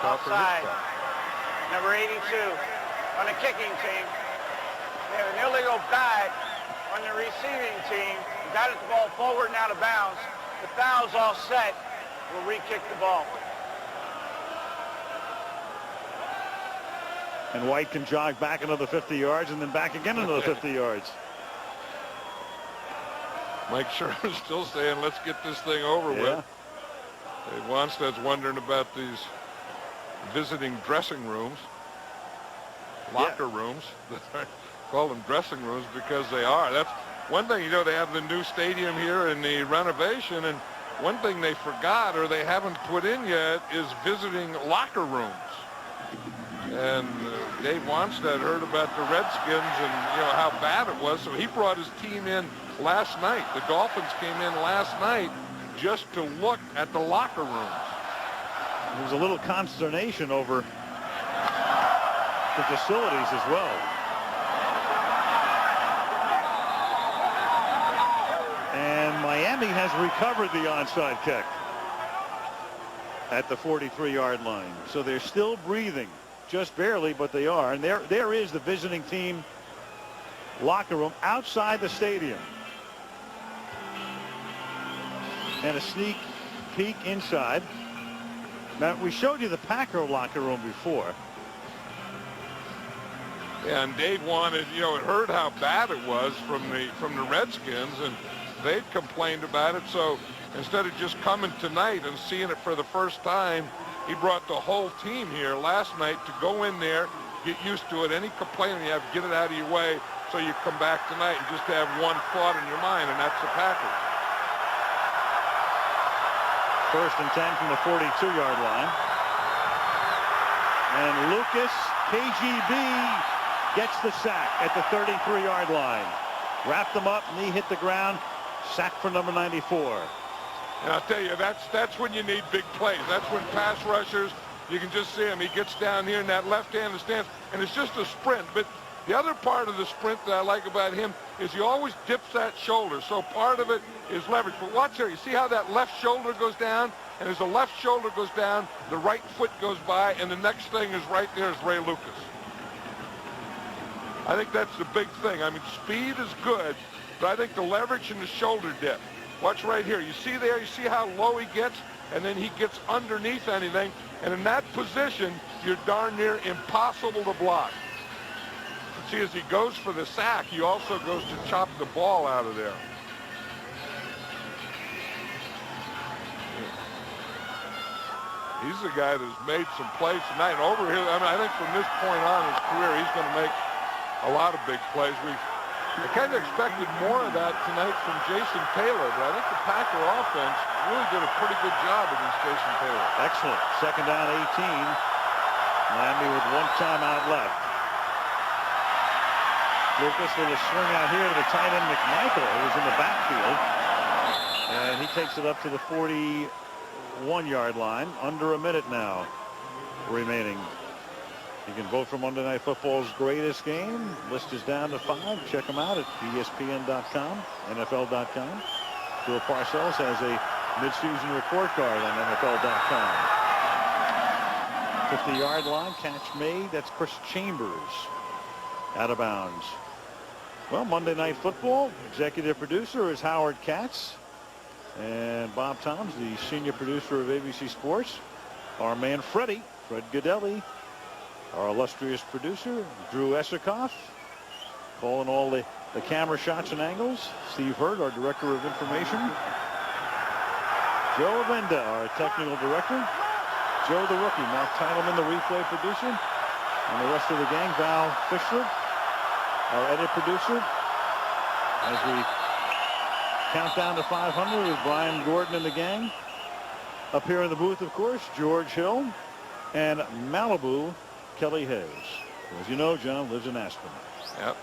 Offside, number 82 on the kicking team. They have an illegal bag on the receiving team. Got the ball forward and out of bounds. The foul's all set. We'll re-kick the ball. And White can jog back another 50 yards and then back again another 50 yards. Mike Sherman's still saying, let's get this thing over with. Dave Wanstead's wondering about these visiting dressing rooms, locker rooms. Call them dressing rooms because they are. That's one thing, you know, they have the new stadium here and the renovation, and one thing they forgot or they haven't put in yet is visiting locker rooms. And Dave Wanstead heard about the Redskins and, you know, how bad it was, so he brought his team in last night. The Dolphins came in last night just to look at the locker rooms. There was a little consternation over the facilities as well. And Miami has recovered the onside kick at the 43-yard line. So they're still breathing, just barely, but they are. And there is the visiting team locker room outside the stadium. And a sneak peek inside. Now, we showed you the Packer locker room before. Yeah, and Dave wanted, you know, heard how bad it was from the Redskins, and they'd complained about it. So instead of just coming tonight and seeing it for the first time, he brought the whole team here last night to go in there, get used to it. Any complaining, you have to get it out of your way so you come back tonight and just have one thought in your mind, and that's the Packers. First and 10 from the 42-yard line. And Lucas, KGB, gets the sack at the 33-yard line. Wrapped him up, knee hit the ground, sack for number 94. And I'll tell you, that's when you need big plays. That's when pass rushers, you can just see him. He gets down here in that left-handed stance, and it's just a sprint. But the other part of the sprint that I like about him is he always dips that shoulder. So part of it is leverage. But watch here. You see how that left shoulder goes down? And as the left shoulder goes down, the right foot goes by, and the next thing is right there is Ray Lucas. I think that's the big thing. I mean, speed is good, but I think the leverage and the shoulder dip. Watch right here. You see there? You see how low he gets? And then he gets underneath anything. And in that position, you're darn near impossible to block. See, as he goes for the sack, he also goes to chop the ball out of there. He's the guy that's made some plays tonight. And over here, I mean, I think from this point on in his career, he's going to make a lot of big plays. I kind of expected more of that tonight from Jason Taylor, but I think the Packer offense really did a pretty good job against Jason Taylor. Excellent. Second down, 18. Miami with one timeout left. Lucas with a swing out here to the tight end McMichael, who's in the backfield. And he takes it up to the 41-yard line. Under a minute now remaining. You can vote for Monday Night Football's greatest game. List is down to 5. Check them out at ESPN.com, NFL.com. Bill Parcells has a midseason report card on NFL.com. 50-yard line, catch made. That's Chris Chambers. Out of bounds. Well, Monday Night Football, executive producer is Howard Katz. And Bob Toms, the senior producer of ABC Sports. Our man Fred Godelli. Our illustrious producer, Drew Esikoff, calling all the camera shots and angles. Steve Hurd, our director of information. Joe Avenda, our technical director. Joe the rookie, Mark Titleman, the replay producer. And the rest of the gang, Val Fischler, our edit producer. As we count down to 500 with Brian Gordon and the gang. Up here in the booth, of course, George Hill and Malibu, Kelly Hayes. As you know, John lives in Aspen. Yep.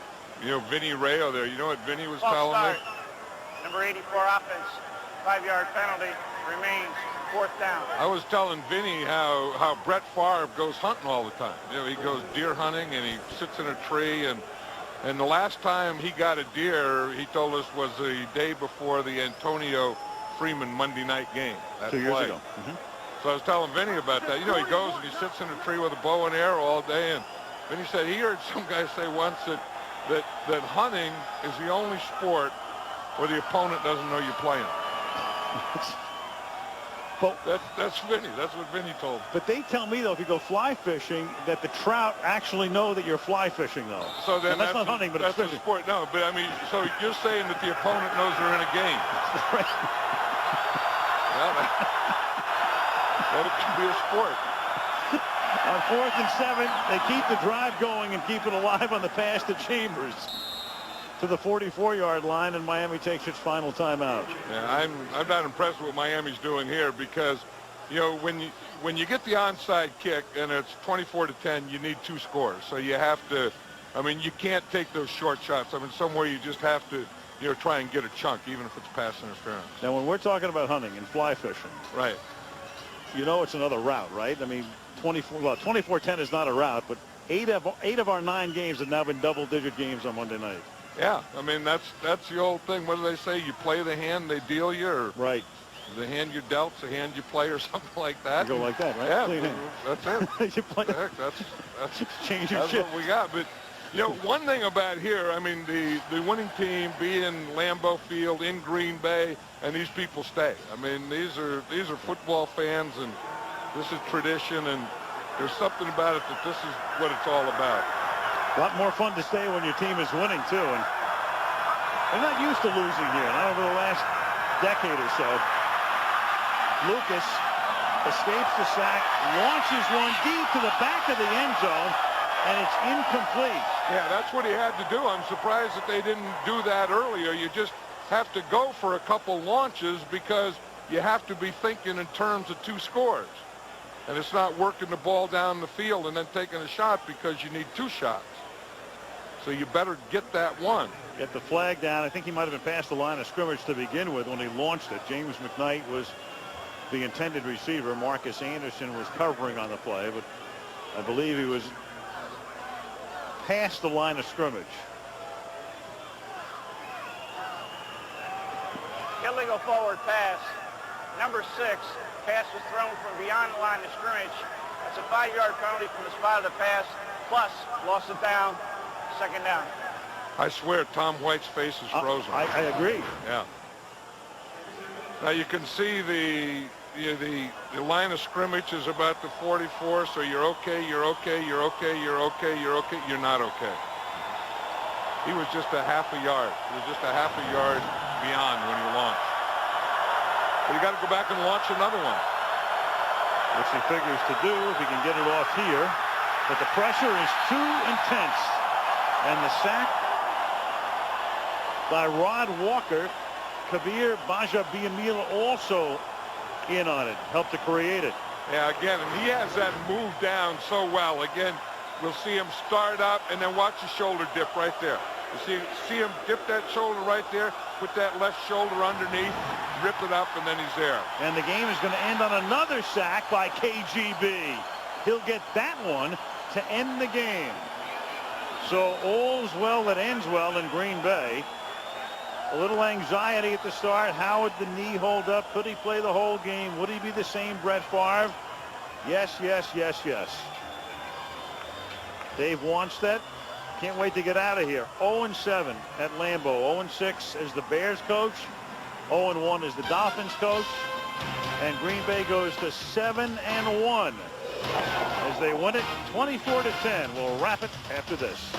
You know, Vinny Rayo there. You know what Vinny was False telling start. me? Number 84 offense. 5-yard penalty. Remains 4th down. I was telling Vinny how Brett Favre goes hunting all the time. You know, he goes deer hunting and he sits in a tree, and the last time he got a deer, he told us, was the day before the Antonio Freeman Monday night game. 2 years ago. So I was telling Vinny about that. You know, he goes and he sits in a tree with a bow and arrow all day, and Vinny said he heard some guy say once that hunting is the only sport where the opponent doesn't know you're playing. But that's Vinny. That's what Vinny told me. But they tell me, though, if you go fly fishing, that the trout actually know that you're fly fishing, though. So then and that's not hunting, but that's it's fishing. a sport. No, but I mean, so you're saying that the opponent knows they're in a game. Well, that can be a sport. On 4th and 7, they keep the drive going and keep it alive on the pass to Chambers to the 44-yard line, and Miami takes its final timeout. Yeah, I'm not impressed with what Miami's doing here, because, you know, when you get the onside kick and it's 24-10, you need 2 scores. So you have to, I mean, you can't take those short shots. I mean, somewhere you just have to, you know, try and get a chunk, even if it's pass interference. Now, when we're talking about hunting and fly fishing, right? You know, it's another route, right? I mean, 24-10 is not a route, but 8 of our 9 games have now been double-digit games on Monday night. Yeah, I mean, that's the old thing. What do they say? You play the hand they deal you, or right? The hand you're dealt, the hand you play, or something like that. You go like that, right? Yeah, that's it. You play. Heck, that's change your that's shit. what we got. But you know, one thing about here, I mean, the winning team being Lambeau Field in Green Bay, and these people stay. I mean, these are football fans, and this is tradition, and there's something about it that this is what it's all about. A lot more fun to stay when your team is winning, too. And they're not used to losing here. Not over the last decade or so. Lucas escapes the sack, launches one deep to the back of the end zone, and it's incomplete. Yeah, that's what he had to do. I'm surprised that they didn't do that earlier. You just have to go for a couple launches, because you have to be thinking in terms of 2 scores. And it's not working the ball down the field and then taking a shot, because you need 2 shots. So you better get that one. Get the flag down. I think he might have been past the line of scrimmage to begin with when he launched it. James McKnight was the intended receiver. Marcus Anderson was covering on the play, but I believe he was past the line of scrimmage. Illegal forward pass. Number 6. Pass was thrown from beyond the line of scrimmage. That's a 5-yard penalty from the spot of the pass. Plus, loss of down. 2nd down. I swear Tom White's face is frozen. I agree. Yeah. Now you can see the line of scrimmage is about the 44, so you're okay, you're okay, you're okay, you're okay, you're okay, you're not okay. He was just a half a yard. He was just a half a yard beyond when he launched. But you got to go back and launch another one. Which he figures to do if he can get it off here. But the pressure is too intense. And the sack by Rod Walker, Kabir Bajabiamila also in on it, helped to create it. Yeah, again, and he has that move down so well. Again, we'll see him start up and then watch his shoulder dip right there. You see him dip that shoulder right there, put that left shoulder underneath, rip it up, and then he's there. And the game is going to end on another sack by KGB. He'll get that one to end the game. So all's well that ends well in Green Bay. A little anxiety at the start. How would the knee hold up? Could he play the whole game? Would he be the same Brett Favre? Yes, yes, yes, yes. Dave Wanstead, can't wait to get out of here. 0-7 at Lambeau. 0-6 as the Bears coach. 0-1 as the Dolphins coach. And Green Bay goes to 7-1 as they win it 24-10. We'll wrap it after this.